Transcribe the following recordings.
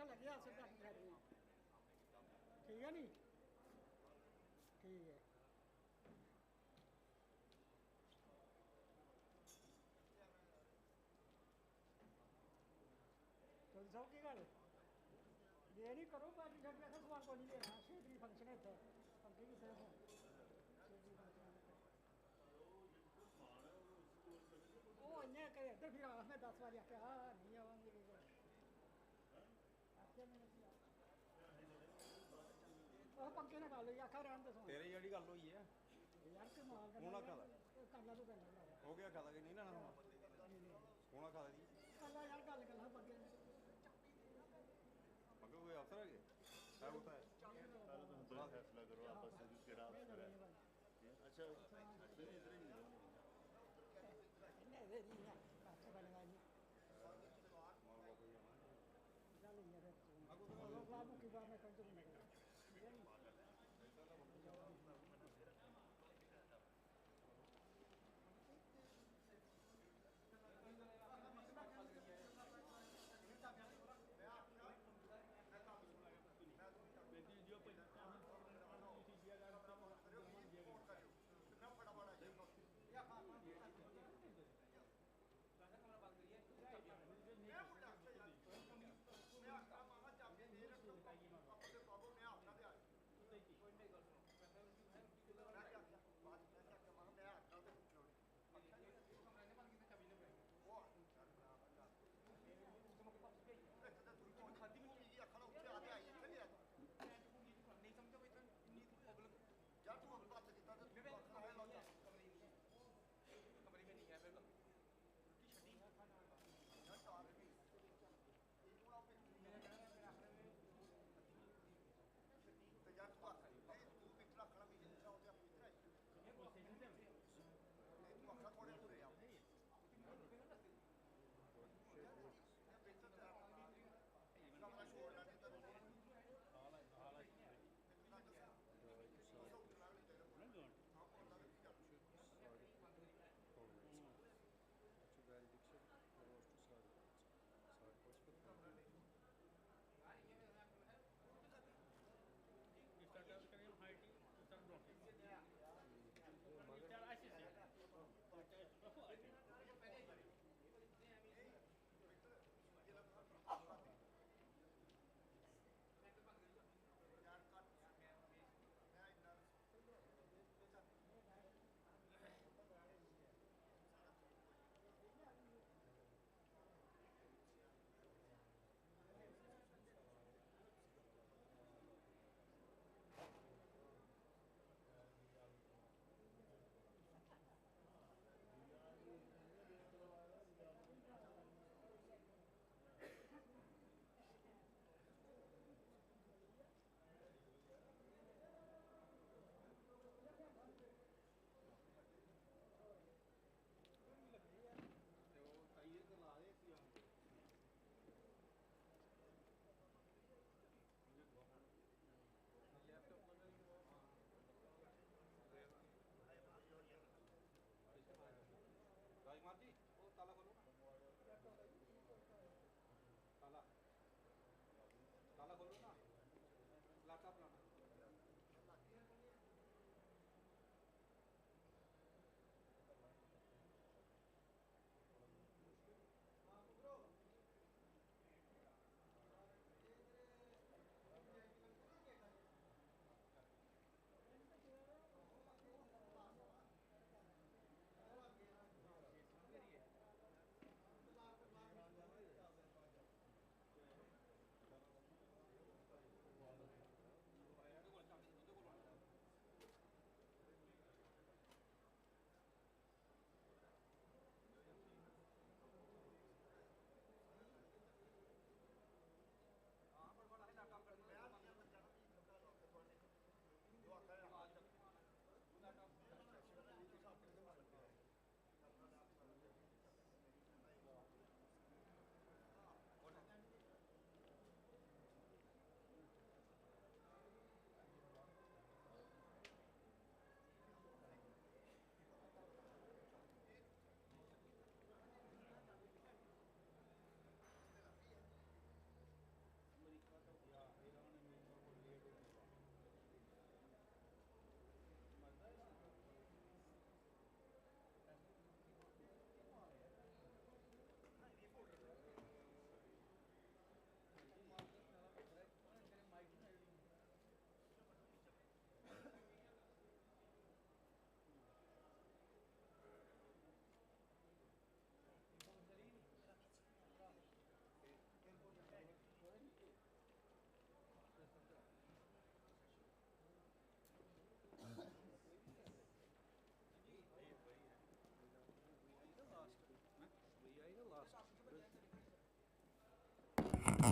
आखन लगे अस पैकिंग करनी ठीक है नी ठीक है तो सब की गल ये नहीं करो बाकी छड़ के समान को नहीं लेना 6 तरीक फंक्शन है इतना फंक्शन कितने वो अन्य कहे इधर फिर मैं 10 बार आके नहीं आवांगे ਉਹ ਪੱਕੇ ਨਾਲ ਗੱਲ ਹੋਈ ਆਖਾ ਰਹਿਣ ਦੇ ਸਮਾਂ ਤੇਰੇ ਜਿਹੜੀ ਗੱਲ ਹੋਈ ਹੈ ਯਾਰ ਤੇ ਮਾਰ ਕੋਣਾ ਖਾਦਾ ਕੱਲਾ ਤੂੰ ਕਰਨਾ ਹੋ ਗਿਆ ਖਾਦਾ ਕਿ ਨਹੀਂ ਲੈਣਾ ਸਮਾਂ ਕੋਣਾ ਖਾਦਾ ਜੀ ਕੱਲਾ ਯਾਰ ਗੱਲ ਕਰਨਾ ਪੱਕੇ मगर कोई अफसर है क्या होता है पहले तो हम फैसला करो आपस में केड़ा अफसर है अच्छा फिर इधर ही नहीं दे दी ना अच्छा बनेगा नहीं चल यार लोग बाबू की बात में कौन तो नहीं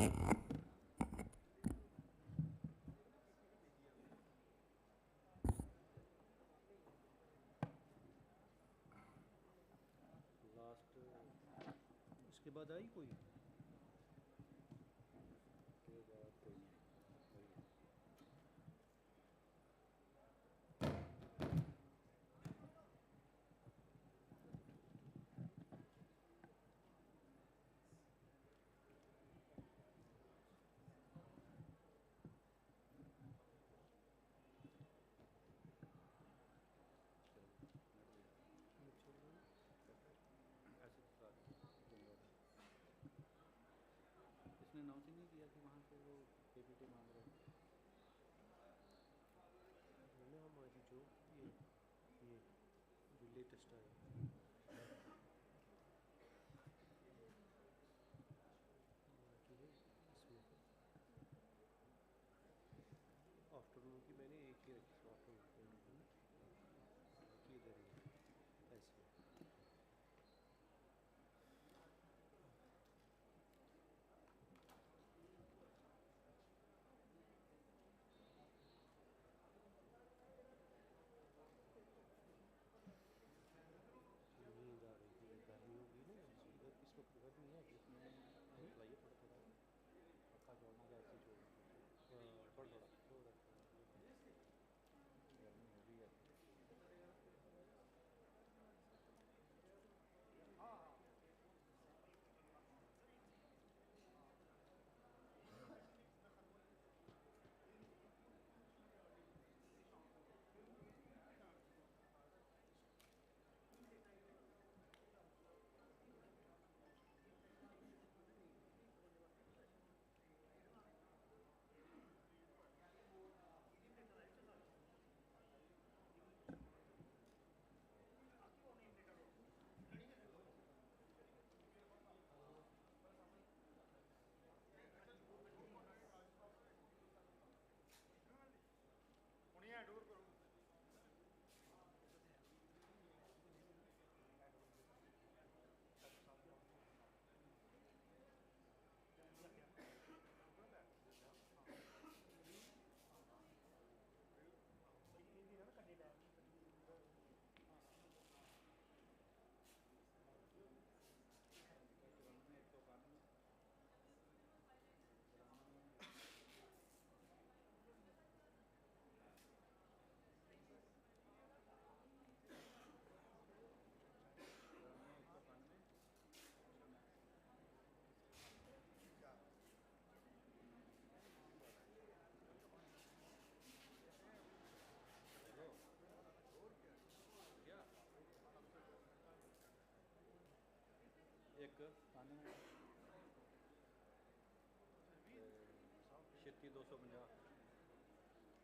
लास्ट उसके बाद आई कोई के बाद कोई नहीं इसने अनाउंस ही नहीं किया कि वहाँ से वो पीपीटी मांग रहे हैं ना हमारी जो ये जो लेटेस्ट है आफ्टरनून की मैंने एक ही रखी आफ्टरनून की इधर ही ऐसे नींद आ रही थी गर्मी होगी ना इधर इस वक्त गर्मी है इसमें लाइए थोड़ा थोड़ा पक्का जोड़ना या ऐसे जोड़ थोड़ा थोड़ा थोड़ा गर्मी हो रही है एक खाने में 250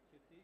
छित्ती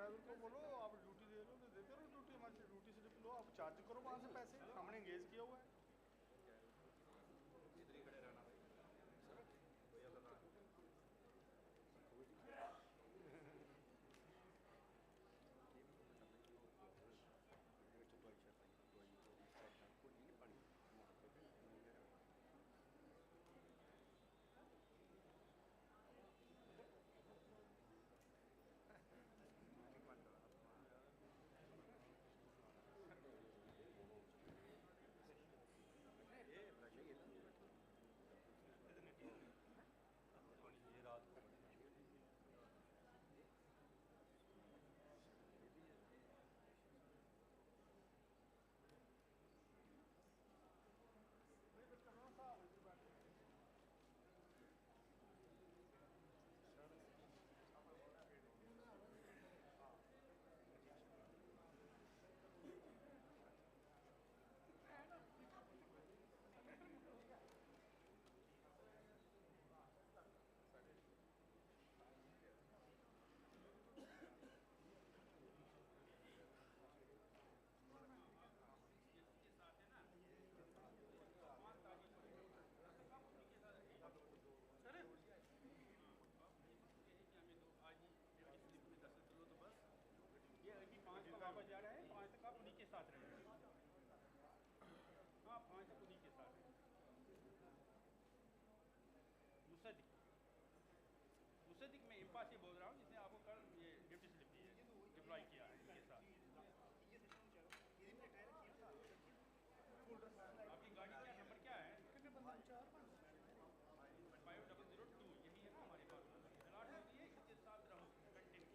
ड्राइवर को बोलो आप ड्यूटी दे लो तो देते रहो ड्यूटी, हमारी ड्यूटी स्लिप लो, आप चार्ज करो वहाँ से पैसे, हमने एंगेज किया हुआ है। ये रात को वापस जा रहे हैं, 5 तक आप उन्हीं के साथ रहेंगे। हाँ 5 तक उन्हीं के साथ रहेंगे। मुसद्दिक मैं इम्पा से बोल रहा हूँ, जिसने आपको कल ये ड्यूटी स्लिप दी है, डिप्लॉय किया है इनके साथ। आपकी गाड़ी क्या नंबर क्या है? 5002, यही है ना हमारे पास। अलॉट होती है, इसके साथ रहो continue.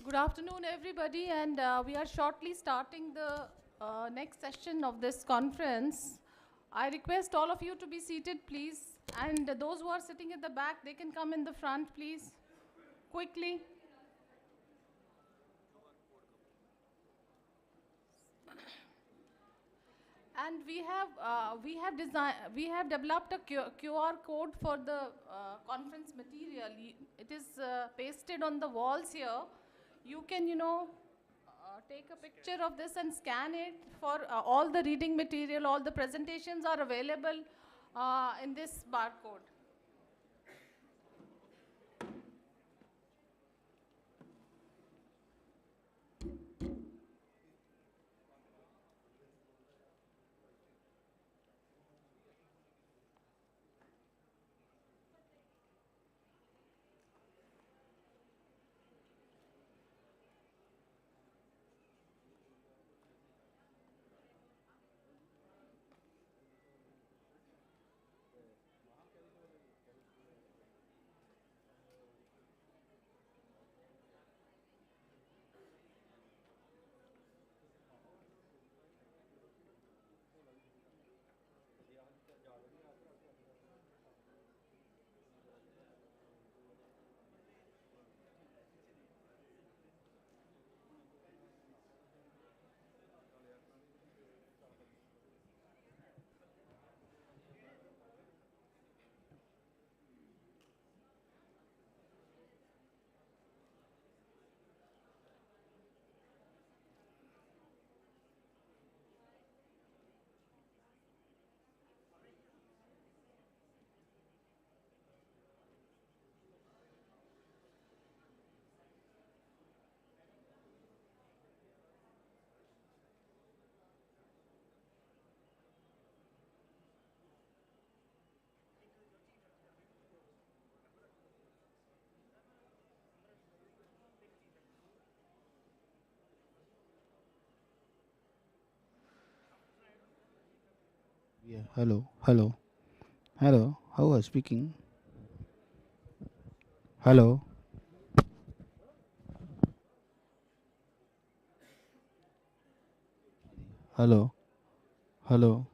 Good afternoon, everybody, and we are shortly starting the next session of this conference. I request all of you to be seated, please, and those who are sitting at the back, they can come in the front, please, quickly. And we have developed a QR code for the conference material. It is pasted on the walls here. You can, take a picture of this and scan it for all the reading material. All the presentations are available in this barcode. Yeah, hello, hello, hello. How are speaking? Hello, hello, hello.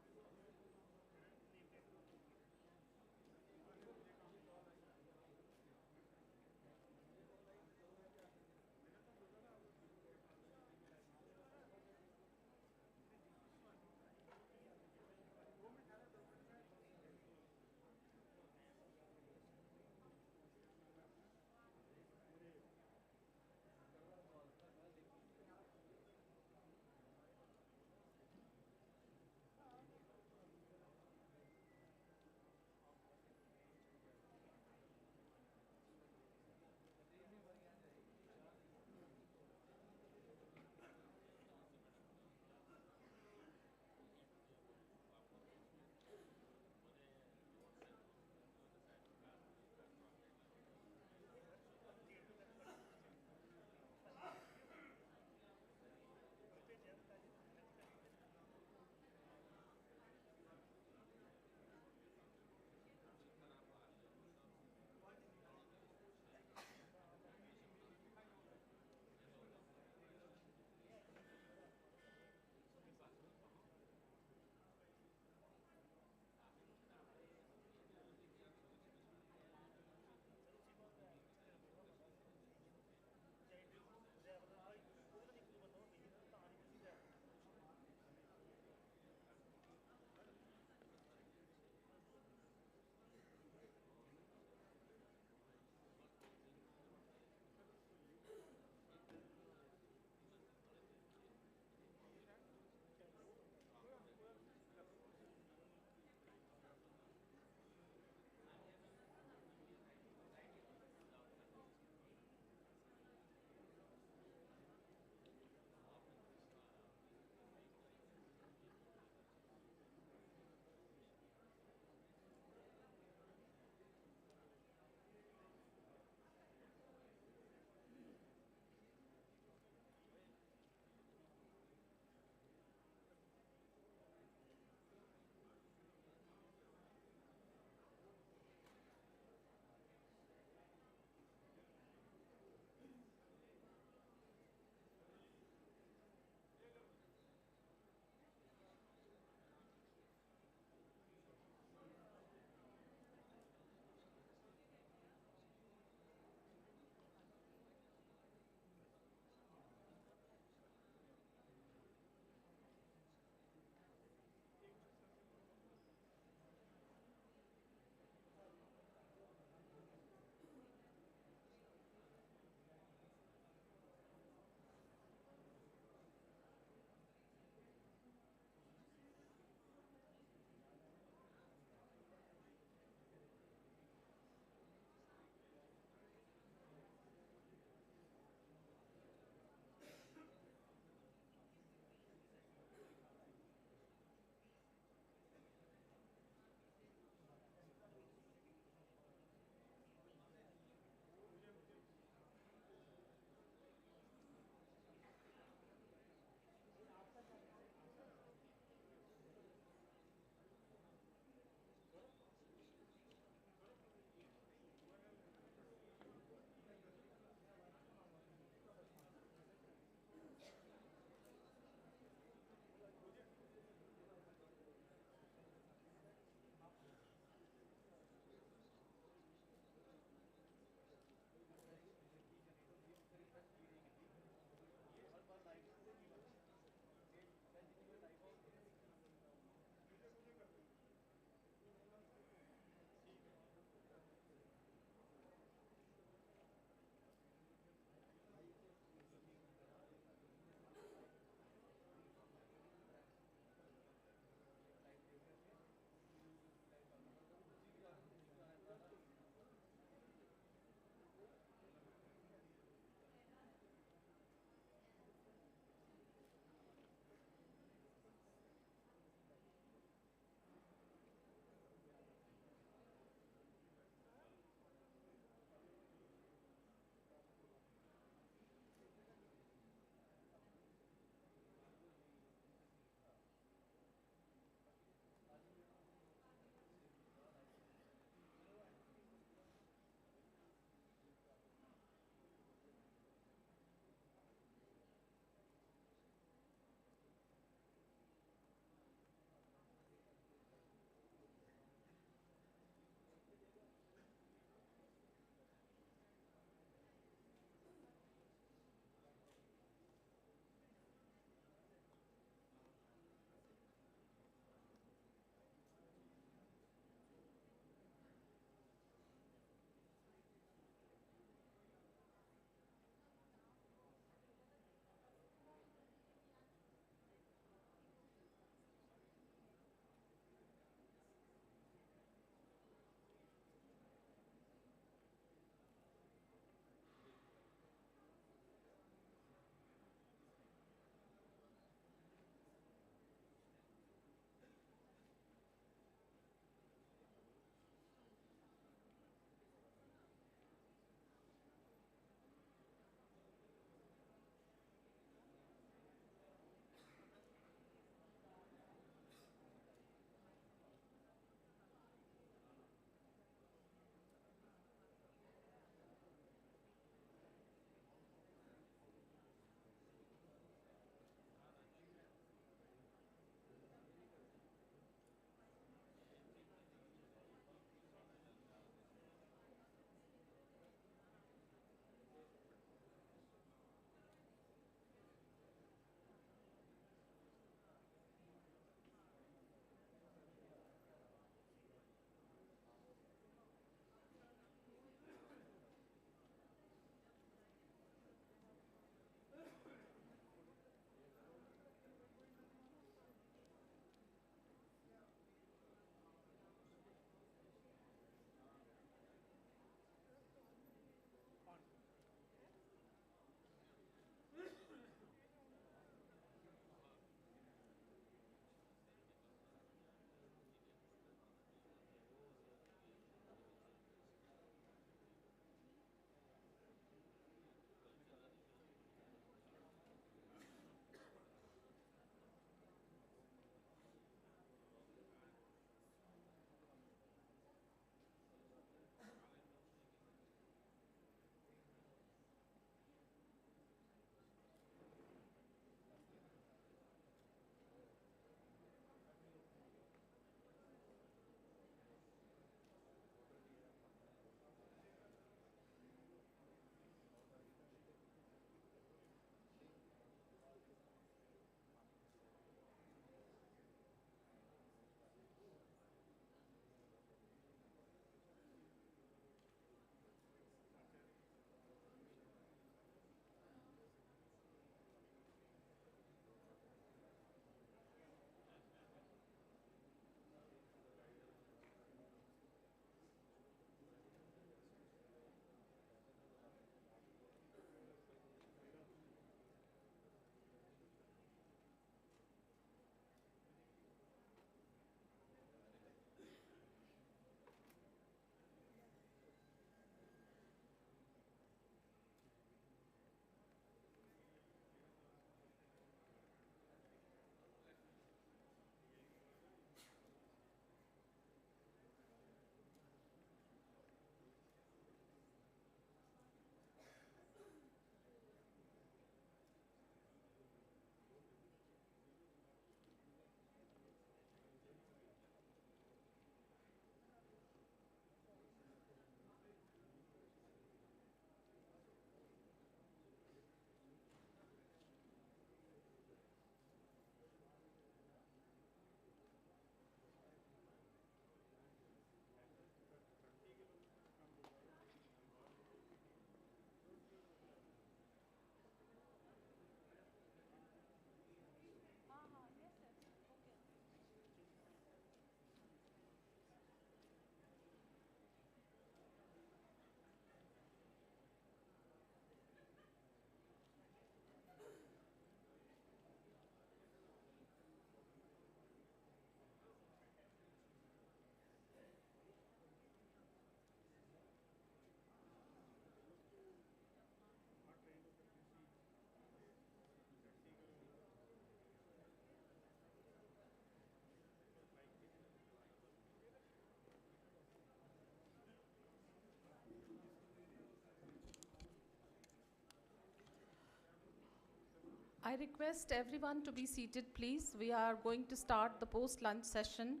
I request everyone to be seated, please. We are going to start the post-lunch session.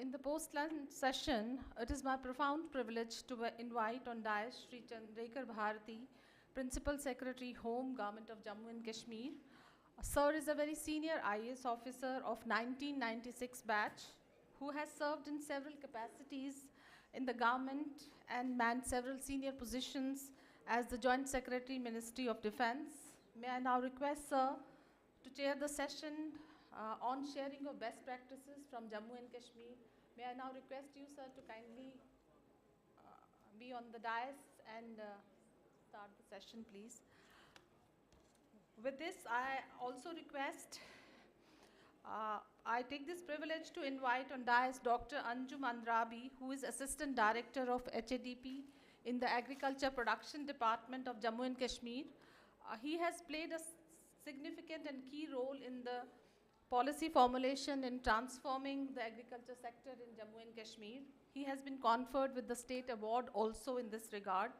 In the post-lunch session, it is my profound privilege to invite on dais Sri Chandrekar Bharati, Principal Secretary, Home, Government of Jammu and Kashmir. Sir is a very senior IAS officer of 1996 batch who has served in several capacities in the government and manned several senior positions as the Joint Secretary, Ministry of Defense. May I now request Sir to chair the session on sharing of best practices from Jammu and Kashmir. May I now request you, sir, to kindly be on the dais and start the session, please. With this, I also request, I take this privilege to invite on dais Dr. Anjum Andrabi, who is Assistant Director of HADP in the Agriculture Production Department of Jammu and Kashmir. He has played a significant and key role in the policy formulation in transforming the agriculture sector in Jammu and Kashmir. He has been conferred with the state award also in this regard.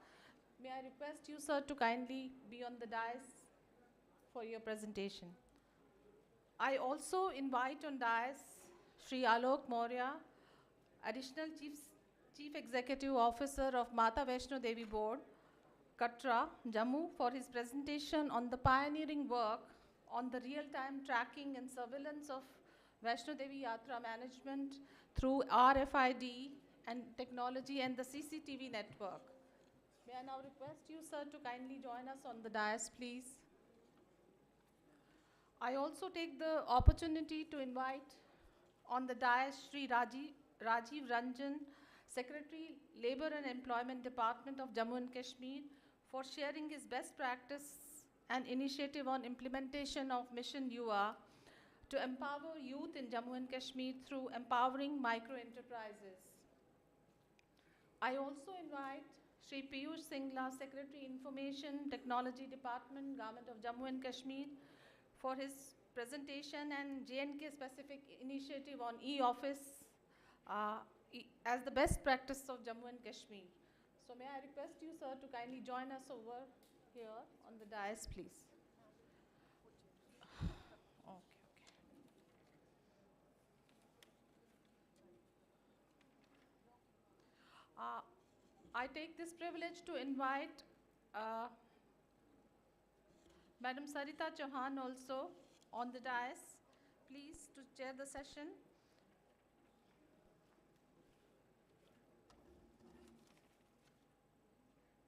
May I request you, sir, to kindly be on the dais for your presentation. I also invite on dais Sri Alok Maurya, Additional Chief Executive Officer of Mata Vaishno Devi Board, Katra, Jammu, for his presentation on the pioneering work on the real-time tracking and surveillance of Vaishno Devi Yatra management through RFID and technology and the CCTV network. May I now request you, sir, to kindly join us on the dais, please. I also take the opportunity to invite on the dais Sri Rajiv Ranjan, Secretary, Labour and Employment Department of Jammu and Kashmir, for sharing his best practice and initiative on implementation of Mission Yuva to empower youth in Jammu and Kashmir through empowering micro-enterprises. I also invite Sri Piyush Singla, Secretary, Information Technology Department, Government of Jammu and Kashmir, for his presentation and J&K specific initiative on e-office as the best practice of Jammu and Kashmir. So may I request you, sir, to kindly join us over here on the dais, please. I take this privilege to invite Madam Sarita Chauhan also on the dais, please, to chair the session.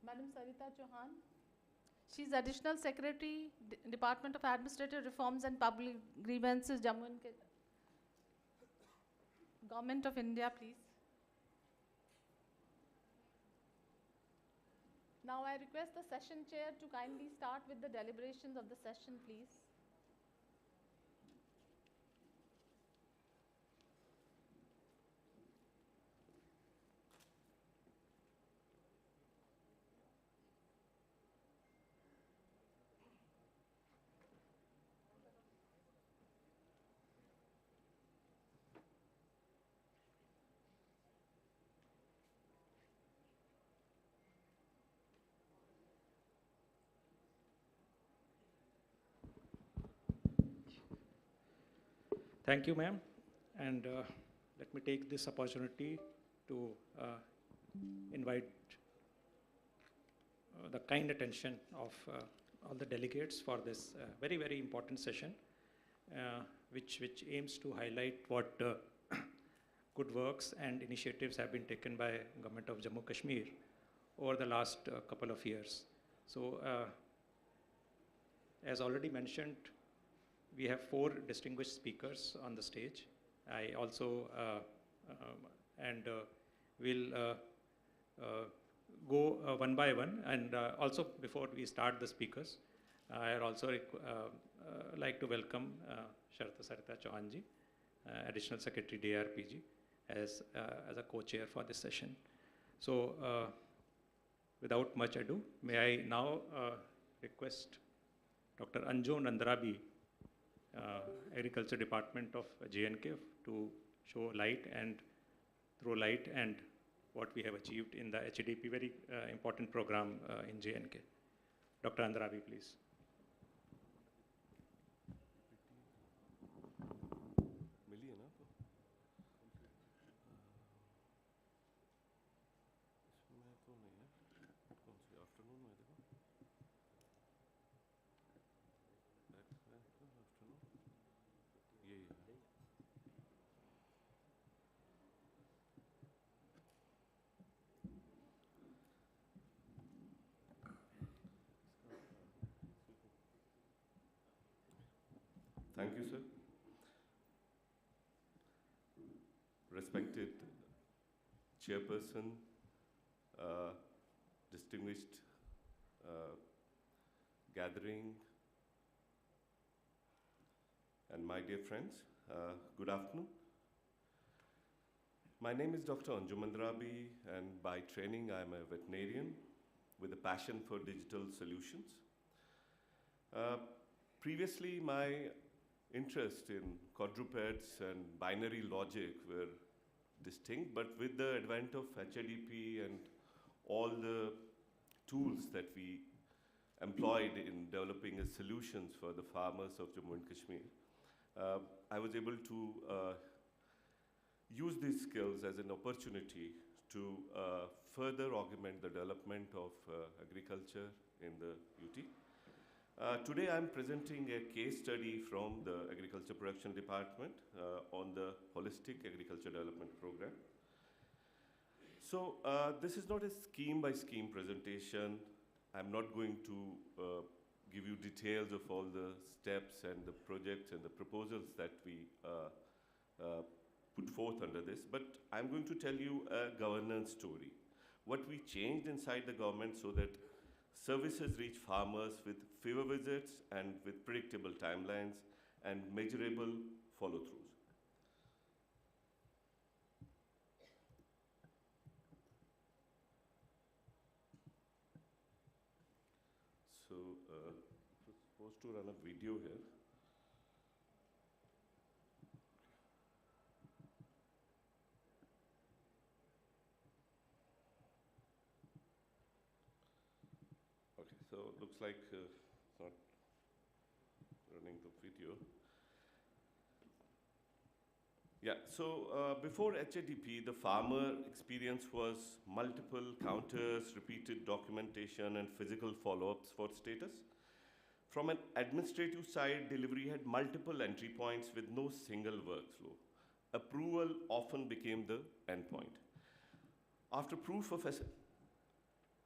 Madam Sarita Chauhan. She is Additional Secretary, Department of Administrative Reforms and Public Grievances, Jammu and Government of India, please. Now I request the session chair to kindly start with the deliberations of the session, please. Thank you, ma'am. And let me take this opportunity to invite the kind attention of all the delegates for this very, very important session, which aims to highlight what good works and initiatives have been taken by Government of Jammu Kashmir over the last couple of years. So, as already mentioned, we have 4 distinguished speakers on the stage. I also, we'll go one by one. And also, before we start the speakers, I would also like to welcome Sharita Sarita Chauhanji, Additional Secretary DRPG, as a co-chair for this session. So, without much ado, may I now request Dr. Anjum Andrabi, Agriculture Department of J&K, to show light and throw light and what we have achieved in the HADP, very important program in J&K. Dr. Andrabi, please. Thank you, sir. Respected chairperson, distinguished gathering, and my dear friends, good afternoon. My name is Dr. Hon'ble, and by training, I'm a veterinarian with a passion for digital solutions. Previously, my interest in quadrupeds and binary logic were distinct, but with the advent of HADP and all the tools that we employed in developing solutions for the farmers of Jammu and Kashmir, I was able to use these skills as an opportunity to further augment the development of agriculture in the UT. Today I'm presenting a case study from the Agriculture Production Department on the Holistic Agriculture Development Program. So this is not a scheme-by-scheme presentation. I'm not going to give you details of all the steps and the projects and the proposals that we put forth under this, but I'm going to tell you a governance story. What we changed inside the government so that services reach farmers with fewer visits and with predictable timelines and measurable follow-throughs. So, I'm supposed to run a video here. Okay, so it looks like it's not running the video. Yeah, so before HADP, the farmer experience was multiple counters, repeated documentation, and physical follow-ups for status. From an administrative side, delivery had multiple entry points with no single workflow. Approval often became the endpoint.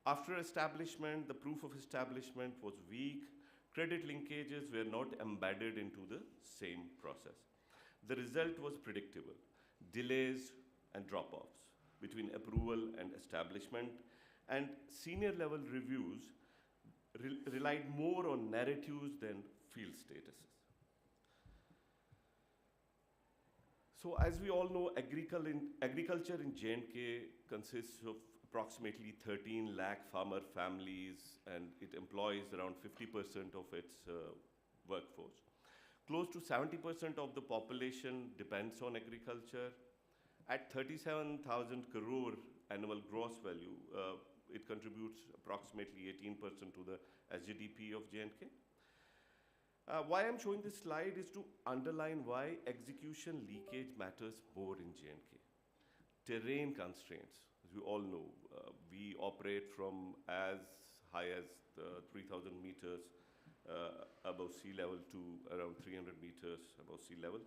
After establishment, the proof of establishment was weak. Credit linkages were not embedded into the same process. The result was predictable: delays and drop-offs between approval and establishment, and senior level reviews relied more on narratives than field statuses. So as we all know, agriculture in J&K consists of approximately 13 lakh farmer families, and it employs around 50% of its workforce. Close to 70% of the population depends on agriculture. At 37,000 crore annual gross value, it contributes approximately 18% to the SGDP of J&K. Why I'm showing this slide is to underline why execution leakage matters more in J&K. Terrain constraints, as we all know, we operate from as high as 3,000 meters above sea level to around 300 meters above sea level.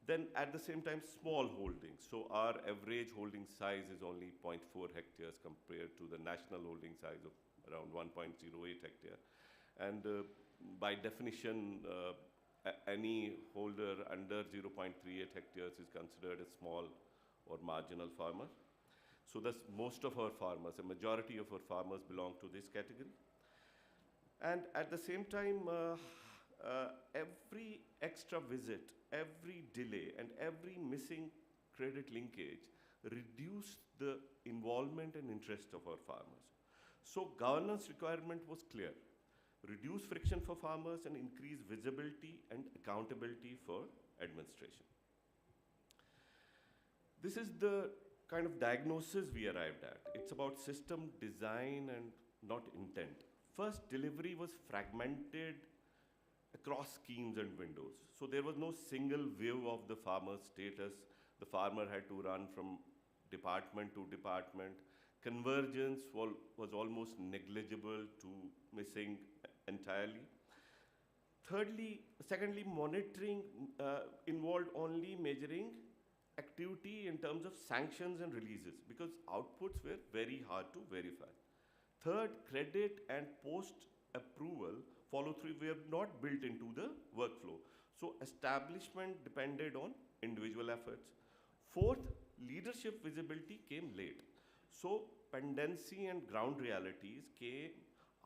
Then at the same time, small holdings. So our average holding size is only 0.4 hectares compared to the national holding size of around 1.08 hectare. And by definition, any holder under 0.38 hectares is considered a small or marginal farmer. So thus most of our farmers, a majority of our farmers belong to this category. And at the same time, every extra visit, every delay, and every missing credit linkage reduced the involvement and interest of our farmers. So governance requirement was clear: reduce friction for farmers and increase visibility and accountability for administration. This is the kind of diagnosis we arrived at. It's about system design and not intent. First, delivery was fragmented across schemes and windows. So there was no single view of the farmer's status. The farmer had to run from department to department. Convergence was almost negligible to missing entirely. Secondly, monitoring involved only measuring activity in terms of sanctions and releases, because outputs were very hard to verify. Third, credit and post-approval follow-through were not built into the workflow. So establishment depended on individual efforts. Fourth, leadership visibility came late. So pendency and ground realities came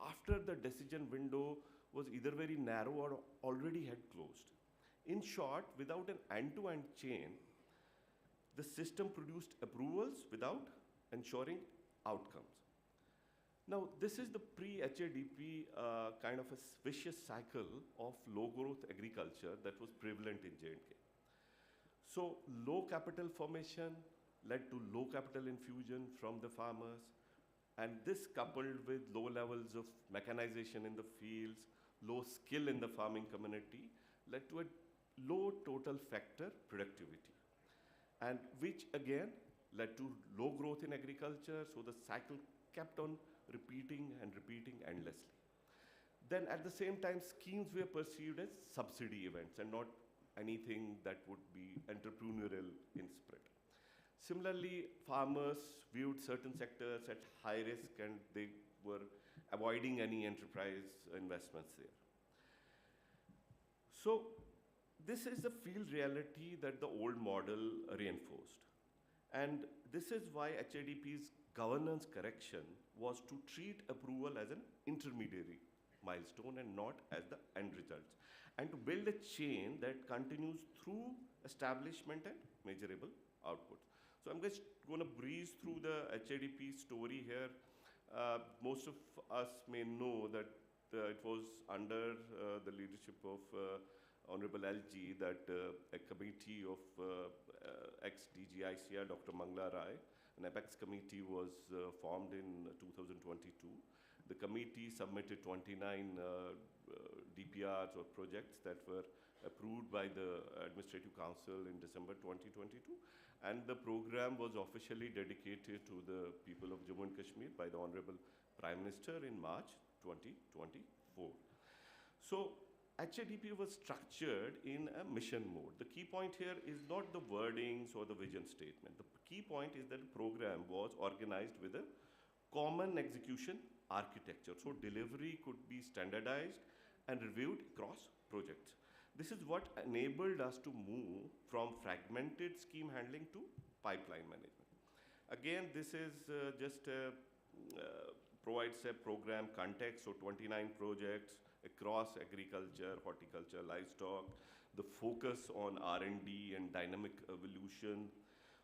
after the decision window was either very narrow or already had closed. In short, without an end-to-end chain, the system produced approvals without ensuring outcomes. Now, this is the pre-HADP kind of a vicious cycle of low-growth agriculture that was prevalent in J&K. So, low capital formation led to low capital infusion from the farmers, and this coupled with low levels of mechanization in the fields, low skill in the farming community, led to a low total factor productivity, and which again led to low growth in agriculture, so the cycle kept on repeating and repeating endlessly. Then at the same time, schemes were perceived as subsidy events and not anything that would be entrepreneurial in spirit. Similarly, farmers viewed certain sectors at high risk and they were avoiding any enterprise investments there. So this is the field reality that the old model reinforced. And this is why HADP's governance correction was to treat approval as an intermediary milestone and not as the end results, and to build a chain that continues through establishment and measurable outputs. So I'm just going to breeze through the HADP story here. Most of us may know that it was under the leadership of Honorable LG that a committee of ex-DG ICR, Dr. Mangla Rai, an apex committee was formed in 2022. The committee submitted 29 DPRs or projects that were approved by the Administrative Council in December 2022. And the program was officially dedicated to the people of Jammu and Kashmir by the Honorable Prime Minister in March 2024. So HADP was structured in a mission mode. The key point here is not the wordings or the vision statement. The key point is that the program was organized with a common execution architecture. So delivery could be standardized and reviewed across projects. This is what enabled us to move from fragmented scheme handling to pipeline management. Again, this is just provides a program context, so 29 projects across agriculture, horticulture, livestock, the focus on R&D and dynamic evolution.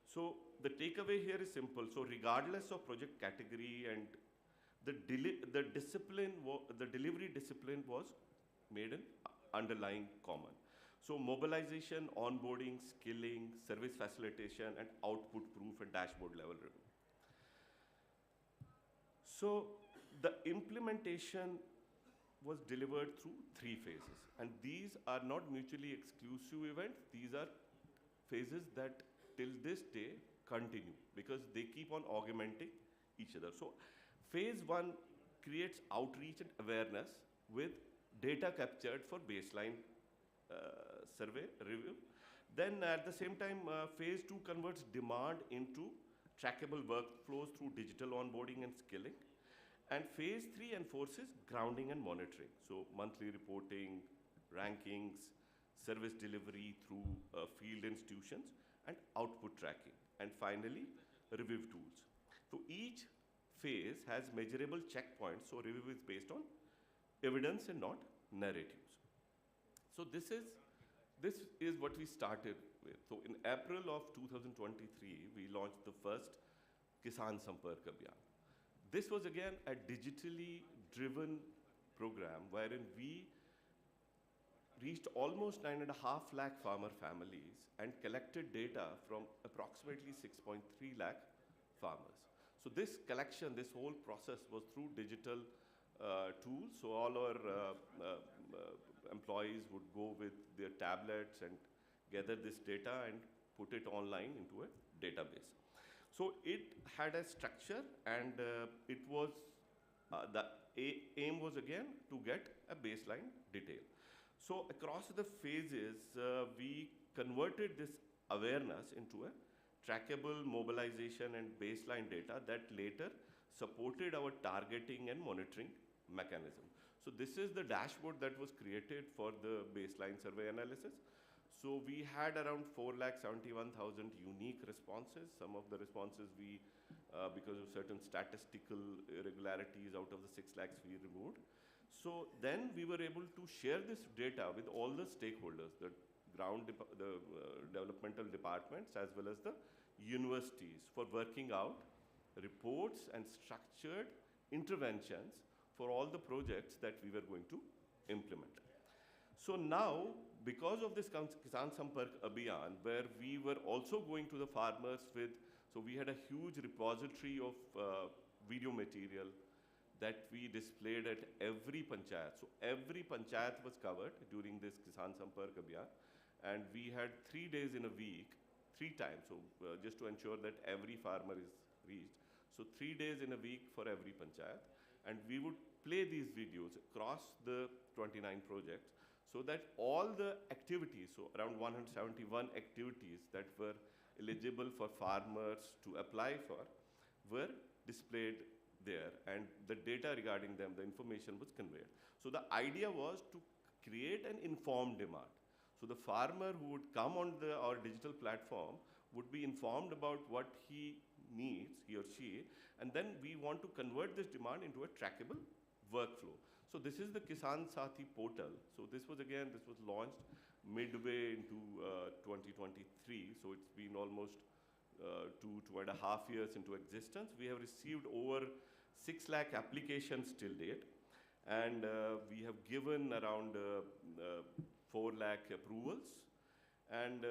So the takeaway here is simple. So regardless of project category and the delivery discipline was made an underlying common. So mobilization, onboarding, skilling, service facilitation, and output proof and dashboard level review. So the implementation was delivered through 3 phases. And these are not mutually exclusive events. These are phases that till this day continue because they keep on augmenting each other. So phase 1 creates outreach and awareness with data captured for baseline survey review. Then at the same time, phase 2 converts demand into trackable workflows through digital onboarding and skilling. And phase 3 enforces grounding and monitoring. So monthly reporting, rankings, service delivery through field institutions, and output tracking. And finally, review tools. So each phase has measurable checkpoints, so review is based on evidence and not narratives. So this is what we started with. So in April of 2023, we launched the first Kisan Sampark Abhiyan. This was again a digitally driven program wherein we reached almost 9.5 lakh farmer families and collected data from approximately 6.3 lakh farmers. So this collection, this whole process was through digital tools. So all our employees would go with their tablets and gather this data and put it online into a database. So it had a structure, and it was, the aim was again to get a baseline detail. So across the phases, we converted this awareness into a trackable mobilization and baseline data that later supported our targeting and monitoring mechanism. So this is the dashboard that was created for the baseline survey analysis. So we had around 4,71,000 unique responses. Some of the responses we, because of certain statistical irregularities out of the 6 lakhs we removed. So then we were able to share this data with all the stakeholders, the developmental departments as well as the universities for working out reports and structured interventions for all the projects that we were going to implement. So now, because of this Kisan Sampark Abhiyan, where we were also going to the farmers with, so we had a huge repository of video material that we displayed at every panchayat. So every panchayat was covered during this Kisan Sampark Abhiyan, and we had 3 days in a week, 3 times, so just to ensure that every farmer is reached. So 3 days in a week for every panchayat, and we would play these videos across the 29 projects so that all the activities, so around 171 activities that were eligible for farmers to apply for, were displayed there, and the data regarding them, the information was conveyed. So the idea was to create an informed demand. So the farmer who would come on our digital platform would be informed about what he needs, he or she, and then we want to convert this demand into a trackable workflow. So this is the Kisan Sathi portal. So this was launched midway into 2023. So it's been almost 2.5 years into existence. We have received over 6 lakh applications till date, and we have given around 4 lakh approvals. And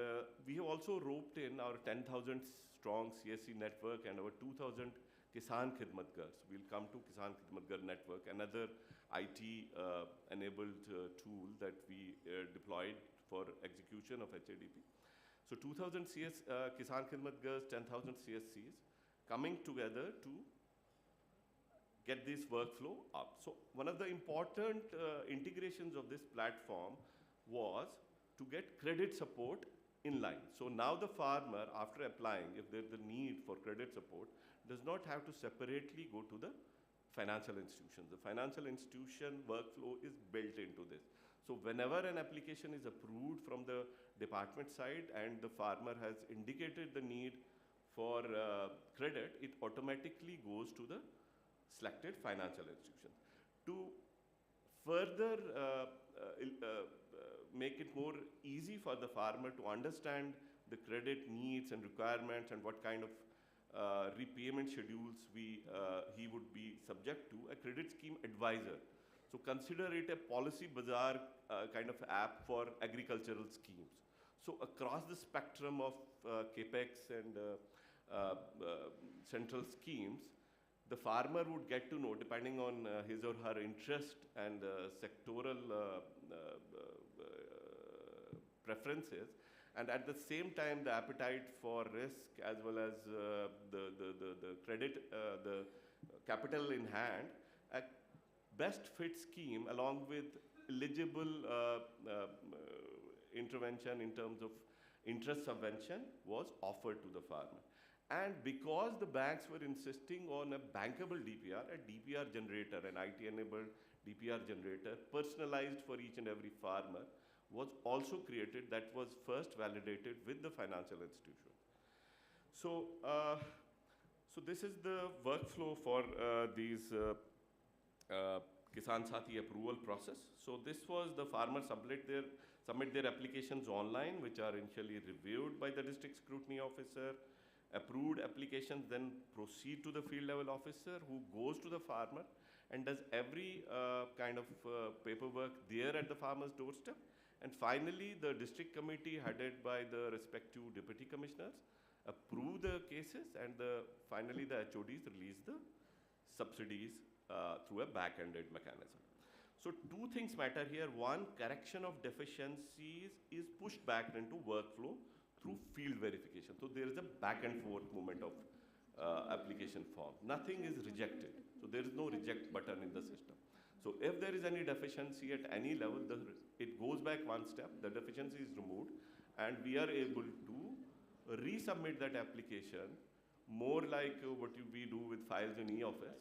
we have also roped in our 10,000 strong CSC network and our 2,000 Kisan Khidmatgars. We'll come to Kisan Khidmatgar network, another IT-enabled tool that we deployed for execution of HADP. So 2,000 Kisan Khidmatgars, 10,000 CSCs coming together to get this workflow up. So one of the important integrations of this platform was to get credit support in line. So now the farmer, after applying, if there's the need for credit support, does not have to separately go to the financial institution. The financial institution workflow is built into this. So whenever an application is approved from the department side and the farmer has indicated the need for credit, it automatically goes to the selected financial institution. To further make it more easy for the farmer to understand the credit needs and requirements and what kind of repayment schedules he would be subject to, a credit scheme advisor. So consider it a policy bazaar kind of app for agricultural schemes. So across the spectrum of CAPEX and central schemes, the farmer would get to know, depending on his or her interest and sectoral preferences, and at the same time the appetite for risk as well as the credit, the capital in hand, a best fit scheme along with eligible intervention in terms of interest subvention was offered to the farmer. And because the banks were insisting on a bankable DPR, a DPR generator, an IT-enabled DPR generator, personalized for each and every farmer, was also created, that was first validated with the financial institution. So, so this is the workflow for these Kisan Sathi approval process. So this was the farmers submit their applications online, which are initially reviewed by the district scrutiny officer. Approved applications then proceed to the field level officer, who goes to the farmer and does every kind of paperwork there at the farmer's doorstep. And finally, the district committee headed by the respective deputy commissioners approve the cases, and finally the HODs release the subsidies through a back-ended mechanism. So two things matter here. One, correction of deficiencies is pushed back into workflow through field verification. So there is a back and forth movement of application form. Nothing is rejected. So there is no reject button in the system. So if there is any deficiency at any level, it goes back one step, the deficiency is removed, and we are able to resubmit that application more like what we do with files in e-office.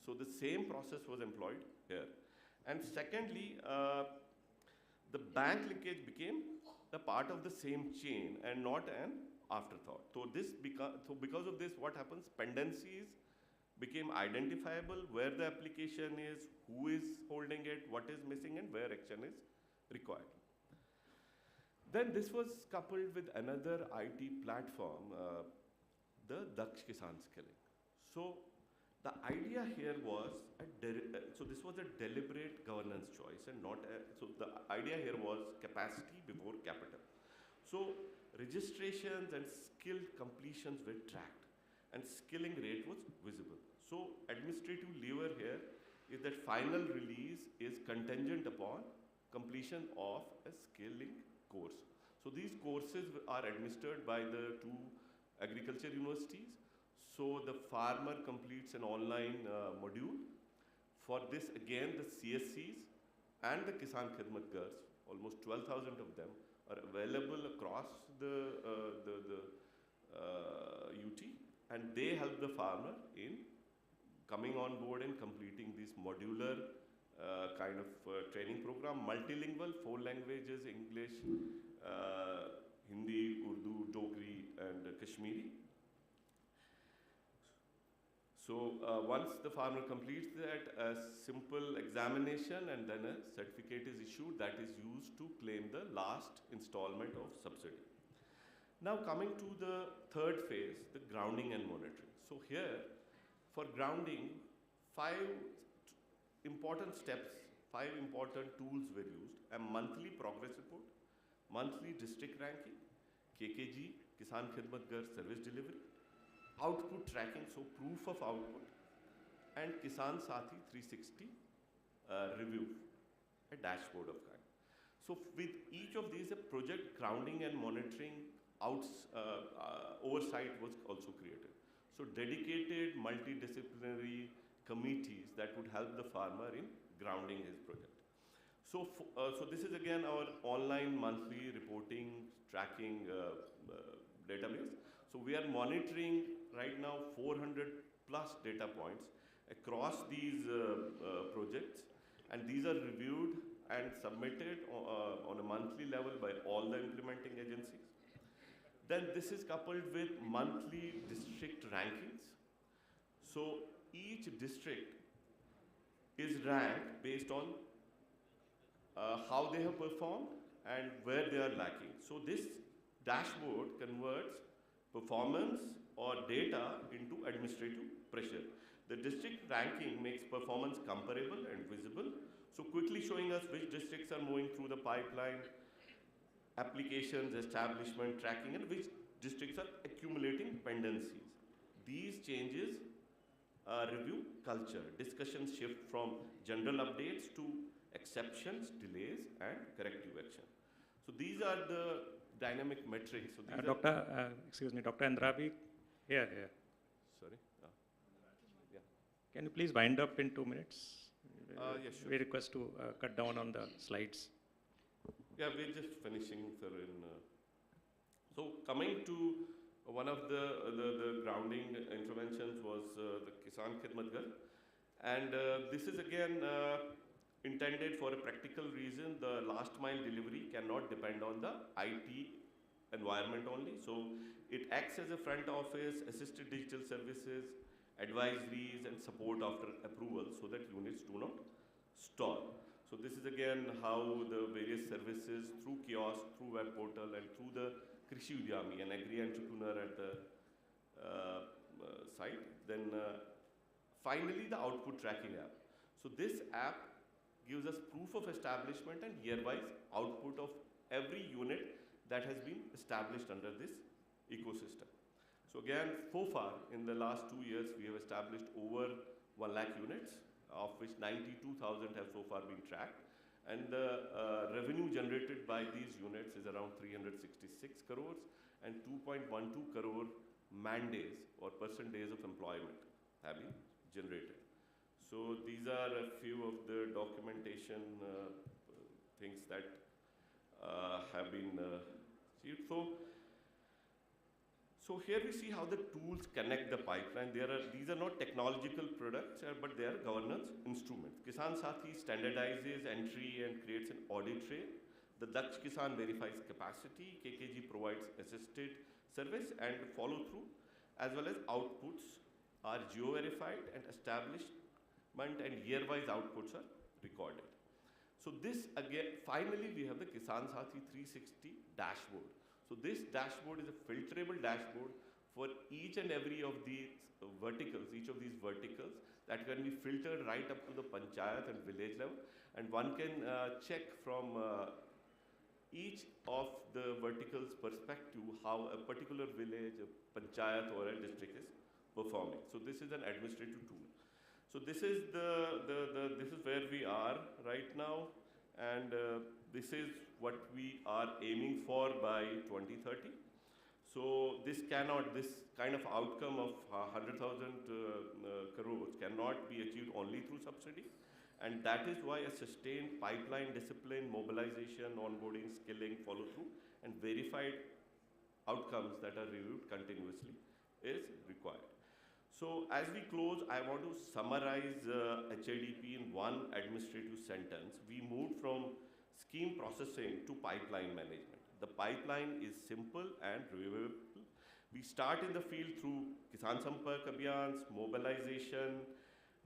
So the same process was employed here. And secondly, the bank linkage became a part of the same chain and not an afterthought. So because of this, what happens? Pendencies became identifiable, where the application is, who is holding it, what is missing, and where action is required. Then this was coupled with another IT platform, the Daksh Kisan skilling. So the idea here was, so this was a deliberate governance choice and not so the idea here was capacity before capital. So registrations and skill completions were tracked and skilling rate was visible. So administrative lever here is that final release is contingent upon completion of a skilling course. So these courses are administered by the two agriculture universities. So the farmer completes an online module. For this, again, the CSCs and the Kisan Khidmat Gars, almost 12,000 of them, are available across the UT, and they help the farmer in coming on board and completing this modular kind of training program, multilingual, 4 languages, English, Hindi, Urdu, Dogri, and Kashmiri. So once the farmer completes that, a simple examination and then a certificate is issued that is used to claim the last installment of subsidy. Now coming to the third phase, the grounding and monitoring. So here, for grounding, 5 important steps, 5 important tools were used: a monthly progress report, monthly district ranking, KKG, Kisan Khidmat Gar service delivery, output tracking, so proof of output, and Kisan Sathi 360 review, a dashboard of kind. So with each of these, a project grounding and monitoring oversight was also created. So dedicated multidisciplinary committees that would help the farmer in grounding his project. So, so this is again our online monthly reporting tracking database. So we are monitoring right now 400 plus data points across these projects, and these are reviewed and submitted on a monthly level by all the implementing agencies. Then this is coupled with monthly district rankings. So each district is ranked based on how they have performed and where they are lacking. So this dashboard converts performance or data into administrative pressure. The district ranking makes performance comparable and visible, so quickly showing us which districts are moving through the pipeline, applications, establishment, tracking, and which districts are accumulating pendencies. These changes review culture. Discussions shift from general updates to exceptions, delays, and corrective action. So these are the dynamic metrics. So these excuse me, Dr. Andrabi, here. Sorry? Yeah. Can you please wind up in 2 minutes? Yes, sure. We request to cut down on the slides. Yeah, we're just finishing, sir. So coming to one of the grounding interventions was the Kisan Khidmat Gar. And this is again intended for a practical reason. The last mile delivery cannot depend on the IT environment only. So it acts as a front office, assisted digital services, advisories, and support after approval so that units do not stall. So this is again how the various services through kiosk, through web portal, and through the Krishi Udyami, an agri entrepreneur at the site. Then finally the output tracking app. So this app gives us proof of establishment and year-wise output of every unit that has been established under this ecosystem. So again, so far in the last 2 years, we have established over 1 lakh units, of which 92,000 have so far been tracked. And the revenue generated by these units is around 366 crores and 2.12 crore man days or person days of employment have been generated. So these are a few of the documentation things that have been achieved. So So here we see how the tools connect the pipeline. These are not technological products, but they are governance instruments. Kisan Sathi standardizes entry and creates an audit trail. The Daksh Kisan verifies capacity. KKG provides assisted service and follow through, as well as outputs are geo-verified and establishment and year-wise outputs are recorded. So this again, finally we have the Kisan Sathi 360 dashboard. So this dashboard is a filterable dashboard for each and every of these verticals, that can be filtered right up to the panchayat and village level, and one can check from each of the verticals perspective how a particular village, a panchayat or a district is performing. So this is an administrative tool. So this is this is where we are right now, and this is what we are aiming for by 2030. So this kind of outcome of 100,000 crores cannot be achieved only through subsidy, and that is why a sustained pipeline discipline, mobilization, onboarding, skilling, follow through, and verified outcomes that are reviewed continuously is required. So as we close, I want to summarize HADP in one administrative sentence. We moved from scheme processing to pipeline management. The pipeline is simple and reviewable. We start in the field through Kisan Sampark Abhiyans, mobilization,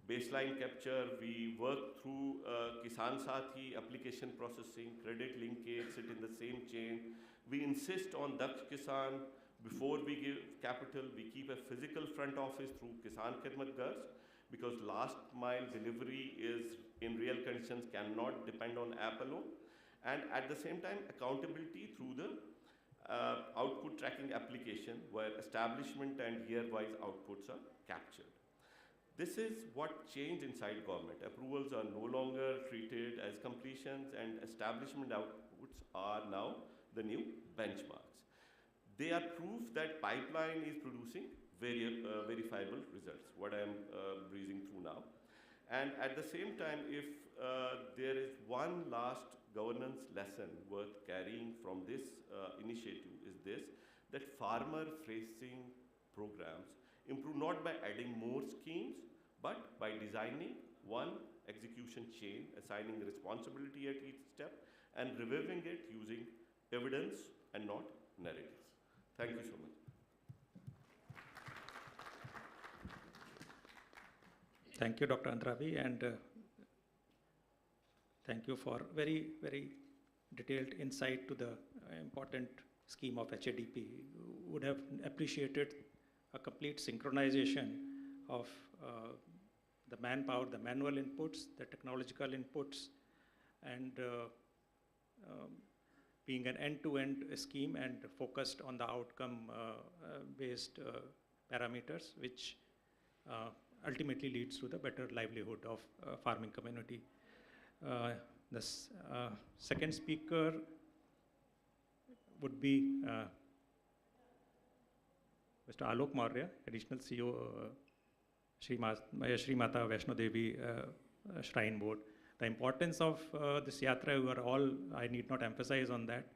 baseline capture. We work through Kisan Sathi, application processing, credit linkage, sit in the same chain. We insist on Daksh Kisan. Before we give capital, we keep a physical front office through Kisan Khidmat Gars, because last mile delivery is in real conditions cannot depend on app alone. And at the same time, accountability through the output tracking application, where establishment and year-wise outputs are captured. This is what changed inside government. Approvals are no longer treated as completions, and establishment outputs are now the new benchmarks. They are proof that pipeline is producing verifiable results, what I am breezing through now. And at the same time, if there is one last governance lesson worth carrying from this initiative is this, that farmer-facing programs improve not by adding more schemes, but by designing one execution chain, assigning responsibility at each step, and reviewing it using evidence and not narratives. Thank you so much. Thank you, Dr. Andrabi, and thank you for very, very detailed insight to the important scheme of HADP. Would have appreciated a complete synchronization of the manpower, the manual inputs, the technological inputs, and being an end-to-end scheme and focused on the outcome-based parameters, which ultimately leads to the better livelihood of farming community. The second speaker would be Mr. Alok Maurya, Additional CEO, Shri Mata Vaishno Devi Shrine Board. The importance of this yatra, we are all, I need not emphasize on that.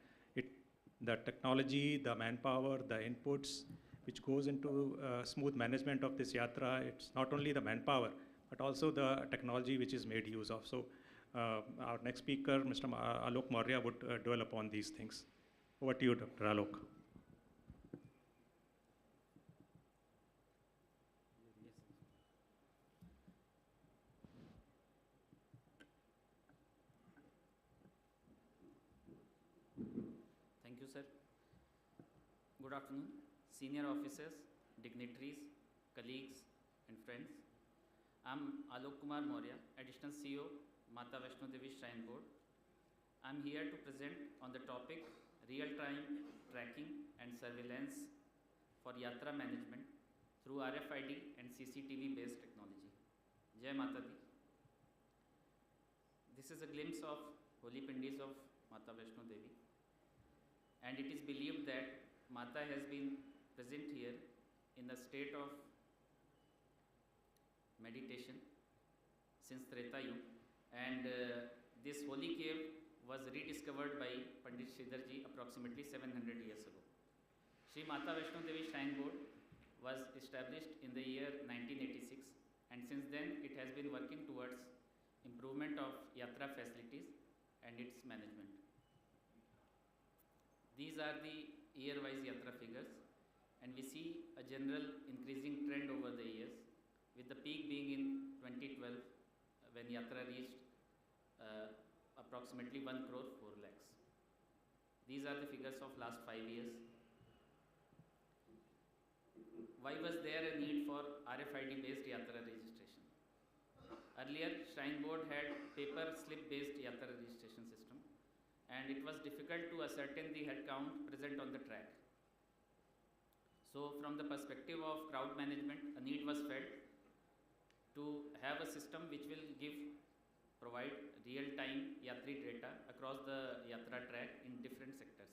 The technology, the manpower, the inputs, which goes into smooth management of this yatra, it's not only the manpower, but also the technology which is made use of. So our next speaker, Mr. Alok Maurya, would dwell upon these things. Over to you, Dr. Alok. Thank you, sir. Good afternoon, senior officers, dignitaries, colleagues, and friends. I'm Alok Kumar Maurya, Additional CEO, Mata Vaishno Devi Shrine Board. I'm here to present on the topic real-time tracking and surveillance for Yatra management through RFID and CCTV-based technology. Jai Mata Di. This is a glimpse of holy pindis of Mata Vaishno Devi. And it is believed that Mata has been present here in the state of meditation since Treta Yuga, and this holy cave was rediscovered by Pandit Sridharji approximately 700 years ago. Sri Mata Vaishno Devi Shrine Board was established in the year 1986, and since then it has been working towards improvement of yatra facilities and its management. These are the year-wise yatra figures, and we see a general increasing trend over the years, with the peak being in 2012 when yatra reached approximately 1 crore 4 lakhs. These are the figures of last 5 years. Why was there a need for RFID based yatra registration? Earlier, Shrine Board had paper slip based yatra registration system, and it was difficult to ascertain the head count present on the track. So from the perspective of crowd management, a need was felt to have a system which will provide real-time yatri data across the yatra track in different sectors.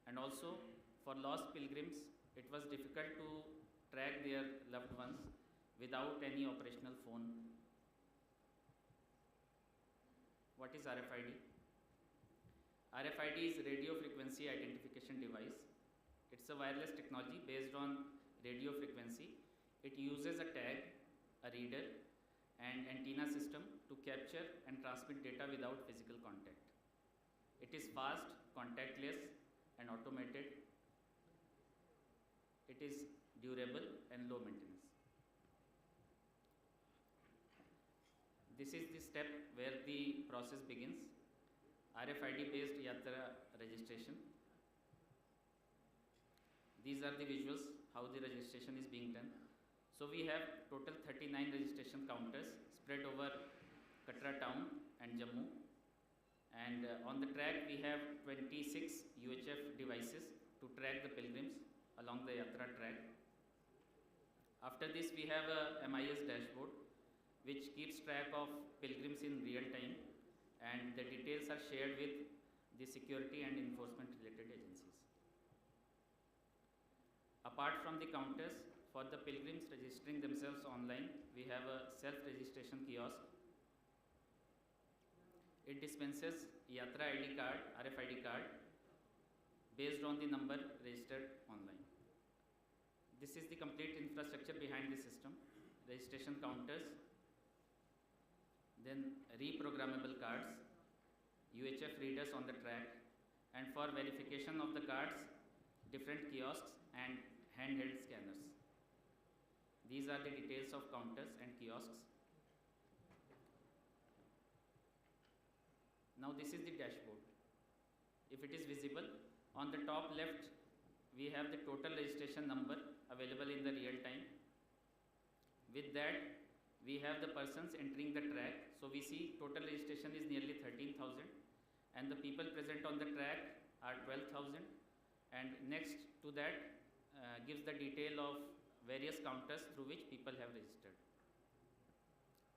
And also, for lost pilgrims, it was difficult to track their loved ones without any operational phone. What is RFID? RFID is radio frequency identification device. It's a wireless technology based on radio frequency. It uses a tag, a reader, and antenna system to capture and transmit data without physical contact. It is fast, contactless, and automated. It is durable and low maintenance. This is the step where the process begins. RFID based yatra registration. These are the visuals, how the registration is being done. So we have total 39 registration counters spread over Katra town and Jammu. And on the track we have 26 UHF devices to track the pilgrims along the yatra track. After this we have a MIS dashboard which keeps track of pilgrims in real time, and the details are shared with the security and enforcement related agencies. Apart from the counters, for the pilgrims registering themselves online, we have a self-registration kiosk. It dispenses Yatra ID card, RFID card, based on the number registered online. This is the complete infrastructure behind the system. Registration counters, then reprogrammable cards, UHF readers on the track, and for verification of the cards, different kiosks and handheld scanners. These are the details of counters and kiosks. Now this is the dashboard. If it is visible, on the top left, we have the total registration number available in the real time. With that, we have the persons entering the track. So we see total registration is nearly 13,000, and the people present on the track are 12,000. And next to that gives the detail of various counters through which people have registered.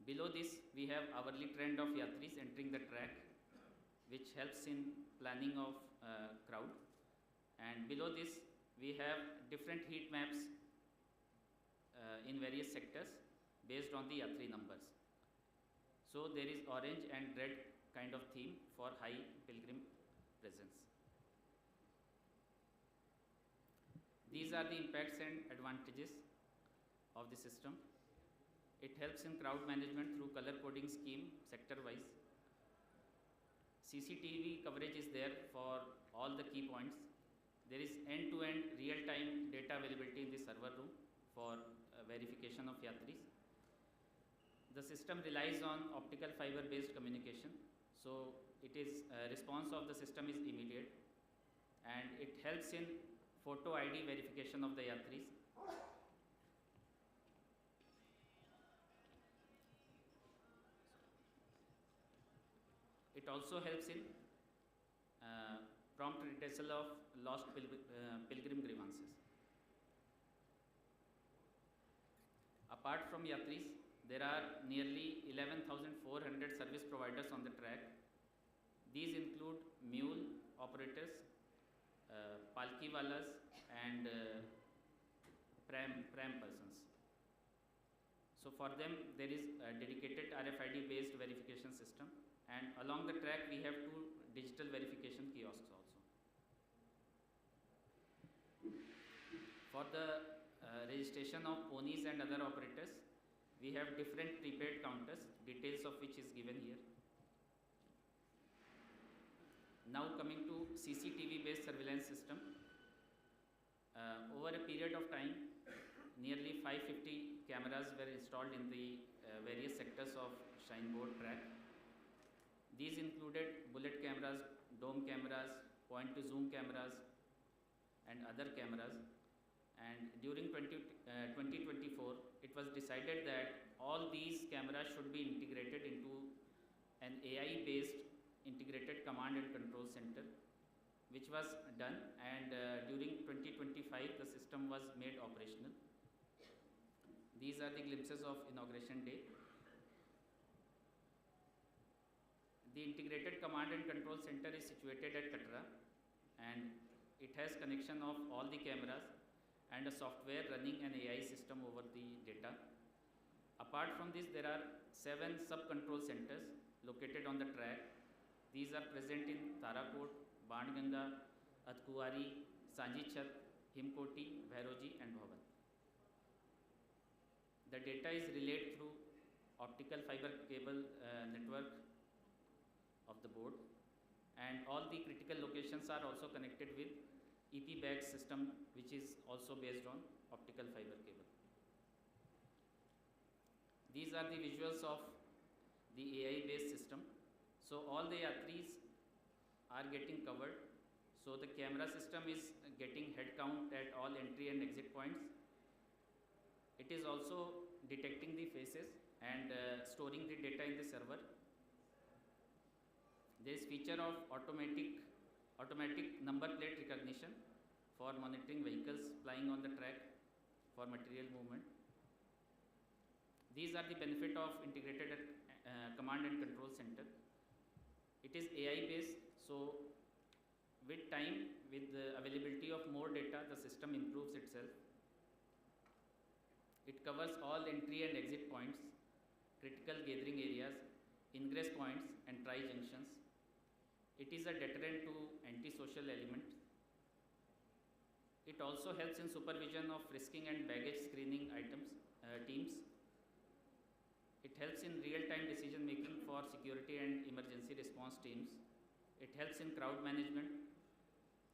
Below this, we have hourly trend of yatris entering the track, which helps in planning of crowd. And below this, we have different heat maps in various sectors based on the yatri numbers. So there is orange and red kind of theme for high pilgrim presence. These are the impacts and advantages of the system. It helps in crowd management through color coding scheme sector-wise. CCTV coverage is there for all the key points. There is end-to-end real-time data availability in the server room for verification of yatris. The system relies on optical fiber-based communication, so it is response of the system is immediate, and it helps in photo ID verification of the yatris. It also helps in prompt redressal of lost pilgrim grievances. Apart from yatris, there are nearly 11,400 service providers on the track. These include mule operators, palki walas, and pram persons. So for them, there is a dedicated RFID based verification system, and along the track we have 2 digital verification kiosks also. For the registration of ponies and other operators, we have different prepaid counters, details of which is given here. Now coming to CCTV based surveillance system. Over a period of time, nearly 550 cameras were installed in the various sectors of Shrine Board track. These included bullet cameras, dome cameras, point to zoom cameras and other cameras. And during 2024, it was decided that all these cameras should be integrated into an AI-based integrated command and control center, which was done, and during 2025, the system was made operational. These are the glimpses of inauguration day. The integrated command and control center is situated at Katra, and it has connection of all the cameras and a software running an AI system over the data. Apart from this, there are 7 sub-control centers located on the track. These are present in Tarakot, Bandganga, Atkuwari, Sanjichat, Himkoti, Bhairoji and Bhavat. The data is relayed through optical fiber cable network of the board, and all the critical locations are also connected with EP bag system, which is also based on optical fiber cable. These are the visuals of the AI based system. So all the yatris are getting covered. So the camera system is getting head count at all entry and exit points. It is also detecting the faces and storing the data in the server. There is feature of automatic number plate recognition for monitoring vehicles flying on the track for material movement. These are the benefit of integrated command and control center. It is AI based, so with time, with the availability of more data, the system improves itself. It covers all entry and exit points, critical gathering areas, ingress points and tri-junctions. It is a deterrent to antisocial elements. It also helps in supervision of frisking and baggage screening teams. It helps in real-time decision making for security and emergency response teams. It helps in crowd management.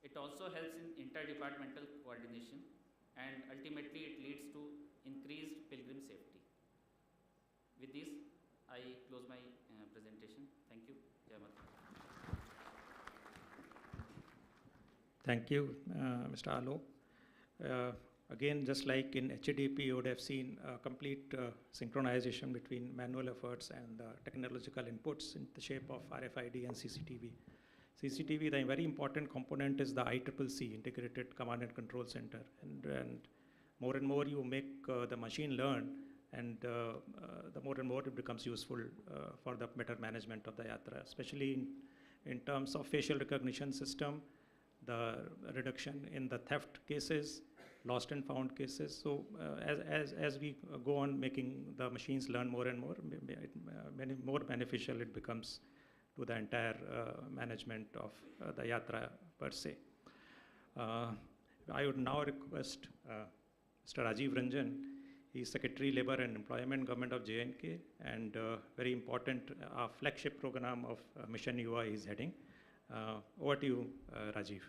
It also helps in interdepartmental coordination, and ultimately it leads to increased pilgrim safety. With this, I close my presentation. Thank you. Jai Mata. Thank you, Mr. Alok. Again, just like in HADP, you would have seen complete synchronization between manual efforts and technological inputs in the shape of RFID and CCTV. CCTV, the very important component is the ICCC, Integrated Command and Control Center. And more you make the machine learn, and the more and more it becomes useful for the better management of the yatra, especially in terms of facial recognition system, the reduction in the theft cases, lost and found cases. So as we go on making the machines learn more and more, many more beneficial it becomes to the entire management of the yatra per se. I would now request Mr. Rajiv Ranjan. He is Secretary Labour and Employment, Government of J&K, and very important flagship program of Mission UI is heading. Over to you, Rajiv.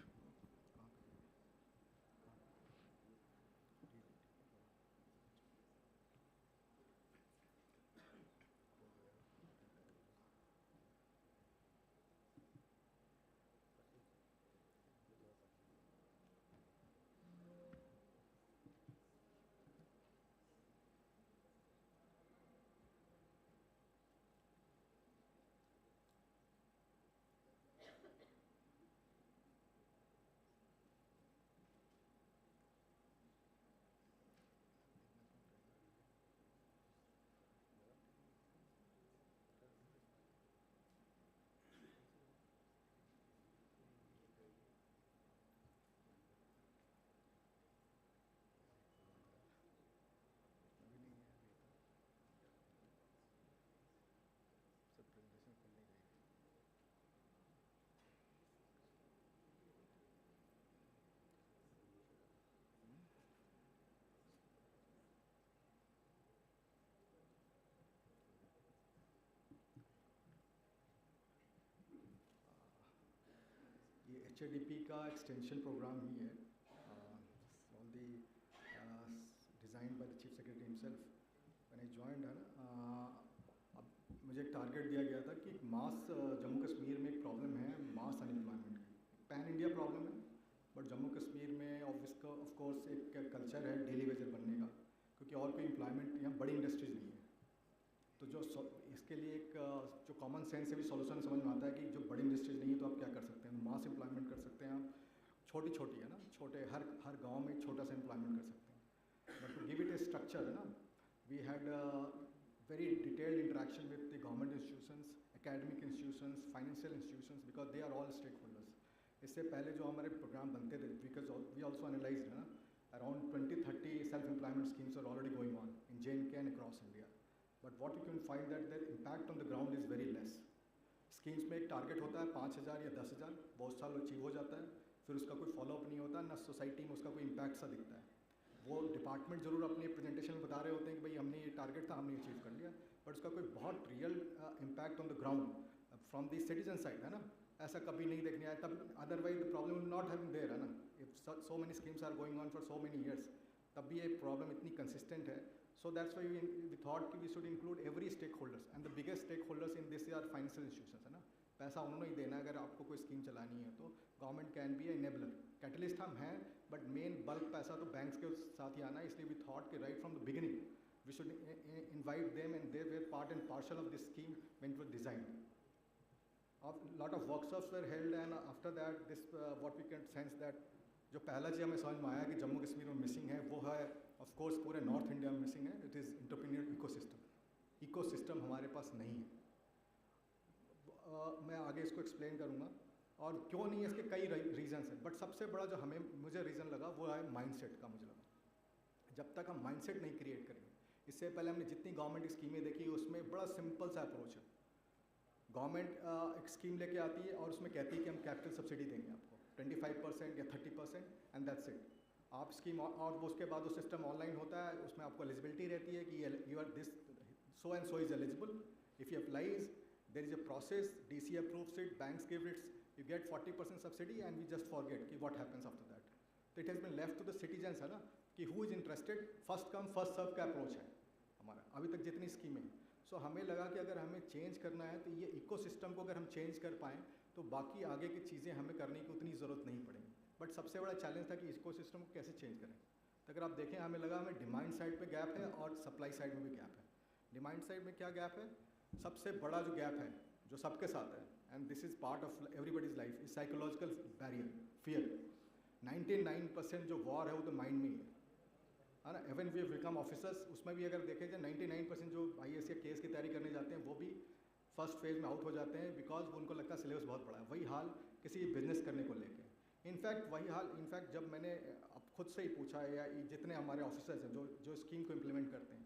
HADP का extension programme ही है, all the design by the chief secretary himself when I joined, है ना। अब मुझे एक target दिया गया था कि मास जम्मू कश्मीर में एक प्रॉब्लम है मास अनएम्प्लॉयमेंट की, पैन इंडिया प्रॉब्लम है, बट जम्मू कश्मीर में ऑफ कोर्स एक कल्चर है डेली वेजर बनने का, क्योंकि और कोई एम्प्लॉयमेंट यहाँ बड़ी इंडस्ट्रीज़ नहीं है। तो जो इसके लिए एक जो कॉमन सेंस से भी सॉल्यूशन समझ में आता है कि जो बड़ी इंडस्ट्रीज नहीं है तो आप क्या कर सकते हैं, मास एम्प्लॉयमेंट कर सकते हैं आप, छोटी छोटी है ना, छोटे हर गांव में एक छोटा सा एम्प्लॉयमेंट कर सकते हैं। But to give it a structure, है ना, we had very detailed interaction with the government institutions, academic institutions, financial institutions, because they are all stakeholders. इससे पहले जो हमारे प्रोग्राम बनते थे, बिकॉज वी ऑल्सो एनालाइज, है ना, around 20-30 self employment schemes are already going on in J&K and across India. But what you can find that their impact on the ground is very less. Schemes में एक target होता है 5,000 या 10,000, बहुत साल achieve हो जाता है, फिर उसका कोई फॉलोअप नहीं होता, ना सोसाइटी में उसका कोई इम्पैक्ट सा दिखता है। वो डिपार्टमेंट ज़रूर अपने प्रेजेंटेशन में बता रहे होते हैं कि भाई हमने ये टारगेट था, हमने अचीव कर लिया, बट उसका कोई बहुत real impact on the ground from the citizen side, है ना, ऐसा कभी नहीं देखने आया। तब otherwise the problem will not have there, है ना, if so many schemes are going on for so many years, तब भी ये प्रॉब्लम इतनी कंसिस्टेंट है। So that's why we thought कि we should include every stakeholders, and the biggest stakeholders in this are financial institutions, है ना, पैसा उन्होंने ही देना अगर आपको कोई स्कीम चलानी है तो। Government can be enabler, catalyst हम हैं, बट मेन बल्क पैसा तो बैंक्स के साथ ही आना है। इसलिए वी थॉट कि right from the beginning we should invite them and they were part and parcel of this scheme when it was designed. Lot of workshops were held, and after that this what we can sense that जो पहला चीज़ हमें समझ में आया कि जम्मू कश्मीर में missing है वो है, ऑफ कोर्स पूरे नॉर्थ इंडिया में मिसिंग है, इट इज़ एंटरप्रेन्योर इकोसिस्टम हमारे पास नहीं है। मैं आगे इसको एक्सप्लेन करूँगा और क्यों नहीं है, इसके कई रीजंस हैं, बट सबसे बड़ा जो मुझे रीज़न लगा वो है माइंडसेट का। मुझे लगा जब तक हम माइंडसेट नहीं क्रिएट करेंगे, इससे पहले हमने जितनी गवर्नमेंट की स्कीमें देखी उसमें बड़ा सिंपल सा अप्रोच है। गवर्नमेंट एक स्कीम लेके आती है और उसमें कहती है कि हम कैपिटल सब्सिडी देंगे आपको 25% या 30%, एंड दैट्स इट। आप स्कीम और वो उसके बाद वो सिस्टम ऑनलाइन होता है, उसमें आपको एलिजिबिलिटी रहती है कि you are this so and so is eligible, if you applies there is a process, DC approves it, banks give its, you get 40% subsidy and we just forget कि what happens after that. तो it has been left to the citizens, है ना, कि who is interested, first come first serve का approach है हमारा अभी तक जितनी स्कीमें। सो हमें लगा कि अगर हमें चेंज करना है तो ये इकोसिस्टम को अगर हम चेंज कर पाएँ तो बाकी आगे की चीज़ें हमें करने की उतनी ज़रूरत नहीं पड़ेगी। बट सबसे बड़ा चैलेंज था कि इकोसिस्टम को कैसे चेंज करें। तो अगर आप देखें, हमें लगा हमें डिमांड साइड पे गैप है और सप्लाई साइड में भी गैप है। डिमांड साइड में क्या गैप है, सबसे बड़ा जो गैप है जो सबके साथ है, and this is part of everybody's life, is psychological barrier, fear. 99% जो वॉर है वो तो माइंड में ही है ना। इवन वी बिकम ऑफिसर्स, उसमें भी अगर देखें जाए 99% जो IAS के केस की तैयारी करने जाते हैं वो भी फर्स्ट फेज में आउट हो जाते हैं, बिकॉज उनको लगता है सिलेबस बहुत बड़ा है। वही हाल किसी बिजनेस करने को लेके, इनफैक्ट वही हाल, इनफैक्ट जब मैंने अब खुद से ही पूछा है या जितने हमारे ऑफिसर्स हैं जो स्कीम को इम्प्लीमेंट करते हैं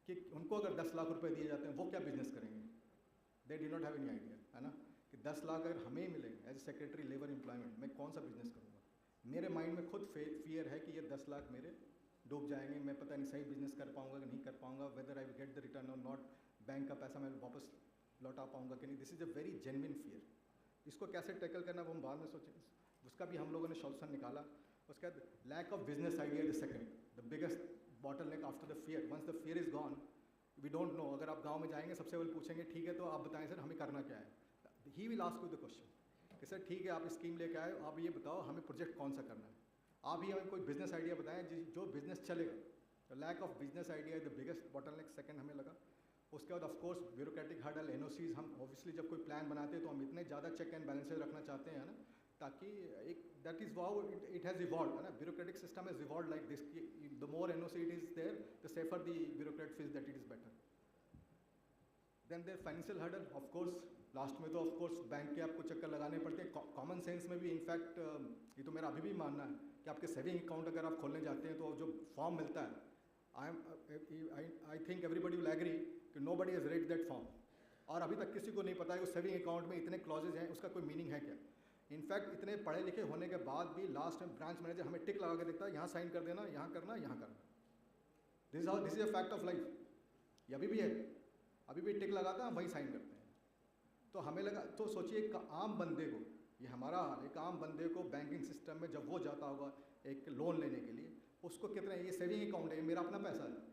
कि उनको अगर 10 लाख रुपए दिए जाते हैं वो क्या बिजनेस करेंगे, they do not have any idea, है ना, कि 10 लाख अगर हमें मिले as a secretary labour employment, मैं कौन सा बिजनेस करूँगा। मेरे माइंड में खुद फियर है कि ये 10 लाख मेरे डूब जाएंगे, मैं पता नहीं सही बिजनेस कर पाऊँगा कि नहीं कर पाऊँगा, whether I will get the return और नॉट, बैंक का पैसा मैं वापस लौटा पाऊँगा कि नहीं। This is a very genuine fear. इसको कैसे टैकल करना वो हम बाद में सोचेंगे, उसका भी हम लोगों ने सॉल्यूशन निकाला। उसके बाद lack of business idea is the second, the biggest bottleneck after the fear. Once the fear is gone, we don't know. अगर आप गांव में जाएंगे सबसे पहले पूछेंगे ठीक है तो आप बताएं सर हमें करना क्या है, he will ask you the question कि सर ठीक है आप स्कीम लेके आए, आप ये बताओ हमें प्रोजेक्ट कौन सा करना है, आप ही हमें कोई बिजनेस आइडिया बताएं जो बिजनेस चलेगा। तो lack of business idea is the biggest bottleneck second हमें लगा। उसके बाद of course bureaucratic hurdle, NOCs। हम ऑब्वियसली जब कोई प्लान बनाते हैं तो हम इतने ज़्यादा चेक एंड बैलेंसेज रखना चाहते हैं ना, ताकि एक that is wow it has evolve, है ना, bureaucratic system has evolve like this कि the more NOC it is there the safer the bureaucrat feels that it is better. Then there financial hurdle, of course last में तो of course bank के आपको चक्कर लगाने पड़ते हैं। Common sense में भी इनफैक्ट ये तो मेरा अभी भी मानना है कि आपके सेविंग अकाउंट अगर आप खोलने जाते हैं तो जो फॉर्म मिलता है, I think everybody will agree कि nobody has read that form, और अभी तक किसी को नहीं पता है उस सेविंग अकाउंट में इतने क्लॉजेज हैं, उसका कोई मीनिंग है क्या। इनफैक्ट इतने पढ़े लिखे होने के बाद भी लास्ट में ब्रांच मैनेजर हमें टिक लगा के देखता है, यहाँ साइन कर देना, यहाँ करना, यहाँ करना। This is a fact of life, ये अभी भी है, अभी भी टिक लगाता है, वहीं साइन करते हैं। तो हमें लगा, तो सोचिए एक आम बंदे को ये हमारा हाल, एक आम बंदे को बैंकिंग सिस्टम में जब वो जाता होगा एक लोन लेने के लिए, उसको कितने, ये सेविंग अकाउंट है, ये मेरा अपना पैसा है,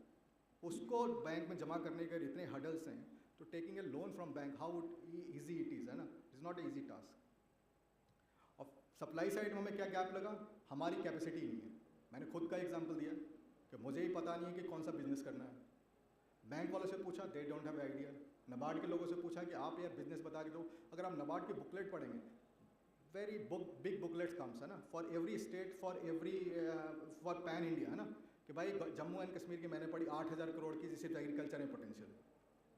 उसको बैंक में जमा करने के इतने हर्डल्स हैं, तो taking a loan from bank how easy it is, है ना, it is not a easy task. और सप्लाई साइड में हमें क्या गैप लगा, हमारी कैपेसिटी नहीं है। मैंने खुद का एग्जांपल दिया कि मुझे ही पता नहीं है कि कौन सा बिजनेस करना है। बैंक वालों से पूछा, दे डोंट हैव आइडिया। नबार्ड के लोगों से पूछा कि आप यार बिजनेस बता के दो। अगर आप नबार्ड की बुकलेट पढ़ेंगे, वेरी बिग बुकलेट्स कम्स, है ना, for every state, for pan India, है ना, कि भाई जम्मू एंड कश्मीर की मैंने पढ़ी 8,000 करोड़ की सिर्फ एग्रीकल्चर में पोटेंशियल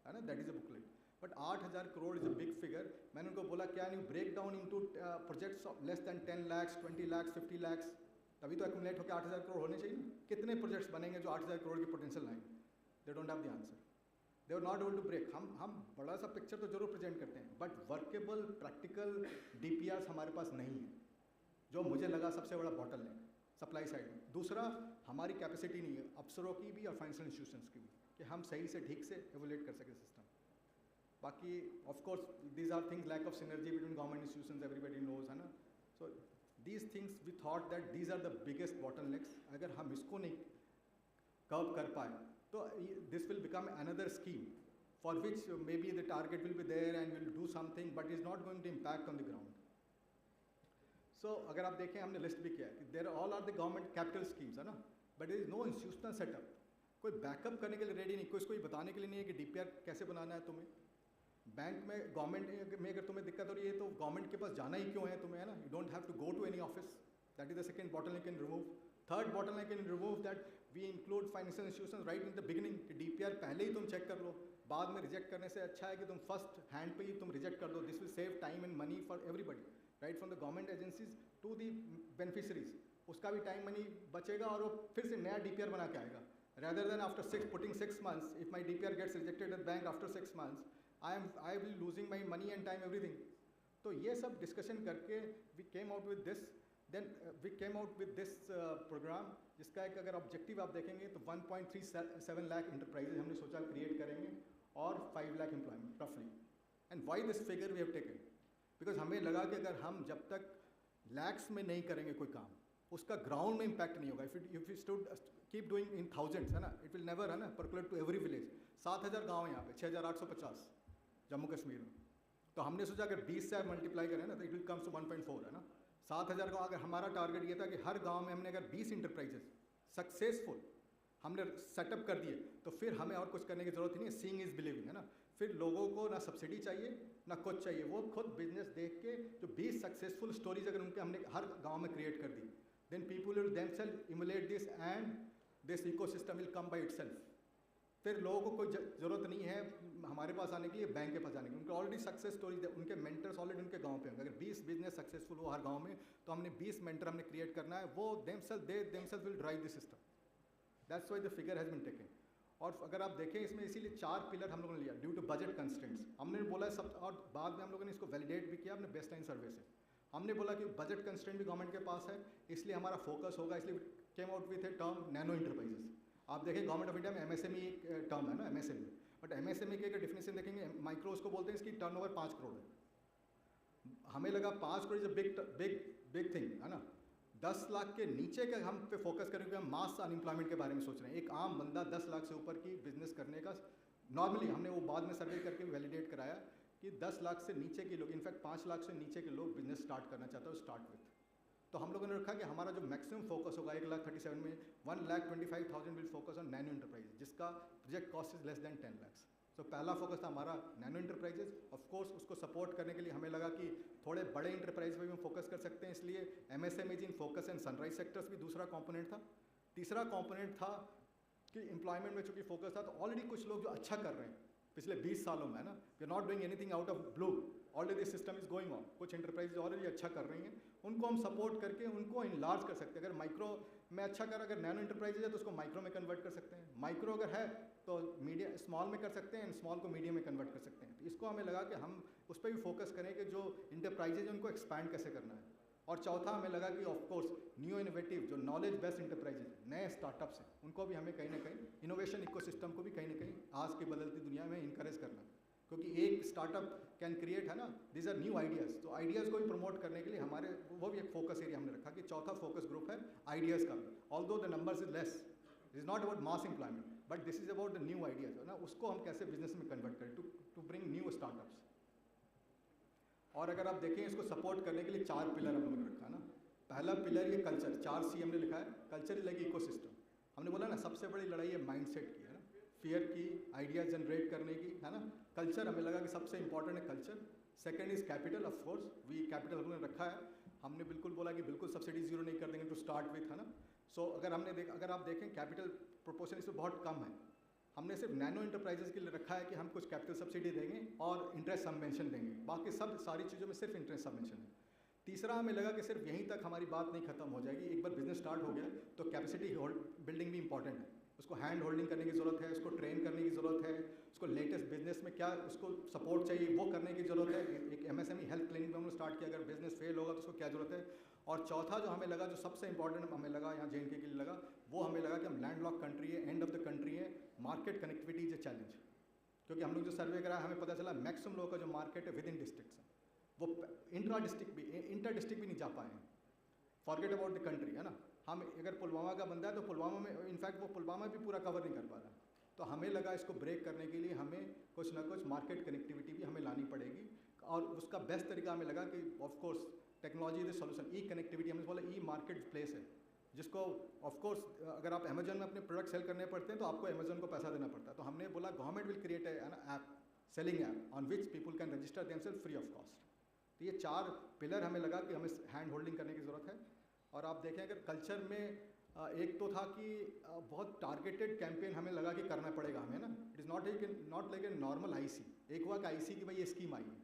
है ना, that is a booklet. But 8,000 crore is a big figure. मैंने उनको बोला क्या नहीं break down into projects of less than 10 lakhs, 20 lakhs, 50 lakhs, तभी तो एक्यूमुलेट होकर 8,000 करोड़ होने चाहिए ना। कितने प्रोजेक्ट्स बनेंगे जो 8,000 करोड़ की पोटेंशियल लाएंगे? They don't have the answer, they are not able to break. हम बड़ा सा पिक्चर तो जरूर प्रेजेंट करते हैं, बट वर्केबल प्रैक्टिकल DPRs हमारे पास नहीं है, जो मुझे लगा सबसे बड़ा बॉटलनेक सप्लाई साइड में। दूसरा, हमारी कैपेसिटी नहीं है, अफसरों की भी और फाइनेंशियल इंस्टीट्यूशंस की भी, कि हम सही से ठीक से एवोल्यूट कर सकें सिस्टम। बाकी of course these are things, lack of synergy between government institutions, everybody knows, है ना। So these things we thought that these are the biggest bottlenecks. अगर हम इसको नहीं कर्व कर पाए तो this will become another scheme for which may be the target will be there and will do something but is not going to impact on the ground. So अगर आप देखें, हमने लिस्ट भी किया है, there all are the government capital schemes, है ना, but there is no institutional setup. कोई बैकअप करने के लिए रेडी नहीं, कोई बताने के लिए नहीं है कि DPR कैसे बनाना है तुम्हें। बैंक में गवर्नमेंट में अगर तुम्हें दिक्कत हो रही है तो गवर्नमेंट के पास जाना ही क्यों है तुम्हें, है ना, you don't have to go to any office. That is the second bottleneck can remove. Third bottleneck can remove that we include financial institutions right in the beginning, कि DPR पहले ही तुम चेक कर लो, बाद में रिजेक्ट करने से अच्छा है कि तुम फर्स्ट हैंड पे ही तुम रिजेक्ट कर दो। This will save time and money for everybody, right from the government agencies to the beneficiaries. उसका भी टाइम मनी बचेगा और वो फिर से नया DPR बना के आएगा, rather than after putting 6 months, if my DPR gets rejected at bank after 6 months, I will losing my money and time, everything. तो ये सब डिस्कशन करके we came out with this, then we came out with this program, जिसका एक अगर objective आप देखेंगे तो 1.37 लाख इंटरप्राइजेज हमने सोचा क्रिएट करेंगे और 5 लाख एम्प्लॉयमेंट रफली। And why this figure we have taken, because हमें लगा कि अगर हम जब तक लैक्स में नहीं करेंगे कोई काम, उसका ग्राउंड में इम्पैक्ट नहीं होगा। If you stood keep doing in thousands, है ना, इट विल नेवर, है ना, पर्कुलेट टू एवरी विलेज। 7,000 गाँव है यहाँ पे, 6,850 जम्मू कश्मीर में। तो हमने सोचा अगर 20 से मल्टीप्लाई करें ना तो इट विल कम्स टू 1.4, है ना। 7,000 गाँव, अगर हमारा टारगेट ये था कि हर गाँव में हमने अगर 20 इंटरप्राइजेस सक्सेसफुल हमने सेटअप कर दिए तो फिर हमें और कुछ करने की ज़रूरत ही नहीं है। सीइंग इज़ बिलीविंग, है ना। फिर लोगों को ना सब्सिडी चाहिए ना कुछ चाहिए, वो खुद बिजनेस देख के जो 20 सक्सेसफुल स्टोरीज अगर उनके हमने हर गांव में क्रिएट कर दी, then people will themselves emulate this and this ecosystem will come by itself. फिर लोगों को कोई ज़रूरत नहीं है हमारे पास आने के लिए, बैंक के पास आने के लिए। उनके ऑलरेडी सक्सेस स्टोरीज, उनके मेंटर्स ऑलरेडी उनके गांव पे होंगे। अगर 20 बिजनेस सक्सेसफुल हो हर गांव में तो हमने 20 मेंटर हमने क्रिएट करना है, वो themselves will drive the system. That's why the figure has been taken. और अगर आप देखें इसमें इसीलिए 4 पिलर हम लोगों ने लिया ड्यू टू बजट कंस्ट्रेंट्स। हमने बोला सब, और बाद में हम लोगों ने इसको वैलिडेट भी किया अपने बेस्ट लाइन सर्वे से। हमने बोला कि बजट कंस्ट्रेंट भी गवर्नमेंट के पास है, इसलिए हमारा फोकस होगा, इसलिए came out with a term nano enterprises. आप देखें गवर्नमेंट ऑफ इंडिया में MSME एक टर्म है ना, MSME, बट MSME की अगर डेफिनेशन देखेंगे, माइक्रो उसको बोलते हैं, इसकी टर्नओवर 5 करोड़ है। हमें लगा 5 crore is a big thing, है ना। 10 लाख के नीचे का हम पे फोकस करेंगे। हम मास अनएम्प्लॉयमेंट के बारे में सोच रहे हैं। एक आम बंदा 10 लाख से ऊपर की बिजनेस करने का, नॉर्मली हमने वो बाद में सर्वे करके वैलिडेट कराया कि 10 लाख से नीचे के लोग, इनफैक्ट 5 लाख से नीचे के लोग बिजनेस स्टार्ट करना चाहते हैं, स्टार्ट विथ। तो हम लोगों ने रखा कि हमारा जो मैक्सिमम फोकस होगा 1,37,000 में 1,25,000 will focus on nano enterprise, जिसका project cost is less than 10 lakhs। तो पहला फोकस था हमारा नैनो इंटरप्राइजेस। ऑफ कोर्स उसको सपोर्ट करने के लिए हमें लगा कि थोड़े बड़े इंटरप्राइज पे भी हम फोकस कर सकते हैं, इसलिए MSMEs in focus and sunrise sectors भी दूसरा कंपोनेंट था। तीसरा कंपोनेंट था कि एम्प्लॉयमेंट में चूँकि फोकस था, तो ऑलरेडी कुछ लोग जो अच्छा कर रहे हैं पिछले 20 सालों में, है ना, we are not doing anything out of blue, already this system is going on. कुछ इंटरप्राइज ऑलरेडी अच्छा कर रही हैं, उनको हम सपोर्ट करके उनको इनलार्ज कर सकते हैं। अगर माइक्रो में अच्छा कर, अगर नैनो इंटरप्राइजेज है तो उसको माइक्रो में कन्वर्ट कर सकते हैं। माइक्रो अगर है तो मीडियम स्मॉल में कर सकते हैं, स्मॉल को मीडियम में कन्वर्ट कर सकते हैं। तो इसको हमें लगा कि हम उस पर भी फोकस करें कि जो इंटरप्राइजेज उनको एक्सपैंड कैसे करना है। और चौथा हमें लगा कि ऑफ कोर्स न्यू इनोवेटिव जो नॉलेज बेस्ड इंटरप्राइजेज, नए स्टार्टअप्स हैं, उनको भी हमें कहीं ना कहीं इनोवेशन इकोसिस्टम को भी कहीं ना कहीं आज की बदलती दुनिया में इनकरेज करना है। क्योंकि एक स्टार्टअप कैन क्रिएट, है ना, दीज आर न्यू आइडियाज़। तो आइडियाज़ को भी प्रमोट करने के लिए हमारे वो भी एक फोकस एरिया हमने रखा कि चौथा फोकस ग्रुप है आइडियाज़ का। Although the numbers is less, it is not about mass employment, but this is about the new ideas, है ना, उसको हम कैसे बिजनेस में कन्वर्ट करें टू ब्रिंग न्यू स्टार्टअप्स। और अगर आप देखें इसको सपोर्ट करने के लिए 4 पिलर हम लोगों ने रखा ना। पहला पिलर ये कल्चर, 4C हमने लिखा है। Culture is like ecosystem. हमने बोला ना सबसे बड़ी लड़ाई है माइंडसेट की, है ना, फियर की, आइडियाज जनरेट करने की, है ना। कल्चर हमें लगा कि सबसे इंपॉर्टेंट है culture. Second is capital, of course we capital हमने रखा है। हमने बिल्कुल बोला कि बिल्कुल सब्सिडी जीरो नहीं कर देंगे टू स्टार्ट विथ, है ना। सो अगर आप देखें कैपिटल प्रोपोर्शन इसमें बहुत कम है। हमने सिर्फ नैनो इंटरप्राइजेस के लिए रखा है कि हम कुछ कैपिटल सब्सिडी देंगे और इंटरेस्ट सबवेंशन देंगे, बाकी सब सारी चीज़ों में सिर्फ इंटरेस्ट सबवेंशन है। तीसरा हमें लगा कि सिर्फ यहीं तक हमारी बात नहीं खत्म हो जाएगी, एक बार बिजनेस स्टार्ट हो गया तो कैपेसिटी बिल्डिंग भी इंपॉर्टेंट है। उसको हैंड होल्डिंग करने की ज़रूरत है, उसको ट्रेन करने की ज़रूरत है, उसको लेटेस्ट बिजनेस में क्या उसको सपोर्ट चाहिए वो करने की ज़रूरत है। एक MSME हेल्थ क्लिनिक में हमने स्टार्ट किया, अगर बिजनेस फेल होगा तो उसको क्या ज़रूरत है। और चौथा जो हमें लगा, जो सबसे इंपॉर्टेंट हमें लगा यहाँ JNK के लिए लगा, वो हमें लगा कि हम लैंडलॉक कंट्री है, एंड ऑफ द कंट्री है, market connectivity is a challenge. क्योंकि हम लोग जो सर्वे कराया हमें पता चला मैक्सिमम लोगों का जो मार्केट है विद इन डिस्ट्रिक्ट्स है, वो इंटर डिस्ट्रिक्ट भी नहीं जा पाए हैं। फॉरगेट अबाउट द कंट्री, है ना। हम अगर पुलवामा का बंदा है तो पुलवामा में इनफैक्ट वो पुलवामा भी पूरा कवर नहीं कर पा रहा है। तो हमें लगा इसको ब्रेक करने के लिए हमें कुछ ना कुछ मार्केट कनेक्टिविटी भी हमें लानी पड़ेगी। और उसका बेस्ट तरीका हमें लगा कि of course technology is the solution. E connectivity हमने बोला ई मार्केट प्लेस है, जिसको ऑफ कोर्स अगर आप अमेजन में अपने प्रोडक्ट सेल करने पड़ते हैं तो आपको अमेजन को पैसा देना पड़ता है। तो हमने बोला government will create an app, selling app on which people can register themselves free of cost. तो ये 4 पिलर हमें लगा कि हमें हैंड होल्डिंग करने की ज़रूरत है। और आप देखें अगर कल्चर में एक तो था कि बहुत टारगेटेड कैंपेन हमें लगा कि करना पड़ेगा हमें ना। It is not like a normal IC। एक हुआ कि IC की भाई ये स्कीम आई है,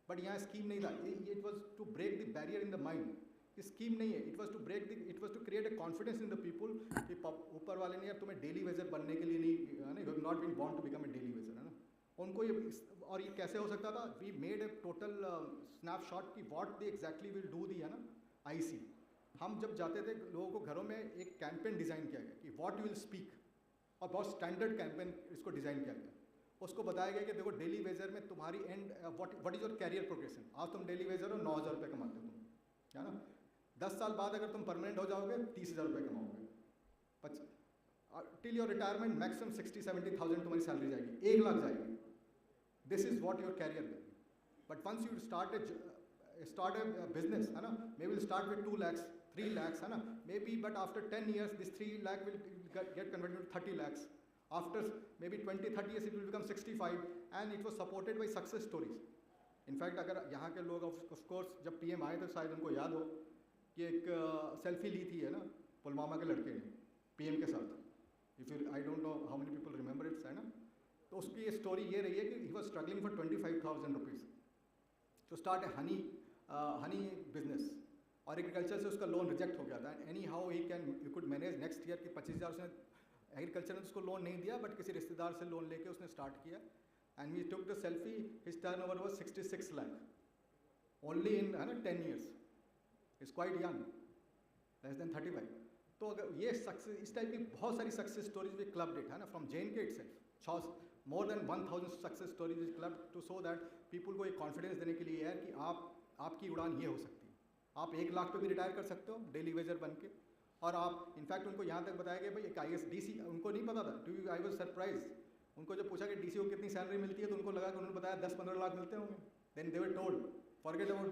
बट यहाँ स्कीम नहीं था। It was to break the barrier in the mind. Scheme नहीं है, it was to create a confidence in the people कि ऊपर वाले ने यार तुम्हें डेली वेजर बनने के लिए नहीं, है ना, you have not been born to become a daily wager, है ना। उनको ये और ये कैसे हो सकता था, we made a total snapshot की what they exactly will do दी, है ना, IC। हम जब जाते थे लोगों को घरों में एक कैंपेन डिज़ाइन किया गया कि व्हाट यू विल स्पीक, और बहुत स्टैंडर्ड कैंपेन इसको डिज़ाइन किया गया। उसको बताया गया कि देखो डेली वेजर में तुम्हारी and what is your career progression. आज तुम डेली वेजर हो, 9,000 रुपये कमाते हो तुम, है ना। 10 साल बाद अगर तुम परमानेंट हो जाओगे 30,000 रुपये कमाओगे। टिल योर रिटायरमेंट मैक्सिमम 60-70,000 तुम्हारी सैलरी जाएगी, 1 लाख जाएगी। This is what your career है। But once you start a business, है ना, may will start with 2 lakhs 3 lakhs, है ना, may be, but after 10 years this 3 lakh will get converted to 30 lakhs. After maybe 20-30 years it will become 65, and it was supported by success stories. In fact अगर यहाँ के लोग of course जब PM आए तो शायद उनको याद हो कि एक सेल्फी ली थी, है ना, पुलवामा के लड़के ने PM के साथ। If you, I don't know how many people remember it, है ना। तो उसकी ये स्टोरी ये रही है कि he was struggling for 25,000 rupees to start a honey business, और एग्रीकल्चर से उसका लोन रिजेक्ट हो गया था। Any how he could manage next year की 25,000 उसने, एग्रीकल्चर ने उसको लोन नहीं दिया बट किसी रिश्तेदार से लोन लेके उसने स्टार्ट किया। And we took the selfie, his turnover was 66 lakh only in, है ना, 10 years। Is quite young, less than 35। तो अगर ये सक्सेस, इस टाइप की बहुत सारी सक्सेस स्टोरीज भी क्लब इट, है ना, from JNK itself. More than 1,000 success stories is club to so that people को एक कॉन्फिडेंस देने के लिए है कि आपकी उड़ान ये हो सकती है। आप 1 लाख पे भी रिटायर कर सकते हो डेली वेजर बन के। और आप इनफैक्ट उनको यहाँ तक बताया गया भाई एक IS DC, उनको नहीं पता था। I was surprise. उनको जब पूछा कि DC को कितनी सैलरी मिलती है तो उनको लगा कि उन्होंने बताया 10-15 लाख मिलते होंगे। Then they were told forget about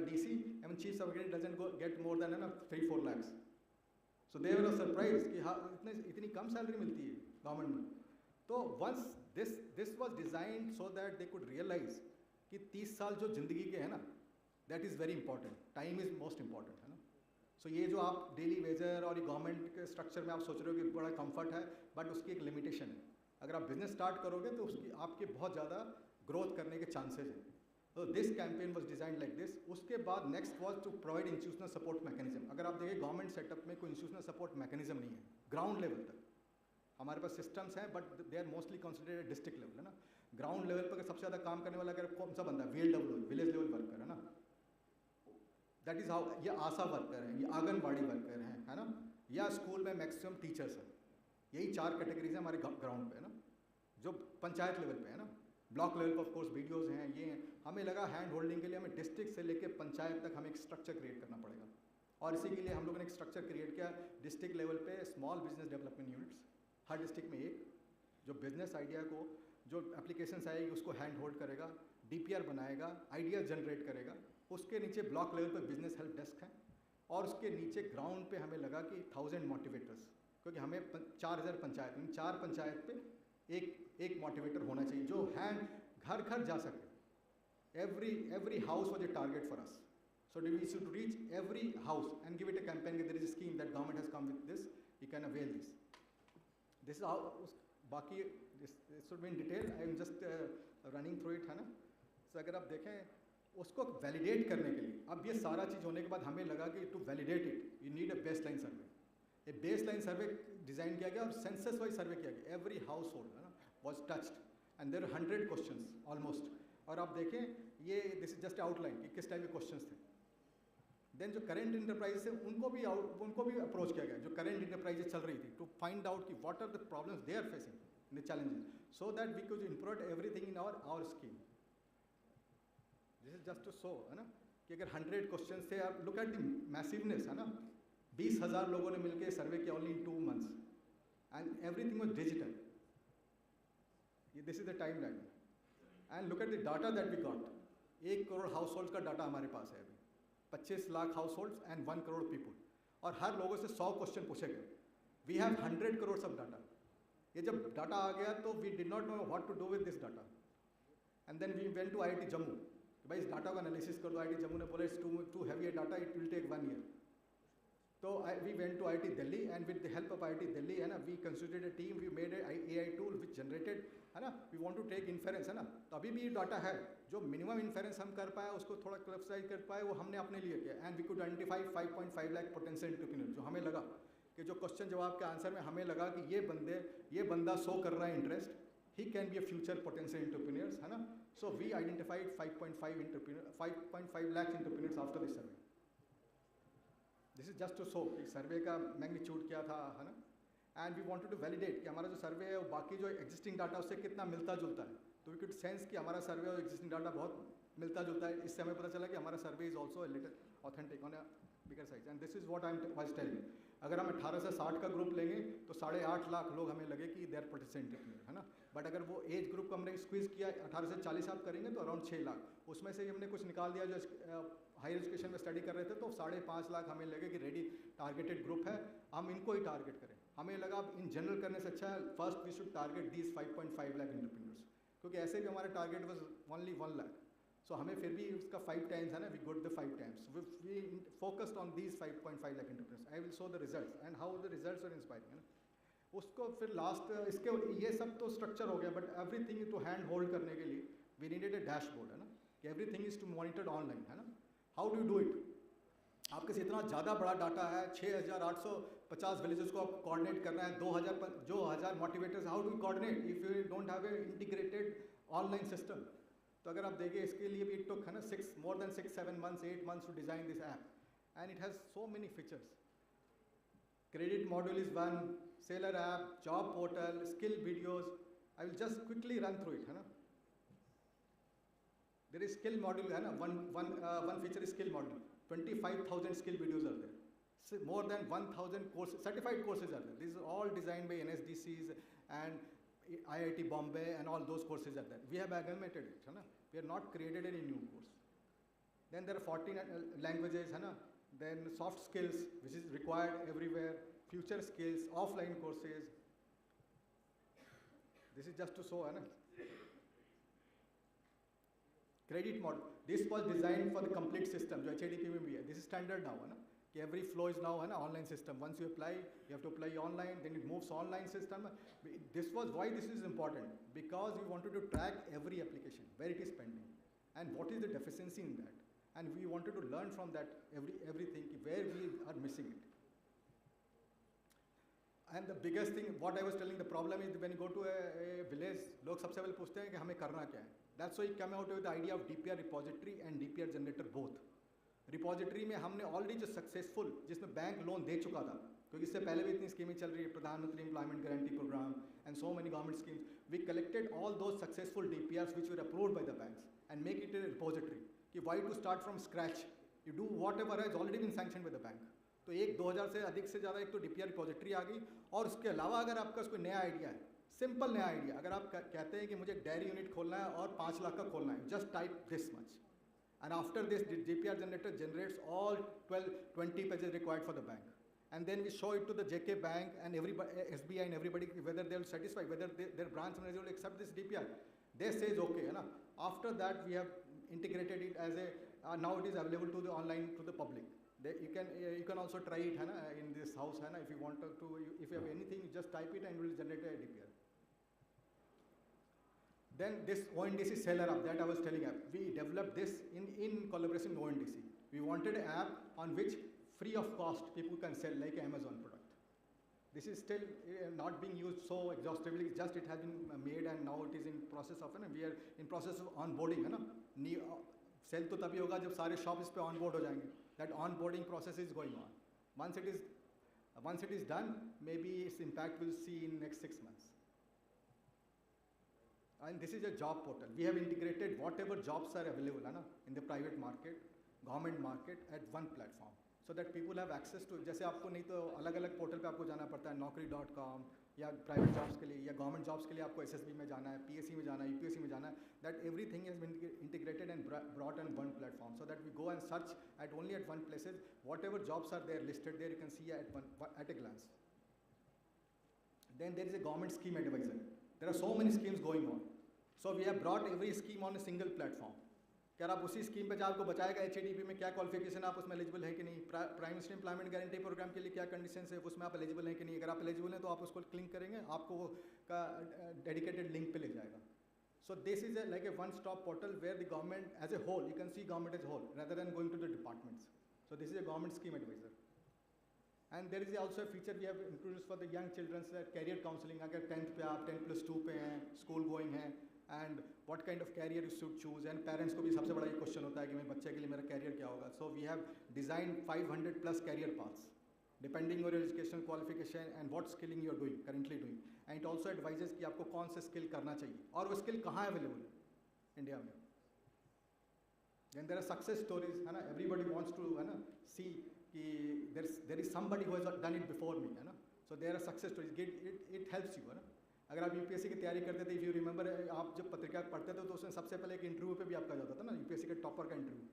DC, एवं chief secretary doesn't get more than 3-4 lakhs। So they were surprise कि हाँ इतनी कम सैलरी मिलती है गवर्नमेंट में। तो once this was designed so that they could realise कि 30 साल जो जिंदगी के है ना, that is very important, time is most important, है ना। सो ये जो आप डेली वेजर और गवर्नमेंट के स्ट्रक्चर में आप सोच रहे हो कि बड़ा कंफर्ट है, बट उसकी एक लिमिटेशन है। अगर आप बिजनेस स्टार्ट करोगे तो उसकी आपके बहुत ज़्यादा ग्रोथ करने के चांसेस हैं। तो this campaign was design like this. उसके बाद next was to provide institutional support mechanism. अगर आप देखिए गवर्नमेंट सेटअप में कोई इंस्टीट्यूशनल सपोर्ट मैकेनिज्म नहीं है ग्राउंड लेवल तक। हमारे पास सिस्टम्स हैं but they are mostly considered district level, है ना। ग्राउंड लेवल पर सबसे ज़्यादा काम करने वाला अगर कौन सा बंदा, VLW, विलेज लेवल वर्कर, है ना, दैट इज़ हाउ। ये आशा वर्कर हैं, ये आंगनबाड़ी वर्कर हैं, है ना, या स्कूल में मैक्सिमम टीचर्स हैं। यही 4 कैटेगरीज हैं हमारे ग्राउंड पे, है ना, जो पंचायत लेवल पे है ना। ब्लॉक लेवल पर ऑफ कोर्स वीडियोस हैं, ये हैं। हमें लगा हैंड होल्डिंग के लिए हमें डिस्ट्रिक्ट से लेकर पंचायत तक हमें एक स्ट्रक्चर क्रिएट करना पड़ेगा, और इसी के लिए हम लोगों ने एक स्ट्रक्चर क्रिएट किया डिस्ट्रिक्ट लेवल पे स्मॉल बिजनेस डेवलपमेंट यूनिट्स, हर डिस्ट्रिक्ट में एक, जो बिजनेस आइडिया को, जो एप्लीकेशंस आएगी उसको हैंड होल्ड करेगा, डीपीआर बनाएगा, आइडिया जनरेट करेगा। उसके नीचे ब्लॉक लेवल पे बिजनेस हेल्प डेस्क है, और उसके नीचे ग्राउंड पे हमें लगा कि 1000 मोटिवेटर्स, क्योंकि हमें 4000 पंचायत, 4 पंचायत पे एक मोटिवेटर होना चाहिए जो हैंड घर घर जा सके। every house was a target for us, so we should reach every house and give it a campaign that there is a scheme that government has come with this, you can avail this is how बाकी this should be in detail, I am just running through it, है ना। so अगर आप देखें उसको validate करने के लिए, अब ये सारा चीज़ होने के बाद हमें लगा कि to validate it you need a baseline survey. A baseline survey design किया गया और सेंसस वाइज सर्वे किया गया, एवरी हाउस होल्ड है ना was touched and there 100 question almost. और आप देखें ये दिस इज जस्ट आउटलाइन कि किस टाइप के क्वेश्चंस थे। देन जो करेंट इंटरप्राइजेस है उनको भी अप्रोच किया गया, जो करेंट इंटरप्राइजेस चल रही थी, टू फाइंड आउट कि what are the problems they are facing, the challenges, so that we could improve everything in our scheme. This is just to show, है ना, कि अगर 100 क्वेश्चन थे, आप लुक एट द मैसिवनेस, है ना, 20,000 लोगों ने मिलकर सर्वे किया only in 2 months and everything was digital. This is the timeline and look at the data that we got. 1 crore household का डाटा हमारे पास है अभी, 25 lakh household and 1 crore people, और हर लोगों से 100 क्वेश्चन पूछे गए। We have 100 crore of data. ये जब डाटा आ गया तो we did not know what to do with this data, and then we went to IIT Jammu, भाई इस डाटा का एनालिसिस कर दो। IIT जम्मू ने बोला it's too heavy a data, it will take 1 year। तो we went to IIT Delhi and with the help of IIT Delhi, है ना, we constituted a team, we made a AI tool which generated, है ना, we want to take inference, है ना। तो अभी भी डाटा है, जो मिनिमम इन्फेरेंस हम कर पाए उसको थोड़ा क्लस्टराइज कर पाए, वो हमने अपने लिए किया। And we could identify 5.5 lakh potential entrepreneur, जो हमें लगा कि जो क्वेश्चन जवाब के आंसर में हमें लगा कि ये बंदा शो कर रहा है interest, he can be a future potential entrepreneurs, है ना। So we identified 5.5 lakh entrepreneurs after this survey. This is just to show कि सर्वे का मैग्नीट्यूड क्या था, है ना। And we wanted to validate कि हमारा जो सर्वे है वो बाकी जो एग्जिस्टिंग डाटा उससे कितना मिलता जुलता है। तो वी कुड सेंस कि हमारा सर्वे और एग्जिस्टिंग डाटा बहुत मिलता जुलता है। इससे हमें पता चला कि हमारा सर्वे is also little authentic on a bigger size, and this is what I am was telling. अगर हम 18 से 60 का ग्रुप लेंगे तो 8.5 लाख लोग हमें लगे कि दे आर पोटेंशियल एंटरप्रेन्योर, है ना। बट अगर वो एज ग्रुप को हमने स्क्वीज किया 18 से 40 आप करेंगे तो अराउंड 6 लाख, उसमें से हमने कुछ निकाल दिया जो हायर एजुकेशन में स्टडी कर रहे थे, तो 5.5 लाख हमें लगे कि रेडी टारगेटेड ग्रुप है, हम इनको ही टारगेट करें। हमें लगा अब इन जनरल करने से अच्छा है first we should target these 5.5 lakh entrepreneurs, क्योंकि ऐसे भी हमारा target was only 1 lakh. So हमें फिर भी उसका 5 टाइम्स, है ना, we got the 5 times, we focused on these 5.5 lakh entrepreneurs. I will show the results and how the results are inspiring, है ना। उसको फिर लास्ट इसके ये सब तो स्ट्रक्चर हो गया, but everything to hand hold करने के लिए वी नीडेड अ डैशबोर्ड, है ना, कि everything is to monitored online, है ना। How do you do it? आपके से इतना ज़्यादा बड़ा डाटा है, 6,850 विलेजेस को आप कोऑर्डिनेट करना है, 2,000 motivators, how do you coordinate if you don't have a integrated online system? तो अगर आप देखिए इसके लिए भी इट टुक, है ना, 6-7 months 8 months to design this app, and it has so many features. Credit module is one, seller app, job portal, skill videos. I will just quickly run through it, है ना। There is skill module, है ना, one feature is skill module. 25,000 skill videos are there. So more than 1,000 courses, certified courses are there. These are all designed by NSDCs and IIT Bombay, and all those courses are there. We have amalgamated it, है ना. We have not created any new course. Then there are 14 languages, है ना. Then soft skills, which is required everywhere. Future skills, offline courses. This is just to show, है ना. Credit model. This was designed for the complete system, जो HADP में भी है. This is standard now, है ना, कि every flow is now, है ना, online system. Once you apply, you have to apply online, then it moves online system. This was why this is important, because we wanted to track every application, where it is pending, and what is the deficiency in that, and we wanted to learn from that everything, where we are missing it. And the biggest thing, what I was telling, the problem is when you go to a village, लोग सबसे पहले पूछते हैं कि हमें करना क्या है. That's why it came out with the idea of DPR repository and DPR generator both. Repository में हमने already जो successful, जिसमें बैंक लोन दे चुका था, क्योंकि इससे पहले भी इतनी स्कीमें चल रही है, प्रधानमंत्री employment guarantee programme and so many government schemes. We collected all those successful DPRs which were approved by the banks and make it a repository. कि why to start from scratch? You do whatever has already been sanctioned by the bank. तो 2000 से अधिक से ज़्यादा एक तो DPR repository आ गई. और उसके अलावा अगर आपका कोई नया आइडिया है, सिंपल नया आइडिया, अगर आप कहते हैं कि मुझे डेयरी यूनिट खोलना है और 5 लाख का खोलना है, just type this much. And after this, the DPR generator generates all 20 pages required for the bank. And then we show it to the JK Bank and everybody, SBI and everybody, whether they will satisfy, whether their branch manager will accept this DPR. They says okay. Hai na? After that, we have integrated it as a, now it is available to the online to the public. You can also try it hai na, in this house. Hai na? If you want to, if you have anything, you just type it and it will generate a DPR. Then this ONDC seller app that I was telling you, we developed this in collaboration with ONDC. We wanted an app on which free of cost people can sell like Amazon product. This is still not being used so exhaustively, just it has been made and now it is in process of, we are in process of onboarding. है ना? Sell तो तभी होगा जब सारे shops पे onboard हो जाएंगे. That onboarding process is going on. Once it is done, maybe its impact we'll see in next 6 months. And this is a job portal. We have integrated whatever jobs are available in the private market, government market at one platform, so that people have access to. जैसे आपको नहीं तो अलग-अलग portal पे आपको जाना पड़ता है, naukri.com या private jobs के लिए या government jobs के लिए आपको SSB में जाना है, PSC में जाना है, UPSC में जाना है. That everything has been integrated and brought on one platform, so that we go and search at only at one places. Whatever jobs are there listed there, you can see at a glance. Then there is a government scheme advisor. There are so many schemes going on. So we have brought every scheme on a single platform. क्या आप उसी scheme पे आपको बताएगा HADP में क्या qualification आप उसमें एलिजिबल है कि नहीं, prime minister employment guarantee programme के लिए क्या कंडीशंस है उसमें आप एलिजिबल हैं कि नहीं. अगर आप एलिजिबल हैं तो आप उसको क्लिक करेंगे, आपको वो का डेडिकेटेड लिंक पे ले जाएगा. So this is like a one-stop portal where the government as a whole, you can see government as a whole rather than going to the departments. So this is a government scheme advisor. And there is also a feature we have introduced for the young children, career counseling. अगर 10th पे आप 10+2 पे हैं, school going हैं, and what kind of career you should choose, and parents को भी सबसे बड़ा ये क्वेश्चन होता है कि मेरे बच्चे के लिए मेरा कैरियर क्या होगा. So we have designed 500+ career paths depending on your educational qualification and what skilling you are doing currently doing, and it also advises कि आपको कौन से skill करना चाहिए और वो skill कहाँ available है इंडिया में. Then there are success stories, है ना. Everybody wants to है ना see कि there is somebody who has done it before me, है ना. So there are success stories. It helps you, है ना. अगर आप यूपीएससी की तैयारी करते थे, इफ़ यू रिमेंबर, आप जब पत्रिका पढ़ते थे तो उसमें सबसे पहले एक इंटरव्यू पे भी आपका जाता था ना, यूपीएससी के टॉपर का इंटरव्यू,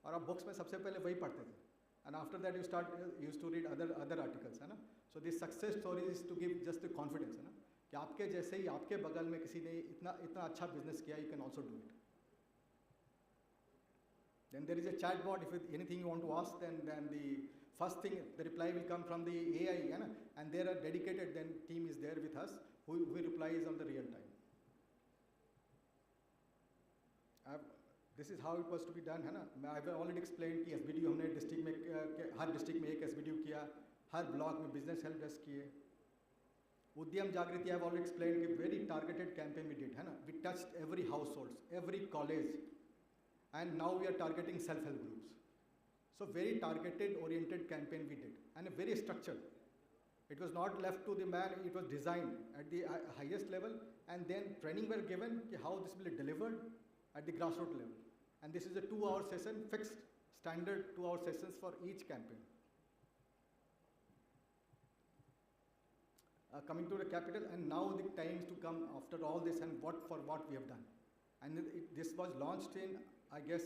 और आप बुक्स में सबसे पहले वही पढ़ते थे. And after that you used to read other articles, है ना. So this success stories is to give just the confidence, है ना, कि आपके जैसे ही आपके बगल में किसी ने इतना अच्छा बिजनेस किया, you can also do it. Then there is a chat bot. If anything you want to ask, then the first thing, the reply will come from the AI, and there are dedicated team is there with us who replies on the real time. This is how it was to be done, है ना. I've already explained कि SBDU हमने district में हर district में एक SBDU किया, हर block में business help desk किए. उद्यम जागृति I've already explained कि very targeted campaign we did, है ना. We touched every households, every college, and now we are targeting self-help groups. So very targeted, oriented campaign we did, and very structured. It was not left to the man, it was designed at the highest level, and then training were given how this will be delivered at the grassroots level. And this is a 2-hour session, fixed standard 2-hour sessions for each campaign. Coming to the capital, and now the times to come after all this and what we have done. And this was launched in, I guess,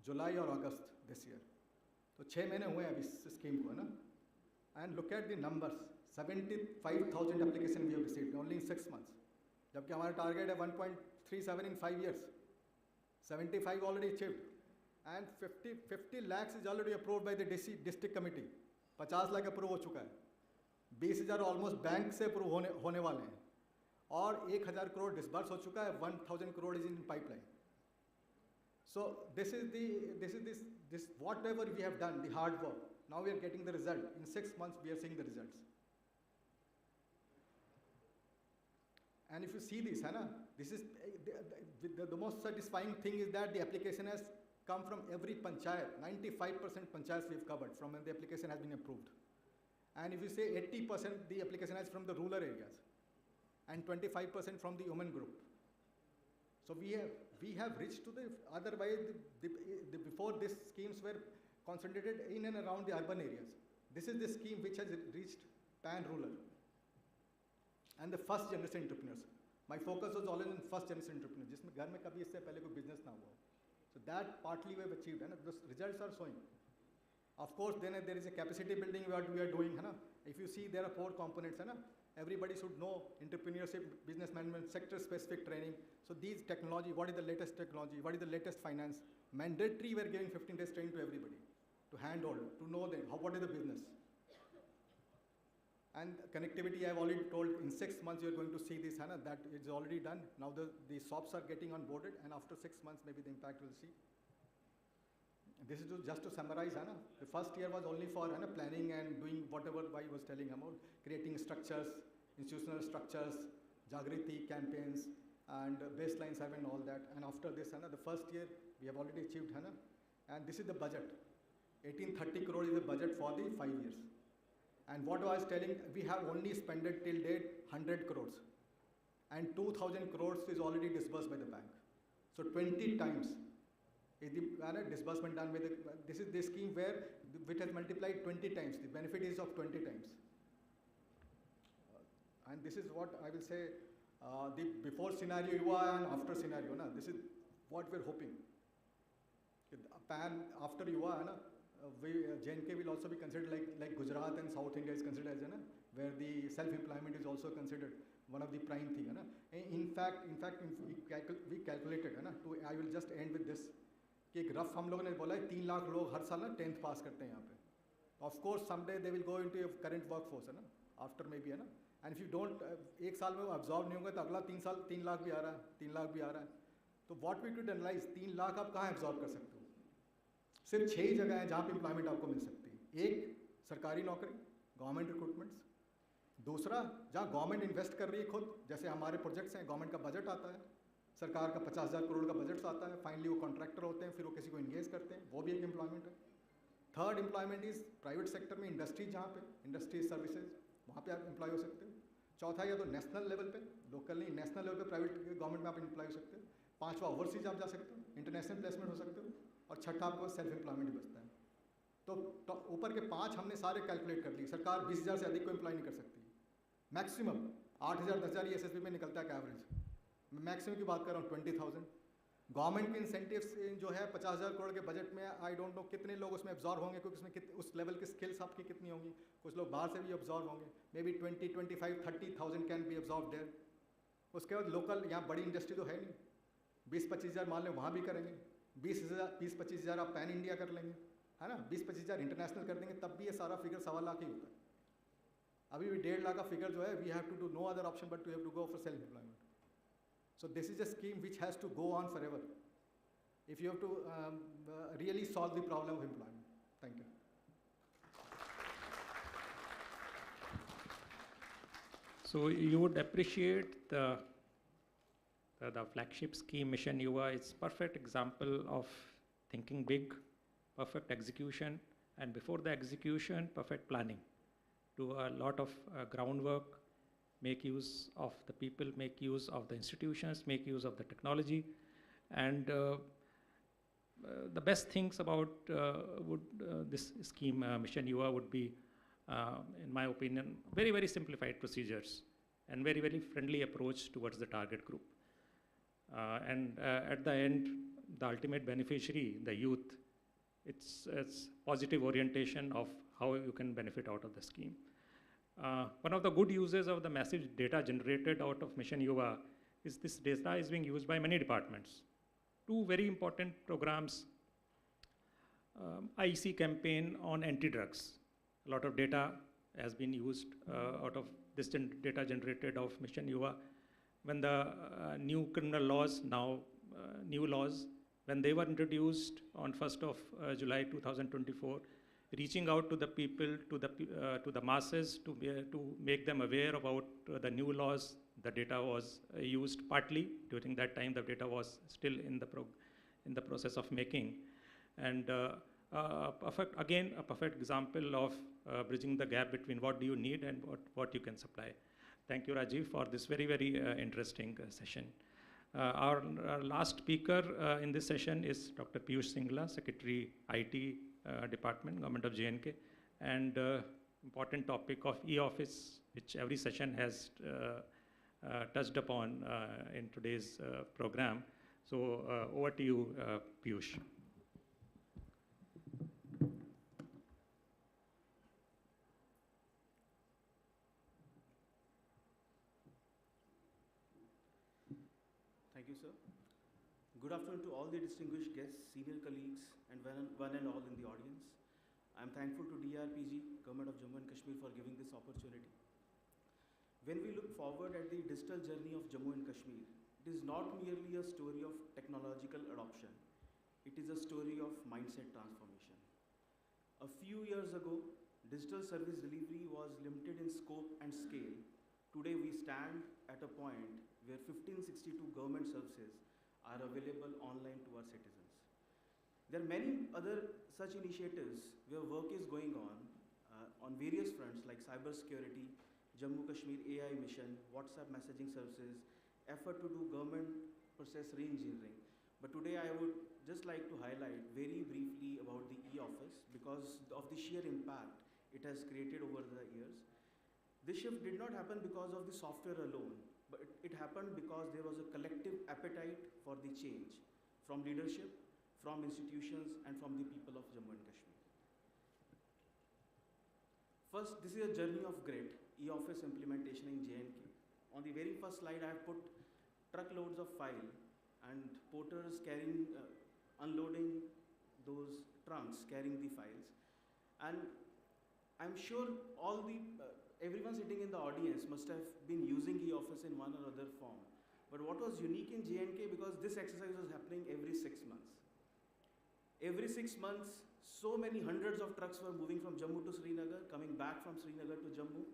July or August this year. So 6 महीने हुए अभी इस scheme को, है ना. And look at the numbers, 75,000 applications we have received only in 6 months. जबकि हमारा target है 1.37 in 5 years. 75 already achieved. And 50 lakhs is already approved by the district committee. 50 lakh approve हो चुका है. 20,000 ऑलमोस्ट बैंक से अप्रूव होने वाले हैं, और 1,000 करोड़ डिसबर्स हो चुका है. 1,000 crore is in pipeline. So this whatever we have done, the hard work. Now we are getting the result. In 6 months, we are seeing the results. And if you see this, है ना, this is the most satisfying thing is that the application has come from every panchayat. 95% panchayats we have covered from when the application has been approved. And if you say 80% the application is from the rural areas and 25% from the women group. So we have reached to the, otherwise before these schemes were concentrated in and around the urban areas. This is the scheme which has reached pan-rural. And the first generation entrepreneurs. My focus was always on first generation entrepreneurs, जिसमें घर में कभी इससे पहले कोई business ना हुआ. So that partly we have achieved, and the results are showing. Of course, then there is a capacity building what we are doing. If you see, there are 4 components. Everybody should know entrepreneurship, business management, sector-specific training. So these technology, what is the latest technology, what is the latest finance? Mandatory, we are giving 15 days training to everybody, to handhold, to know them, what is the business. And connectivity, I have already told, in 6 months you are going to see this, that is already done. Now the shops are getting onboarded, and after 6 months, maybe the impact we'll see. This is just to summarize, the first year was only for planning and doing whatever I was telling about, creating structures, institutional structures, Jagriti campaigns, and baseline survey and all that. And after this, the first year, we have already achieved, and this is the budget. 1830 crore is the budget for the 5 years. And what I was telling, we have only spent it till date 100 crores. And 2,000 crores is already disbursed by the bank. So 20 times is the disbursement done with this is the scheme where it has multiplied 20 times. The benefit is of 20 times. And this is what I will say, the before scenario and after scenario. This is what we're hoping. Pan after Yuva, J&K will also be considered like Gujarat and South India is considered as, where the self-employment is also considered one of the prime thing. In fact, we calculated, I will just end with this. कि एक rough हम लोगों ने बोला है 3 लाख लोग हर साल 10th पास करते हैं यहाँ पे. Of course, someday they will go into your current workforce, after maybe, and if you don't, एक साल में वो absorb नहीं होंगे तो अगला 3 साल 3 लाख भी आ रहा है, 3 लाख भी आ रहा है. तो what we could analyze, 3 lakh आप कहाँ absorb कर सकते हो? सिर्फ 6 जगह हैं जहाँ पे employment आपको मिल सकती है. एक, सरकारी नौकरी, government recruitments. दूसरा, जहाँ government invest कर रही है खुद, जैसे हमारे projects हैं, government का budget आता है, सरकार का 50,000 करोड़ का बजट आता है, फाइनली वो कॉन्ट्रैक्टर होते हैं, फिर वो किसी को इंगेज करते हैं, वो भी एक एम्प्लॉयमेंट है. Third employment is private sector में इंडस्ट्रीज, जहाँ पे इंडस्ट्रीज सर्विसेज, वहाँ पे आप एम्प्लॉय हो सकते हो. चौथा, या तो नेशनल लेवल पे, लोकल नहीं, नेशनल लेवल पे प्राइवेट गवर्नमेंट में आप एम्प्लॉय हो सकते हो. पांचवा, ओवरसीज आप जा सकते हो, इंटरनेशनल प्लेसमेंट हो सकते हो. और छठा, आपको सेल्फ एम्प्लॉयमेंट ही बचता है. तो ऊपर के 5 हमने सारे कैलकुलेट कर लिए. सरकार 20,000 से अधिक को एम्प्लॉय नहीं कर सकती. मैक्सिमम 8,000 10,000 SSB में निकलता है का एवरेज. मैक्सिमम की बात कर रहा हूँ 20,000. गवर्नमेंट के इंसेंटिव्स जो है 50,000 करोड़ के बजट में, आई डोंट नो कितने लोग उसमें एब्जॉर्व होंगे, क्योंकि उसमें उस लेवल की स्किल्स आपकी कितनी होंगी. कुछ लोग बाहर से भी एब्जॉर्व होंगे. May be 20, 25, 30,000 can be absorb there. उसके बाद लोकल, यहाँ बड़ी इंडस्ट्री तो है नहीं, 20-25,000 मान लें वहाँ भी करेंगे. 20-25,000 आप पैन इंडिया कर लेंगे, है ना. 20-25,000 इंटरनेशनल कर देंगे, तब भी ये सारा फिगर 1.25 लाख ही होता है. अभी भी 1.5 लाख का फिगर जो है, we have to do no other option but to have to go for self employment. So this is a scheme which has to go on forever if you have to really solve the problem of employment. Thank you. So you would appreciate the flagship scheme Mission Yuva. It's perfect example of thinking big, perfect execution, and before the execution, perfect planning. Do a lot of groundwork. Make use of the people, make use of the institutions, make use of the technology. And the best things about this scheme, Mission Yuva, would be, in my opinion, very, very simplified procedures and very, very friendly approach towards the target group. And at the end, the ultimate beneficiary, the youth, it's positive orientation of how you can benefit out of the scheme. One of the good uses of the massive data generated out of Mission Yuva is this data is being used by many departments. 2 very important programs, IEC campaign on anti-drugs. A lot of data has been used out of this data generated of Mission Yuva. When the new criminal laws, new laws, when they were introduced on 1st of July 2024, reaching out to the people, to the masses, to make them aware about the new laws. The data was used partly. During that time, the data was still in the process of making. And a perfect example of bridging the gap between what do you need and what you can supply. Thank you, Rajiv, for this very, very interesting session. Our last speaker in this session is Dr. Piyush Singla, Secretary IT Department, Government of J&K, and important topic of e-office, which every session has touched upon in today's program. So over to you, Piyush. Thank you, sir. Good afternoon to all the distinguished guests, senior colleagues, and one and all in the audience. I'm thankful to DRPG, Government of Jammu and Kashmir, for giving this opportunity. When we look forward at the digital journey of Jammu and Kashmir, it is not merely a story of technological adoption. It is a story of mindset transformation. A few years ago, digital service delivery was limited in scope and scale. Today, we stand at a point where 1562 government services are available online to our citizens. There are many other such initiatives where work is going on various fronts like cybersecurity, Jammu Kashmir AI mission, WhatsApp messaging services, effort to do government process re-engineering. But today I would just like to highlight very briefly about the e-office because of the sheer impact it has created over the years. This shift did not happen because of the software alone, but it happened because there was a collective appetite for the change from leadership, from institutions, and from the people of Jammu and Kashmir. First, this is a journey of grit, e-office implementation in J&K. On the very first slide, I have put truckloads of file and porters carrying, unloading those trunks, carrying the files. And I'm sure everyone sitting in the audience must have been using e-office in one or other form. But what was unique in J&K, because this exercise was happening every 6 months. Every 6 months, so many hundreds of trucks were moving from Jammu to Srinagar, coming back from Srinagar to Jammu,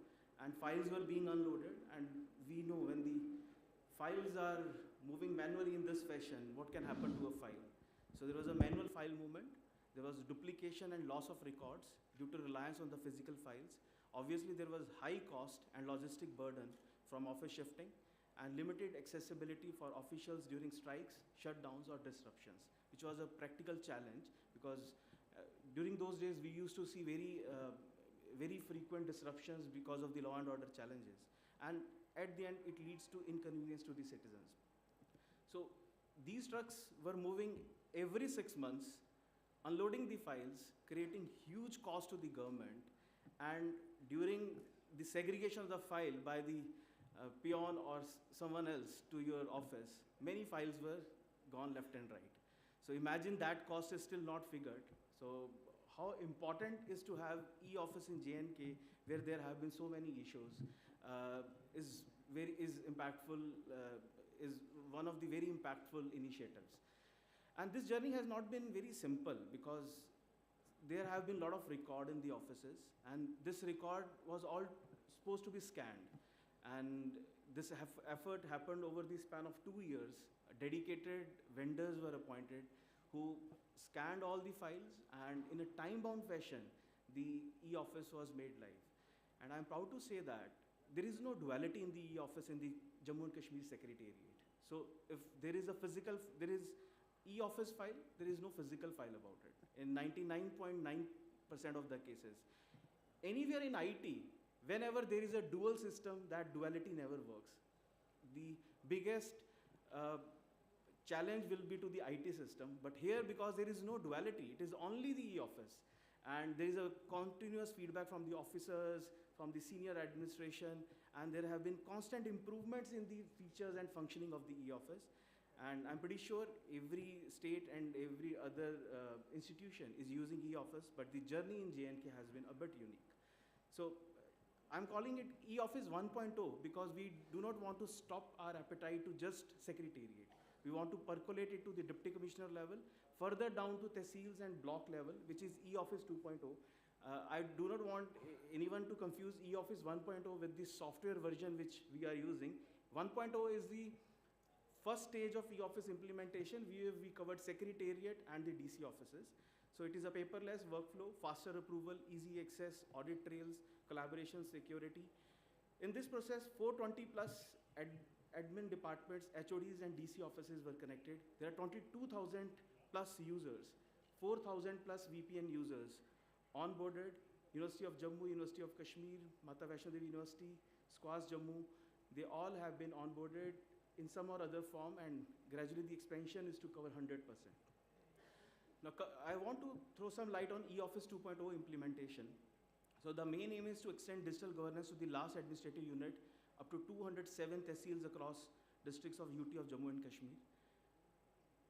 and files were being unloaded. And we know when the files are moving manually in this fashion, what can happen to a file. So there was a manual file movement. There was duplication and loss of records due to reliance on the physical files. Obviously, there was high cost and logistic burden from office shifting and limited accessibility for officials during strikes, shutdowns, or disruptions, which was a practical challenge because during those days we used to see very frequent disruptions because of the law and order challenges. And at the end, it leads to inconvenience to the citizens. So these trucks were moving every 6 months, unloading the files, creating huge cost to the government, and during the segregation of the file by the peon or someone else to your office, many files were gone left and right. So imagine that cost is still not figured. So how important is to have e-office in J&K where there have been so many issues is impactful, is one of the very impactful initiatives. And this journey has not been very simple because there have been a lot of record in the offices, and this record was all supposed to be scanned. And this effort happened over the span of 2 years. Dedicated vendors were appointed who scanned all the files, and in a time-bound fashion, the e-office was made live. And I'm proud to say that there is no duality in the e-office in the Jammu and Kashmir Secretariat. So if there is e-office file, there is no physical file about it. In 99.9% of the cases. Anywhere in IT, whenever there is a dual system, that duality never works. The biggest challenge will be to the IT system, but here, because there is no duality, it is only the e-office, and there is a continuous feedback from the officers, from the senior administration, and there have been constant improvements in the features and functioning of the e-office. And I'm pretty sure every state and every other institution is using e-office, but the journey in J&K has been a bit unique. So I'm calling it e-office 1.0 because we do not want to stop our appetite to just secretariat. We want to percolate it to the deputy commissioner level, further down to tehsils and block level, which is e-office 2.0. I do not want anyone to confuse e-office 1.0 with the software version which we are using. 1.0 is the first stage of e-office implementation. We covered secretariat and the DC offices. So it is a paperless workflow, faster approval, easy access, audit trails, collaboration, security. In this process, 420 plus admin departments, HODs and DC offices were connected. There are 22,000 plus users, 4,000 plus VPN users onboarded. University of Jammu, University of Kashmir, Mata Vaishno Devi University, SQUAS Jammu, they all have been onboarded in some or other form, and gradually the expansion is to cover 100%. Now, I want to throw some light on e-Office 2.0 implementation. So the main aim is to extend digital governance to the last administrative unit up to 207 tehsils across districts of UT of Jammu and Kashmir,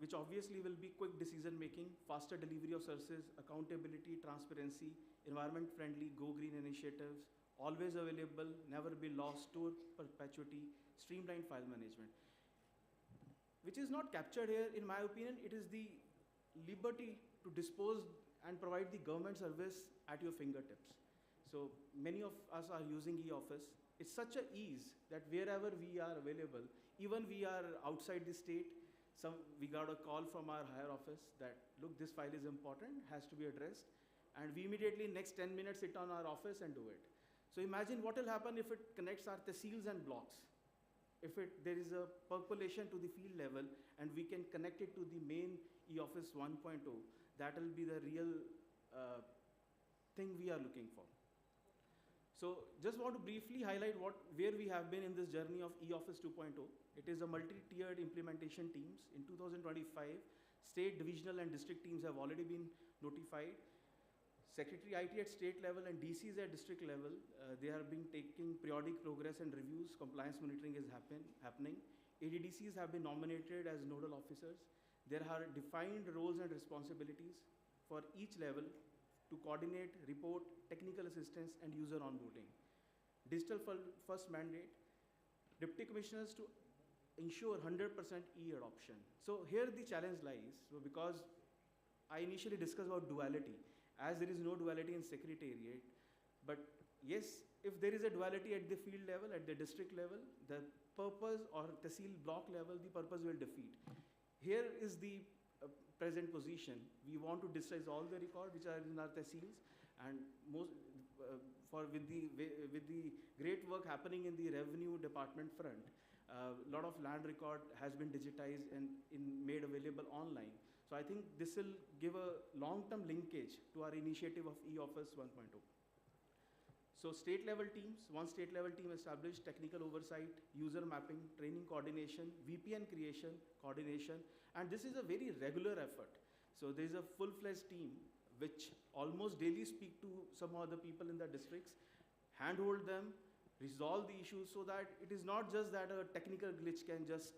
which obviously will be quick decision making, faster delivery of services, accountability, transparency, environment friendly, go green initiatives, always available, never be lost, store perpetuity, streamlined file management. Which is not captured here, in my opinion, it is the liberty to dispose and provide the government service at your fingertips. So many of us are using e-Office. It's such an ease that wherever we are available, even we are outside the state, we got a call from our higher office that, look, this file is important, has to be addressed, and we immediately next 10 minutes sit on our office and do it. So imagine what will happen if it connects our tehsils and blocks. If there is a percolation to the field level and we can connect it to the main e-Office 1.0, that will be the real thing we are looking for. So just want to briefly highlight where we have been in this journey of e-Office 2.0. It is a multi-tiered implementation teams. In 2025, state, divisional and district teams have already been notified. Secretary IT at state level and DCs at district level, they have been taking periodic progress and reviews. Compliance monitoring is happening. ADDCs have been nominated as nodal officers. There are defined roles and responsibilities for each level to coordinate, report, technical assistance, and user onboarding. Digital first mandate, deputy commissioners to ensure 100% e-adoption. So here the challenge lies, so because I initially discussed about duality, as there is no duality in secretariat, but yes, if there is a duality at the field level, at the district level, the purpose or tehsil block level, the purpose will defeat. Here is the present position. We want to digitize all the records which are in our tehsils, and with the great work happening in the revenue department front, a lot of land record has been digitized and made available online. So I think this will give a long-term linkage to our initiative of e-Office 1.0. So state level teams, one state level team established technical oversight, user mapping, training coordination, VPN creation, coordination, and this is a very regular effort. So there is a full-fledged team which almost daily speak to some other people in the districts, handhold them, resolve the issues so that it is not just that a technical glitch can just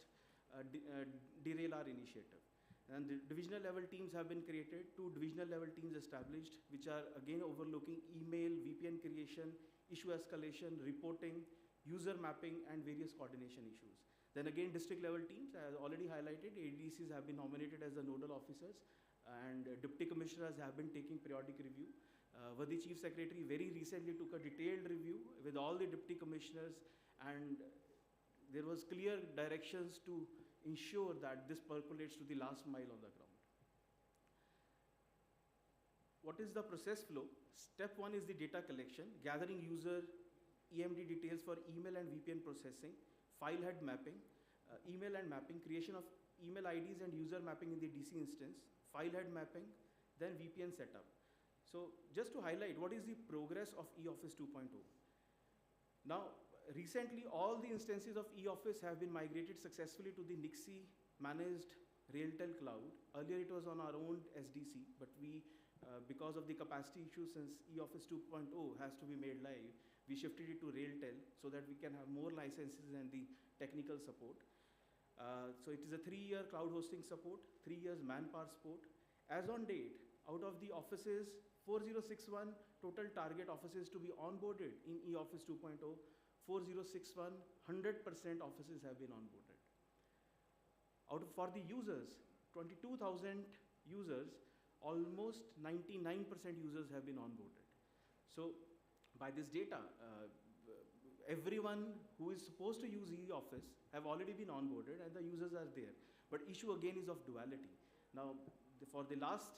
derail our initiative. And the divisional level teams have been created, 2 divisional level teams established, which are again overlooking email, VPN creation, issue escalation, reporting, user mapping, and various coordination issues. Then again, district level teams, as already highlighted, ADCs have been nominated as the nodal officers, and deputy commissioners have been taking periodic review. The Chief Secretary very recently took a detailed review with all the deputy commissioners, and there was clear directions to ensure that this percolates to the last mile on the ground. What is the process flow? Step 1 is the data collection, gathering user EMD details for email and VPN processing, file head mapping, email and mapping, creation of email IDs and user mapping in the DC instance, file head mapping, then VPN setup. So just to highlight, what is the progress of e-Office 2.0? Now, recently, all the instances of e-Office have been migrated successfully to the Nixie managed Railtel cloud. Earlier, it was on our own SDC, but we, because of the capacity issues, since e-Office 2.0 has to be made live, we shifted it to Railtel so that we can have more licenses and the technical support. So it is a 3-year cloud hosting support, 3 years manpower support. As on date, out of the offices, 4061 total target offices to be onboarded in e-Office 2.0, 4061, 100% offices have been onboarded. For the users, 22,000 users, almost 99% users have been onboarded. So by this data, everyone who is supposed to use e-Office have already been onboarded and the users are there. But issue again is of duality. Now, for the last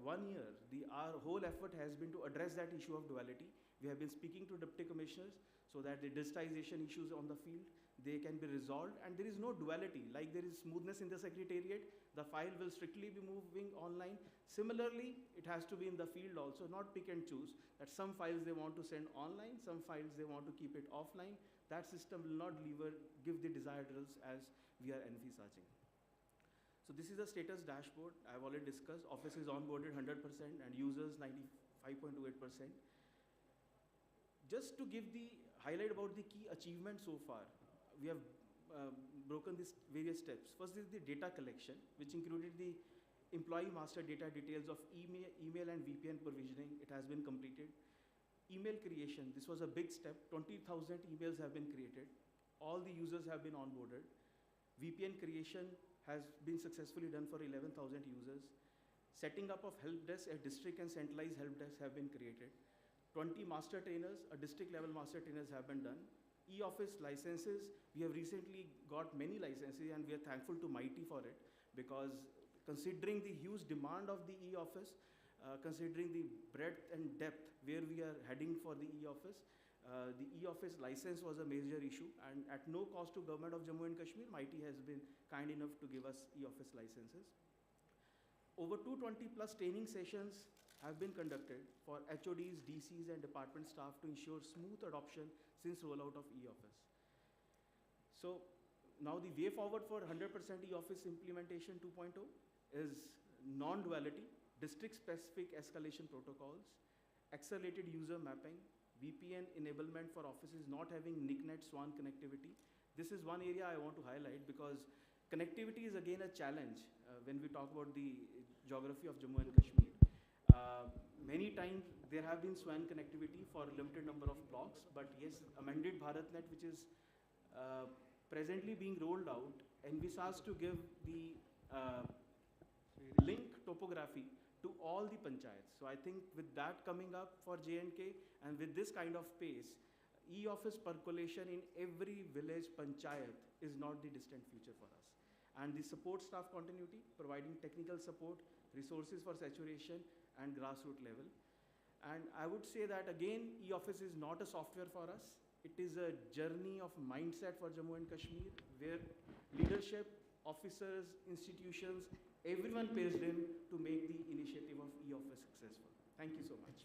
1 year, our whole effort has been to address that issue of duality. We have been speaking to deputy commissioners so that the digitization issues on the field, they can be resolved, and there is no duality. Like there is smoothness in the secretariat, the file will strictly be moving online. Similarly, it has to be in the field also, not pick and choose, that some files they want to send online, some files they want to keep it offline. That system will not give the desired results as we are envisaging. So this is the status dashboard. I've already discussed. Office is onboarded 100% and users 95.28%. Just to give the highlight about the key achievements so far, we have broken these various steps. First is the data collection, which included the employee master data details of email and VPN provisioning. It has been completed. Email creation, this was a big step. 20,000 emails have been created. All the users have been onboarded. VPN creation has been successfully done for 11,000 users. Setting up of help desk at district and centralized help desk have been created. 20 master trainers, district level master trainers have been done. E-office licenses, we have recently got many licenses and we are thankful to Mighty for it, because considering the huge demand of the e-office, considering the breadth and depth where we are heading for the e-office license was a major issue, and at no cost to Government of Jammu and Kashmir, Mighty has been kind enough to give us e-office licenses. Over 220 plus training sessions have been conducted for HODs, DCs and department staff to ensure smooth adoption since rollout of e-office. So now the way forward for 100% e-office implementation 2.0 is non-duality, district-specific escalation protocols, accelerated user mapping, VPN enablement for offices not having NICNet SWAN connectivity. This is one area I want to highlight because connectivity is again a challenge when we talk about the geography of Jammu and Kashmir. Many times there have been SWAN connectivity for a limited number of blocks, but yes, amended BharatNet, which is presently being rolled out, envisages to give the link topography to all the panchayats. So I think with that coming up for J&K and with this kind of pace, e-office percolation in every village panchayat is not the distant future for us. And the support staff continuity, providing technical support, resources for saturation and grassroots level. And I would say that again, e-office is not a software for us. It is a journey of mindset for Jammu and Kashmir, where leadership, officers, institutions, everyone pitched in to make the initiative of e-office successful. Thank you so much.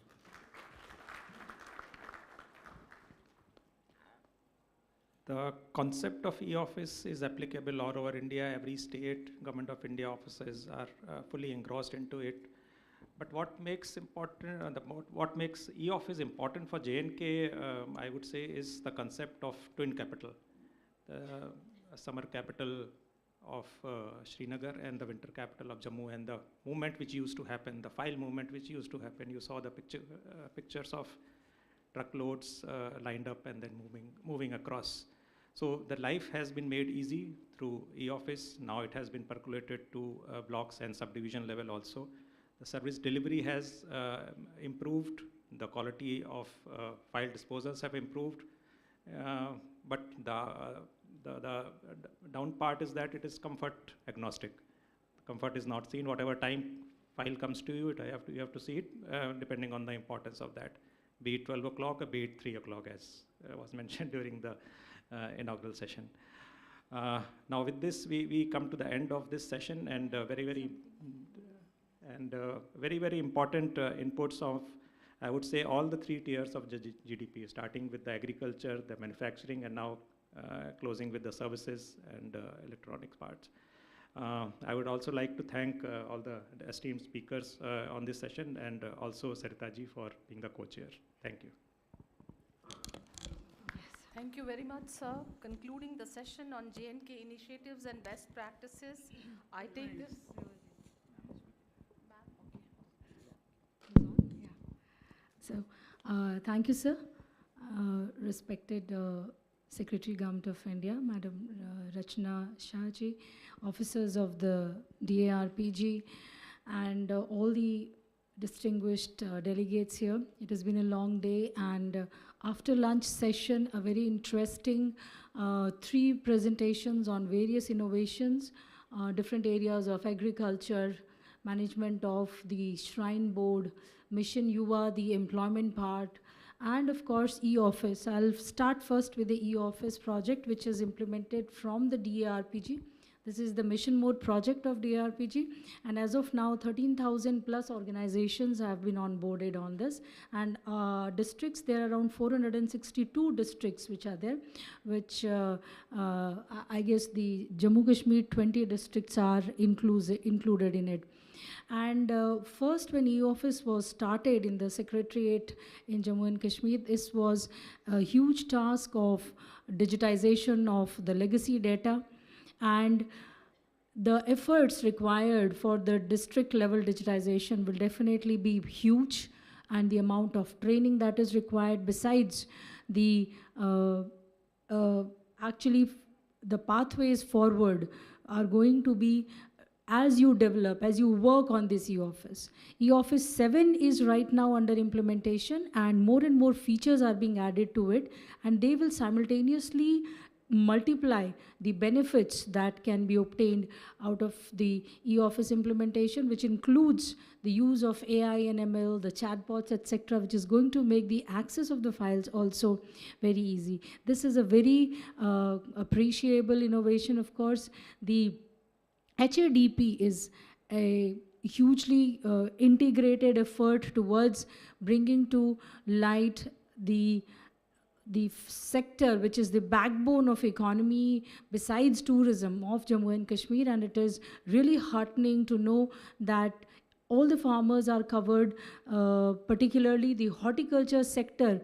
The concept of e-office is applicable all over India. Every state, Government of India offices are fully engrossed into it. But what makes what makes e-office important for J&K, I would say, is the concept of twin capital, the summer capital of Srinagar and the winter capital of Jammu, and the movement which used to happen, the file movement which used to happen. You saw the pictures of truckloads lined up and then moving across. So the life has been made easy through e-office. Now it has been percolated to blocks and subdivision level also. The service delivery has improved. The quality of file disposals have improved. But the down part is that it is comfort agnostic. Comfort is not seen. Whatever time file comes to you, you have to see it depending on the importance of that. Be it 12 o'clock or be it 3 o'clock, as was mentioned during the inaugural session. Now with this, we come to the end of this session, and very, very important inputs of, I would say, all the 3 tiers of GDP, starting with the agriculture, the manufacturing, and now closing with the services and electronics parts. I would also like to thank all the esteemed speakers on this session, and also Sarita ji for being the co-chair. Thank you. Thank you very much, sir. Concluding the session on J&K initiatives and best practices, I take this. So, thank you, sir. Respected Secretary Government of India, Madam Rachna Shahji, officers of the DARPG, and all the distinguished delegates here. It has been a long day, and after lunch session, a very interesting 3 presentations on various innovations, different areas of agriculture, management of the Shrine Board, Mission Yuva, the employment part, and of course e-office. I'll start first with the e-office project, which is implemented from the DARPG. This is the mission mode project of DARPG, and as of now 13,000 plus organizations have been onboarded on this, and districts, there are around 462 districts which are there, which I guess the Jammu Kashmir 20 districts are included in it. And first, when e-office was started in the secretariat in Jammu and Kashmir, this was a huge task of digitization of the legacy data, and the efforts required for the district level digitization will definitely be huge, and the amount of training that is required, besides the actually the pathways forward are going to be as you develop, as you work on this e-office. E-office 7 is right now under implementation, and more features are being added to it, and they will simultaneously multiply the benefits that can be obtained out of the e-office implementation, which includes the use of AI and ML, the chatbots, etc., which is going to make the access of the files also very easy. This is a very appreciable innovation, of course. The HADP is a hugely integrated effort towards bringing to light the sector which is the backbone of economy besides tourism of Jammu and Kashmir, and it is really heartening to know that all the farmers are covered, particularly the horticulture sector,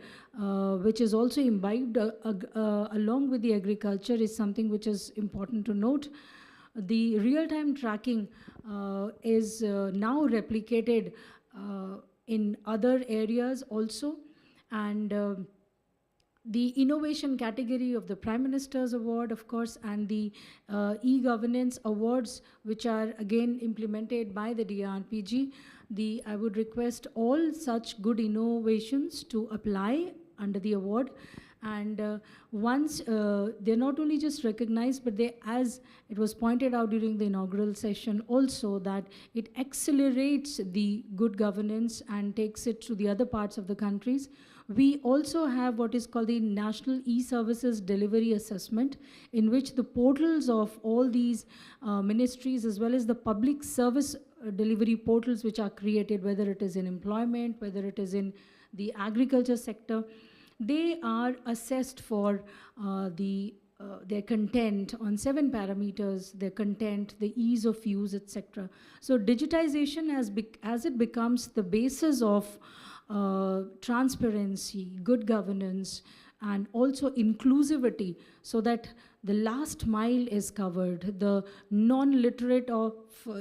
which is also imbibed along with the agriculture, is something which is important to note. The real-time tracking is now replicated in other areas also, and the innovation category of the Prime Minister's Award, of course, and the e-governance awards, which are again implemented by the DRPG. I would request all such good innovations to apply under the award. And once they're not only just recognized, but they, as it was pointed out during the inaugural session also, that it accelerates the good governance and takes it to the other parts of the countries. We also have what is called the National E-Services Delivery Assessment, in which the portals of all these ministries, as well as the public service delivery portals which are created, whether it is in employment, whether it is in the agriculture sector, they are assessed for their content on 7 parameters: their content, the ease of use, etc. So digitization, as it becomes the basis of transparency, good governance, and also inclusivity, so that the last mile is covered, the non-literate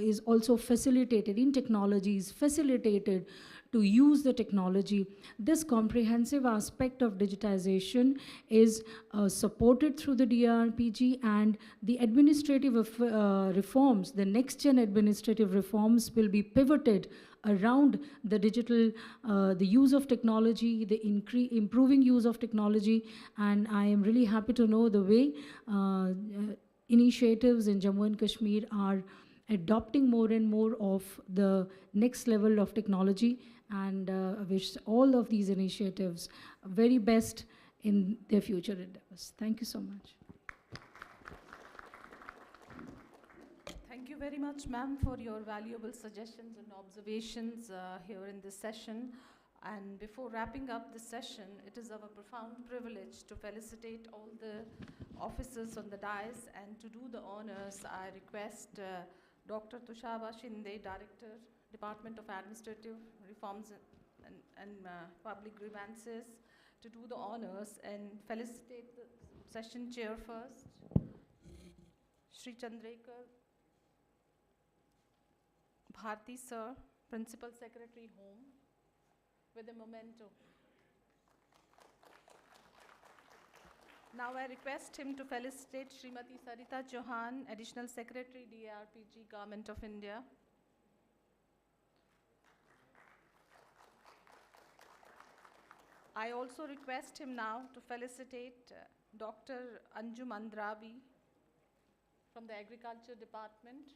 is also facilitated in technologies, facilitated to use the technology. This comprehensive aspect of digitization is supported through the DRPG, and the administrative reforms, the next-gen administrative reforms, will be pivoted around the digital, the use of technology, the improving use of technology. And I am really happy to know the way initiatives in Jammu and Kashmir are adopting more and more of the next level of technology, and I wish all of these initiatives very best in their future endeavors. Thank you so much. Thank you very much, ma'am, for your valuable suggestions and observations here in this session. And before wrapping up this session, it is our profound privilege to felicitate all the officers on the dais, and to do the honors, I request Dr. Tushava Shinde, Director, Department of Administrative Reforms and Public Grievances, to do the honors and felicitate the session chair first, Shri Chandrekar Bharti sir, Principal Secretary Home, with a memento. Now I request him to felicitate Srimati Sarita Chauhan, Additional Secretary, DARPG, Government of India. I also request him now to felicitate Dr. Anjum Andrabi from the Agriculture Department.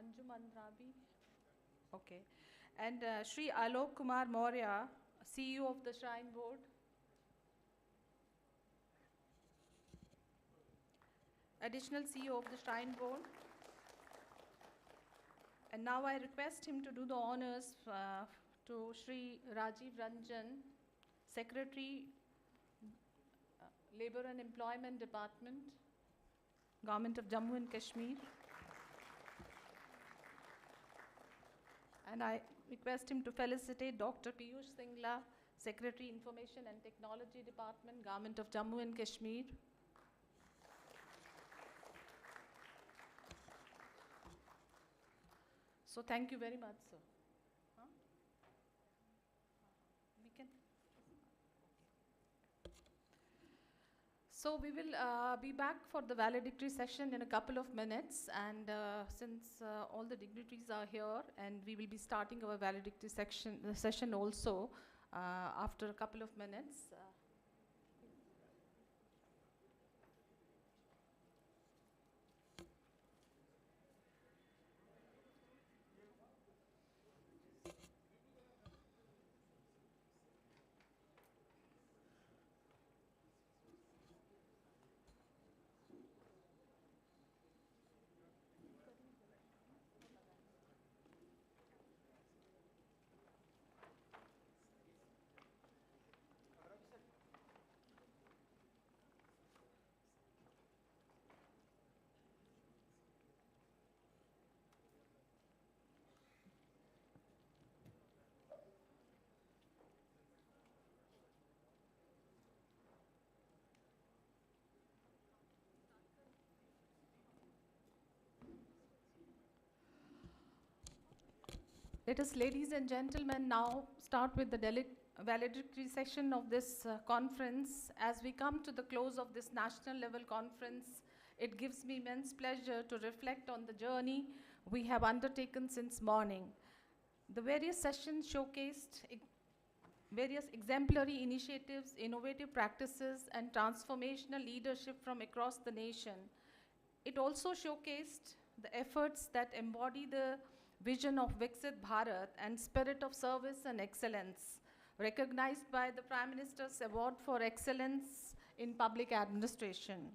Anjum Andrabi. Okay. And Shri Alok Kumar Maurya, CEO of the Shrine Board. Additional CEO of the Shrine Board. And now I request him to do the honors to Shri Rajiv Ranjan, Secretary, Labor and Employment Department, Government of Jammu and Kashmir. And I request him to felicitate Dr. Piyush Singla, Secretary, Information and Technology Department, Government of Jammu and Kashmir. So thank you very much, sir. Huh? We can. So we will be back for the valedictory session in a couple of minutes, and since all the dignitaries are here, and we will be starting our valedictory session also after a couple of minutes. Let us, ladies and gentlemen, now start with the valedictory session of this conference. As we come to the close of this national level conference, it gives me immense pleasure to reflect on the journey we have undertaken since morning. The various sessions showcased various exemplary initiatives, innovative practices, and transformational leadership from across the nation. It also showcased the efforts that embody the vision of Viksit Bharat and spirit of service and excellence, recognized by the Prime Minister's Award for Excellence in Public Administration.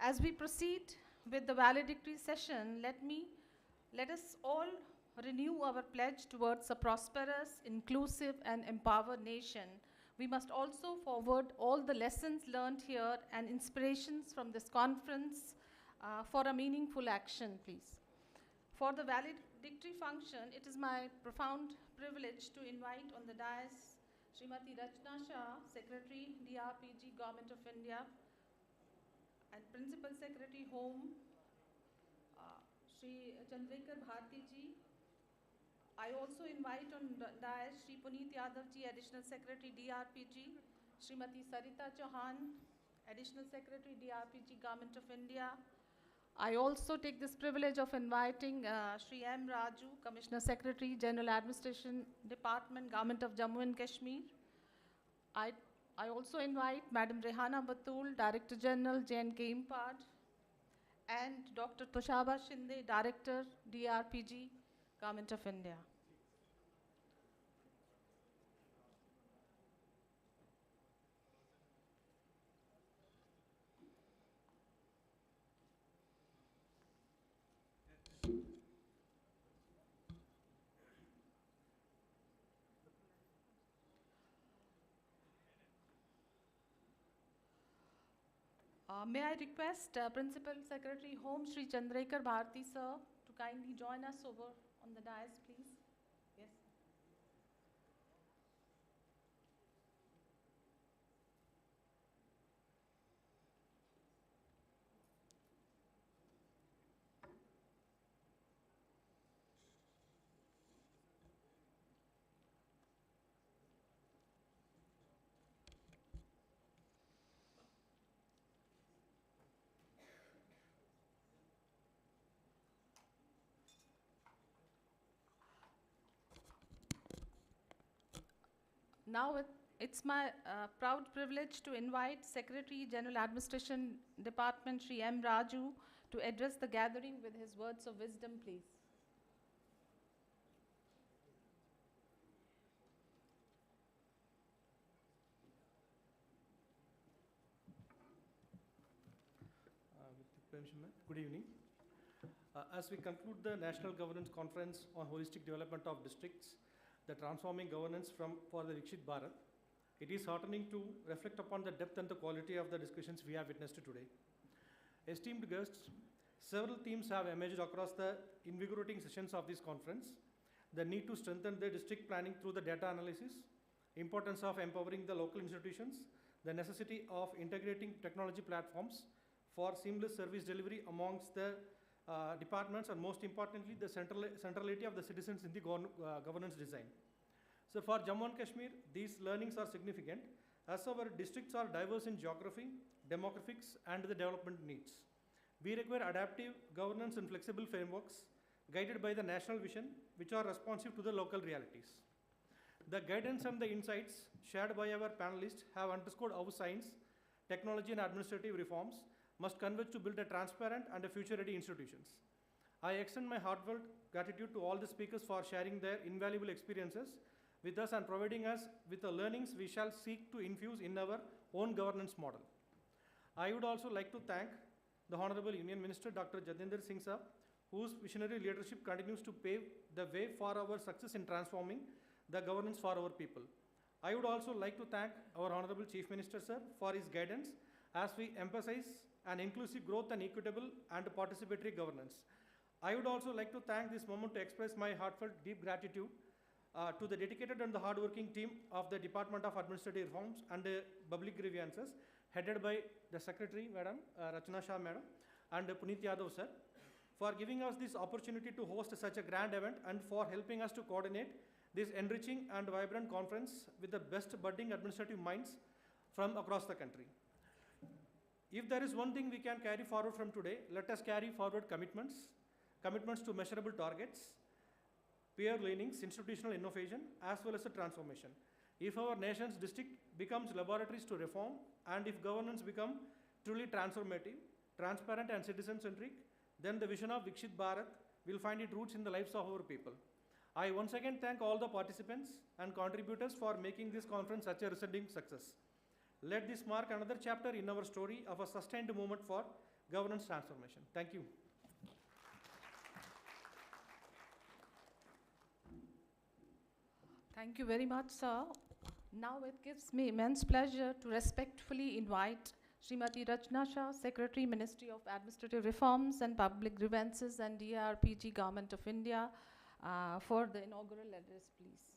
As we proceed with the valedictory session, let us all renew our pledge towards a prosperous, inclusive, and empowered nation. We must also forward all the lessons learned here and inspirations from this conference for a meaningful action, please. For the valedictory function, it is my profound privilege to invite on the dais Srimati Rachna Shah, Secretary, DRPG, Government of India, and Principal Secretary, Home, Shri Chandrekar Bharti ji. I also invite on the dais Shri Puneet Yadav ji, Additional Secretary, DRPG, Srimati Sarita Chauhan, Additional Secretary, DRPG, Government of India. I also take this privilege of inviting Shri M. Raju, Commissioner Secretary, General Administration Department, Government of Jammu and Kashmir. I also invite Madam Rehana Batul, Director General, J&K Impart, and Dr. Toshaba Shinde, Director, DRPG, Government of India. May I request Principal Secretary Home Shri Chandrekar Bharti sir to kindly join us over on the dais, please. Yes. Now it's my proud privilege to invite Secretary General Administration Department Shri M. Raju to address the gathering with his words of wisdom, please. Good evening. As we conclude the National Governance Conference on Holistic Development of Districts, the Transforming Governance for the Viksit Bharat, it is heartening to reflect upon the depth and the quality of the discussions we have witnessed today. Esteemed guests, several themes have emerged across the invigorating sessions of this conference. The need to strengthen the district planning through the data analysis, importance of empowering the local institutions, the necessity of integrating technology platforms for seamless service delivery amongst the departments, and most importantly, the centrality of the citizens in the governance design. So for Jammu and Kashmir, these learnings are significant as our districts are diverse in geography, demographics, and the development needs. We require adaptive governance and flexible frameworks guided by the national vision, which are responsive to the local realities. The guidance and the insights shared by our panelists have underscored how science, technology, and administrative reforms must converge to build a transparent and a future-ready institutions. I extend my heartfelt gratitude to all the speakers for sharing their invaluable experiences with us and providing us with the learnings we shall seek to infuse in our own governance model. I would also like to thank the Honorable Union Minister Dr. Jatendra Singh Sir, whose visionary leadership continues to pave the way for our success in transforming the governance for our people. I would also like to thank our Honorable Chief Minister Sir for his guidance as we emphasize an inclusive growth and equitable and participatory governance. I would also like to thank this moment to express my heartfelt deep gratitude to the dedicated and the hardworking team of the Department of Administrative Reforms and Public Grievances, headed by the Secretary, Madam Rachna Shah Madam, and Puneet Yadav Sir, for giving us this opportunity to host such a grand event and for helping us to coordinate this enriching and vibrant conference with the best budding administrative minds from across the country. If there is one thing we can carry forward from today, let us carry forward commitments to measurable targets, peer learnings, institutional innovation, as well as a transformation. If our nation's district becomes laboratories to reform, and if governance becomes truly transformative, transparent, and citizen-centric, then the vision of Viksit Bharat will find its roots in the lives of our people. I once again thank all the participants and contributors for making this conference such a resounding success. Let this mark another chapter in our story of a sustained movement for governance transformation. Thank you. Thank you very much, sir. Now it gives me immense pleasure to respectfully invite Srimati Rachna Shah, Secretary, Ministry of Administrative Reforms and Public Grievances and DRPG, Government of India, for the inaugural address, please.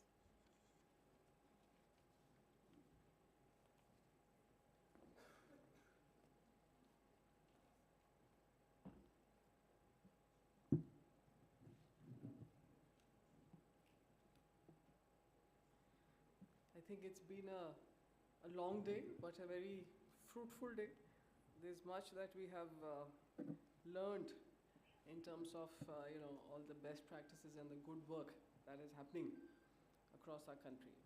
I think it's been a long day, but a very fruitful day. There's much that we have learned in terms of all the best practices and the good work that is happening across our country.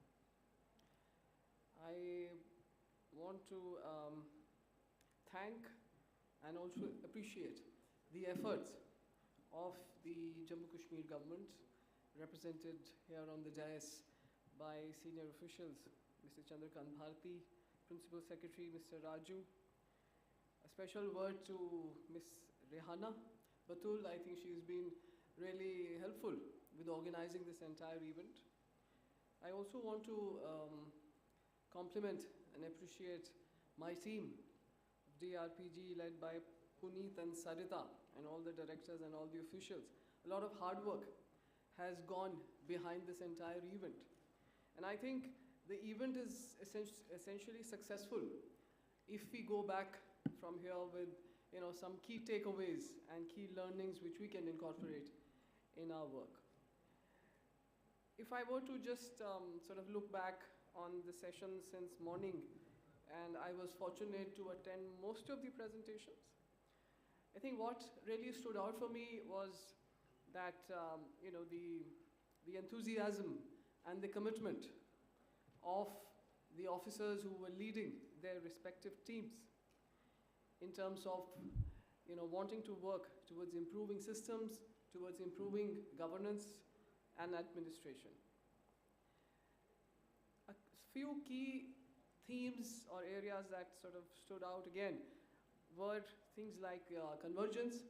I want to thank and also appreciate the efforts of the Jammu Kashmir government, represented here on the dais by senior officials, Mr. Chandrakant Bharti, Principal Secretary, Mr. Raju. A special word to Ms. Rehana Batul. I think she's been really helpful with organizing this entire event. I also want to compliment and appreciate my team, DRPG, led by Puneet and Sarita, and all the directors and all the officials. A lot of hard work has gone behind this entire event. And I think the event is essentially successful if we go back from here with some key takeaways and key learnings which we can incorporate in our work. If I were to just sort of look back on the session since morning, and I was fortunate to attend most of the presentations, I think what really stood out for me was that the enthusiasm and the commitment of the officers who were leading their respective teams in terms of wanting to work towards improving systems, towards improving governance and administration. A few key themes or areas that sort of stood out again were things like convergence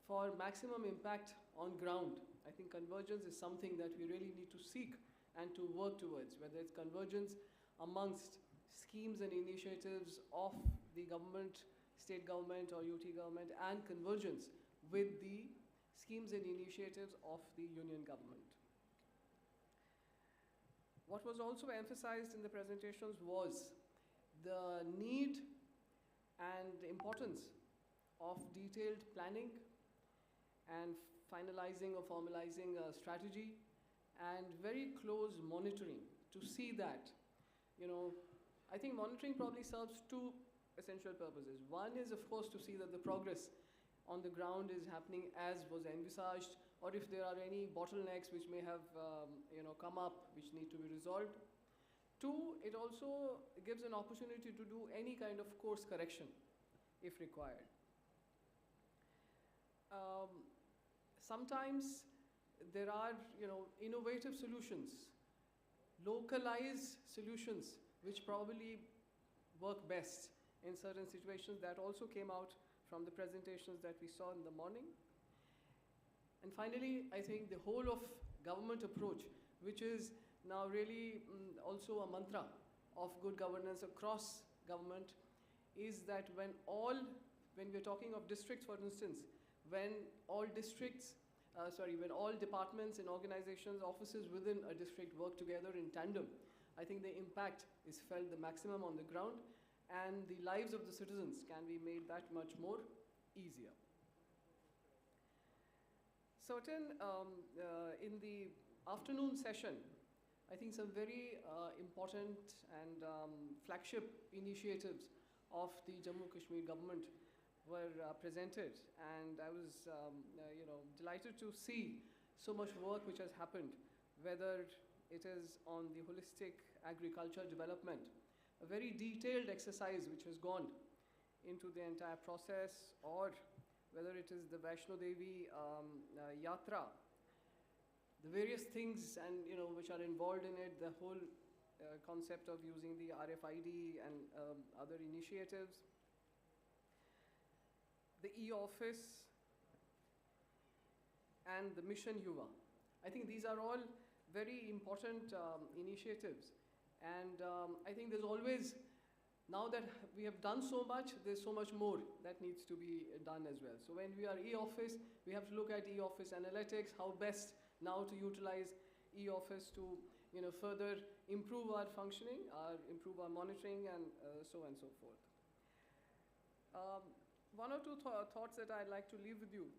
for maximum impact on ground. I think convergence is something that we really need to seek and to work towards, whether it's convergence amongst schemes and initiatives of the government, state government or UT government, and convergence with the schemes and initiatives of the union government. What was also emphasized in the presentations was the need and importance of detailed planning and finalizing or formalizing a strategy and very close monitoring to see that, I think monitoring probably serves two essential purposes. One is, of course, to see that the progress on the ground is happening as was envisaged, or if there are any bottlenecks which may have come up which need to be resolved. Two, it also gives an opportunity to do any kind of course correction if required. Sometimes there are innovative solutions, localized solutions which probably work best in certain situations. That also came out from the presentations that we saw in the morning. And finally, I think the whole of government approach, which is now really also a mantra of good governance across government, is that when we're talking of districts, for instance, when all departments and organizations, offices within a district work together in tandem, I think the impact is felt the maximum on the ground, and the lives of the citizens can be made that much more easier. In the afternoon session, I think some very important and flagship initiatives of the Jammu Kashmir government were presented, and I was delighted to see so much work which has happened, whether it is on the holistic agriculture development, a very detailed exercise which has gone into the entire process, or whether it is the Vaishno Devi Yatra, the various things and which are involved in it, the whole concept of using the RFID and other initiatives, the e-office and the Mission Yuva. I think these are all very important initiatives, and I think there's always, now that we have done so much, there's so much more that needs to be done as well. So when we are e-office, we have to look at e-office analytics, how best now to utilize e-office to further improve our functioning, improve our monitoring, and so on and so forth. One or two thoughts that I'd like to leave with you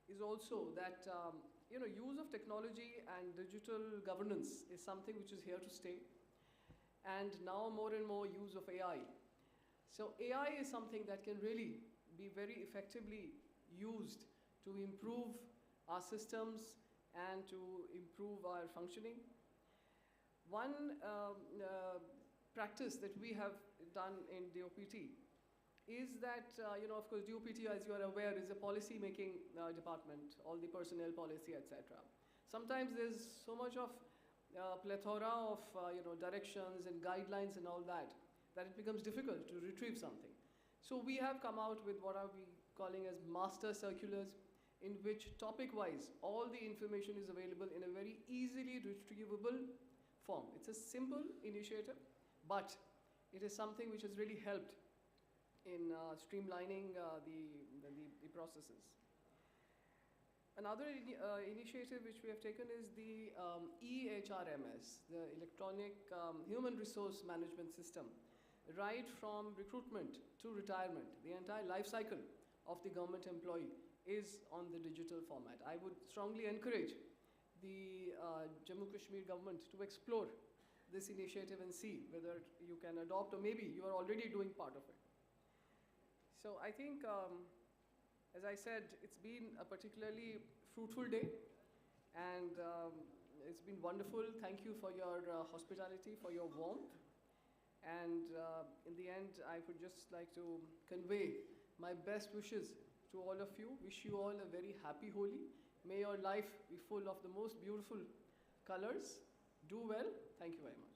is also that use of technology and digital governance is something which is here to stay, and now more and more use of AI. So AI is something that can really be very effectively used to improve our systems and to improve our functioning. One practice that we have done in DOPT is that, of course, DOPT, as you are aware, is a policy-making department, all the personnel policy, etc. Sometimes there's so much of plethora of directions and guidelines and all that it becomes difficult to retrieve something. So we have come out with what are we calling as master circulars, in which topic-wise all the information is available in a very easily retrievable form. It's a simple initiative, but it is something which has really helped in streamlining the processes. Another initiative which we have taken is the EHRMS, the Electronic Human Resource Management System. Right from recruitment to retirement, the entire life cycle of the government employee is on the digital format. I would strongly encourage the Jammu Kashmir government to explore this initiative and see whether you can adopt, or maybe you are already doing part of it. So I think, as I said, it's been a particularly fruitful day, and it's been wonderful. Thank you for your hospitality, for your warmth. And in the end, I would just like to convey my best wishes to all of you. Wish you all a very happy Holi. May your life be full of the most beautiful colors. Do well. Thank you very much.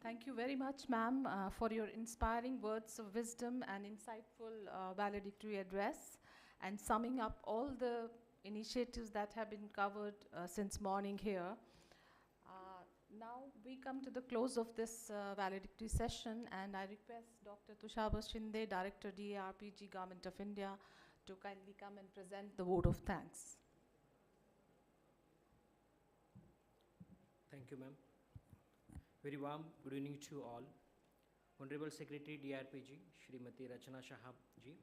Thank you very much, ma'am, for your inspiring words of wisdom and insightful valedictory address, and summing up all the initiatives that have been covered since morning here. Now we come to the close of this valedictory session, and I request Dr. Tushaba Shinde, Director, DARPG, Government of India, to kindly come and present the vote of thanks. Thank you, ma'am. Very warm good evening to all. Honorable Secretary DRPG, Shrimati Rachna Shah ji,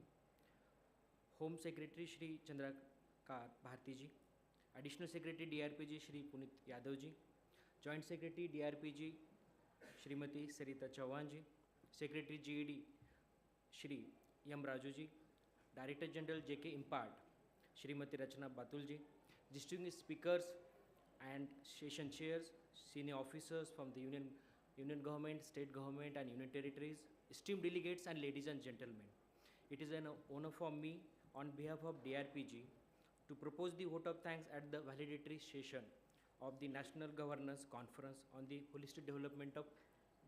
Home Secretary Shri Chandrakar Bharti ji, Additional Secretary DRPG Shri Punit Yadav ji, Joint Secretary DRPG Shrimati Sarita Chauhan ji, Secretary GED Shri Yam Raju ji, Director General JK Impart Shrimati Rachna Batul ji, distinguished speakers and session chairs, senior officers from the union government, state government and union territories, esteemed delegates and ladies and gentlemen. It is an honor for me on behalf of DRPG to propose the vote of thanks at the valedictory session of the National Governance Conference on the Holistic Development of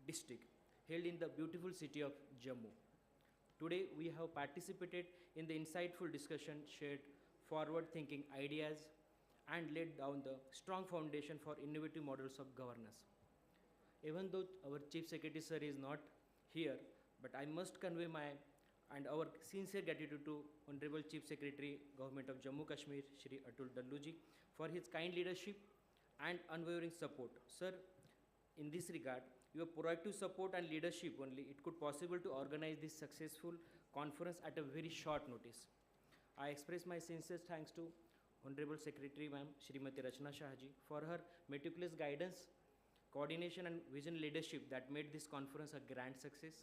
District held in the beautiful city of Jammu. Today we have participated in the insightful discussion, shared forward-thinking ideas and laid down the strong foundation for innovative models of governance. Even though our Chief Secretary sir is not here, but I must convey my and our sincere gratitude to Honorable Chief Secretary, Government of Jammu Kashmir, Shri Atul Dalluji, for his kind leadership and unwavering support. Sir, in this regard, your proactive support and leadership only, it could possible to organize this successful conference at a very short notice. I express my sincere thanks to Honorable Secretary Ma'am Shrimati Rachna Shah ji for her meticulous guidance, coordination and vision leadership that made this conference a grand success.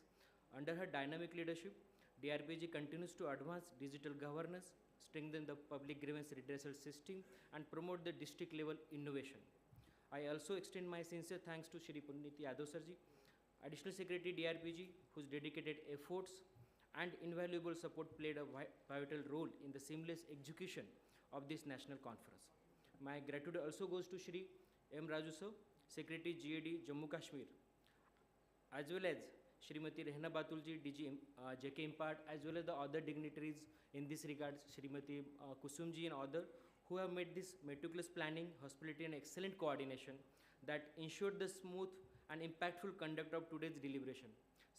Under her dynamic leadership, DRPG continues to advance digital governance, strengthen the public grievance redressal system and promote the district level innovation. I also extend my sincere thanks to Shri Punit Yadav sir ji, Additional Secretary DRPG, whose dedicated efforts and invaluable support played a pivotal role in the seamless execution of this national conference. My gratitude also goes to Shri M. Raju sir, Secretary GAD Jammu Kashmir, as well as Shrimati Rehna Batulji, DG JK Impart, as well as the other dignitaries in this regard, Shrimati Kusumji and others, who have made this meticulous planning, hospitality and excellent coordination that ensured the smooth and impactful conduct of today's deliberation.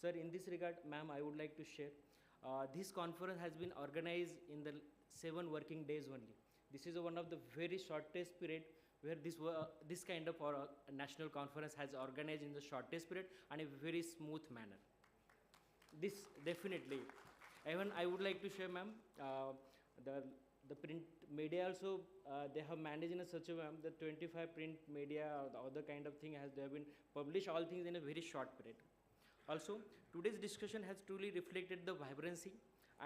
Sir, in this regard, ma'am, I would like to share, this conference has been organized in the 7 working days only. This is one of the very shortest period where this kind of national conference has organized in the shortest period and a very smooth manner. This definitely. Even I would like to share, ma'am, the print media also, they have managed in such a way, the 25 print media or the other kind of thing they have been published all things in a very short period. Also, today's discussion has truly reflected the vibrancy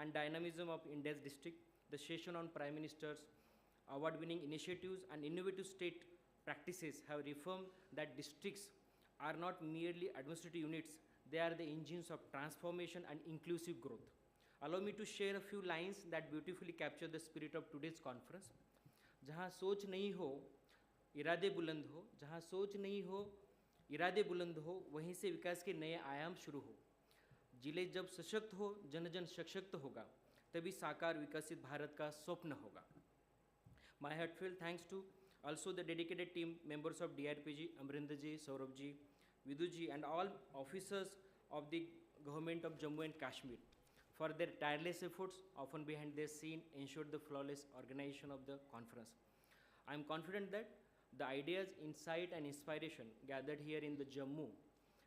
and dynamism of India's district. The session on Prime Minister's award-winning initiatives and innovative state practices have reaffirmed that districts are not merely administrative units, they are the engines of transformation and inclusive growth. Allow me to share a few lines that beautifully capture the spirit of today's conference. जहाँ सोच नहीं हो, इरादे बुलंद हो, जहाँ सोच नहीं हो, इरादे बुलंद हो, वहीं से विकास के नए आयाम शुरू हो. जिले जब सशक्त हो, जन जन सशक्त होगा, तभी साकार विकसित भारत का स्वप्न होगा. My heartfelt thanks to also the dedicated team members of DRPG, Amrinder ji, Saurabh ji, Vidu ji and all officers of the government of Jammu and Kashmir for their tireless efforts, often behind the scene, ensured the flawless organization of the conference. I am confident that the ideas, insight and inspiration gathered here in the Jammu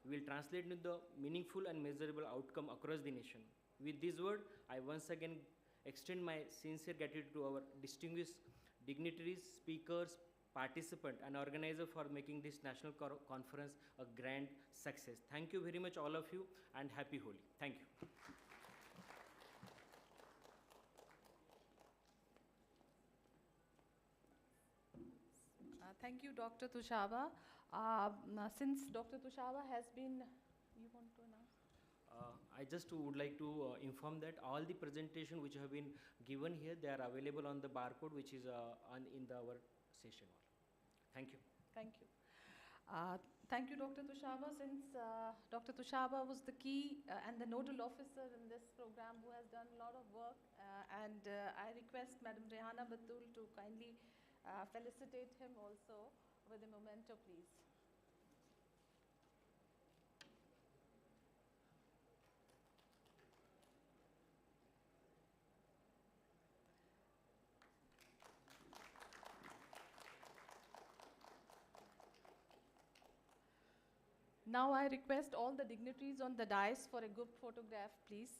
will translate into the meaningful and measurable outcome across the nation. With this word, I once again extend my sincere gratitude to our distinguished dignitaries, speakers, participants and organizers for making this national conference a grand success. Thank you very much all of you and happy Holi. Thank you. Thank you, Dr. Tushaba. Since Dr. Tushaba has been, you want to announce? I just would like to inform that all the presentation which have been given here, they are available on the barcode which is in our session hall. Thank you. Thank you. Thank you, Dr. Tushaba, since Dr. Tushaba was the key and the nodal officer in this program who has done a lot of work. I request Madam Rehana Batul to kindly felicitate him also with a memento, please. Now I request all the dignitaries on the dais for a group photograph, please.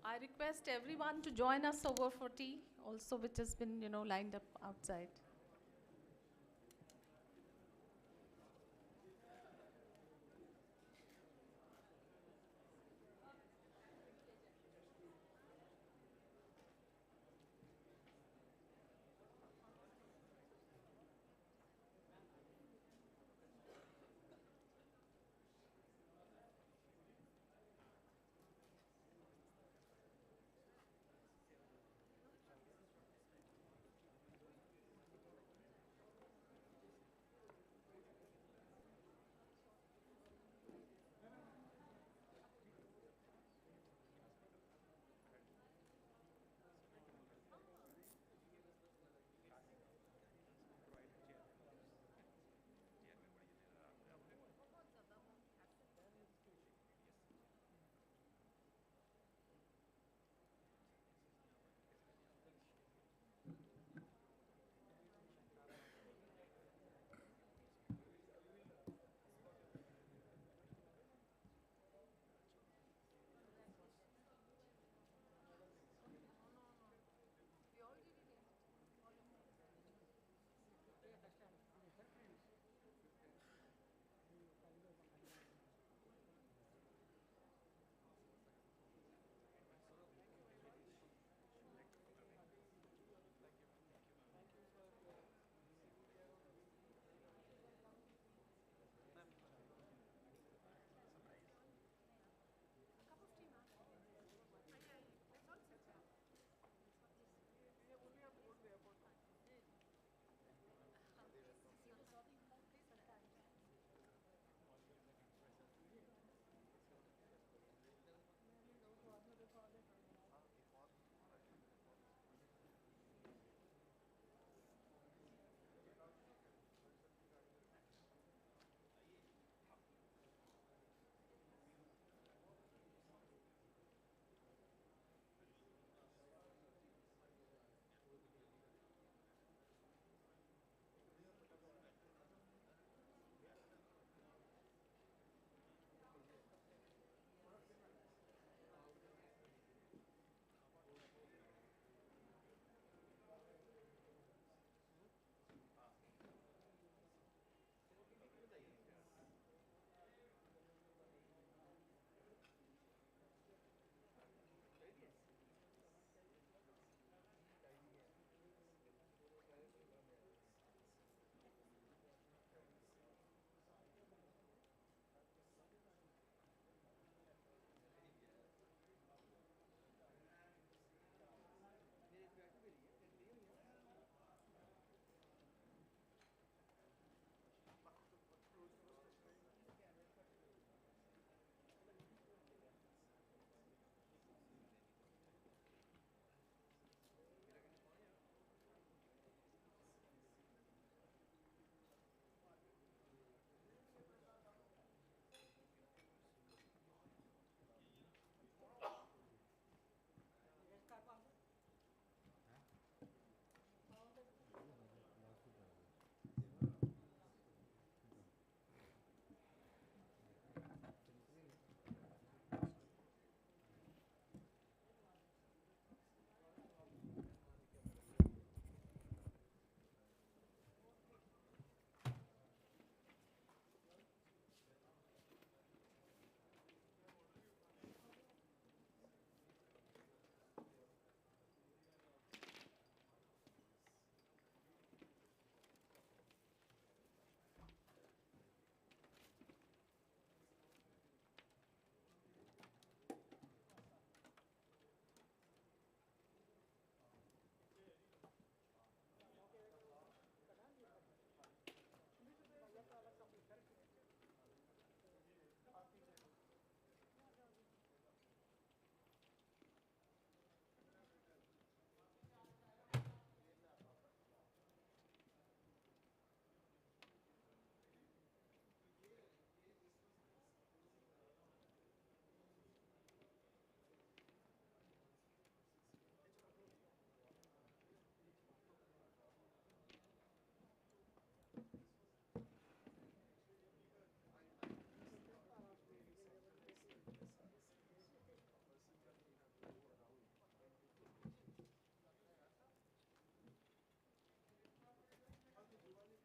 I request everyone to join us over for tea, also which has been, lined up outside.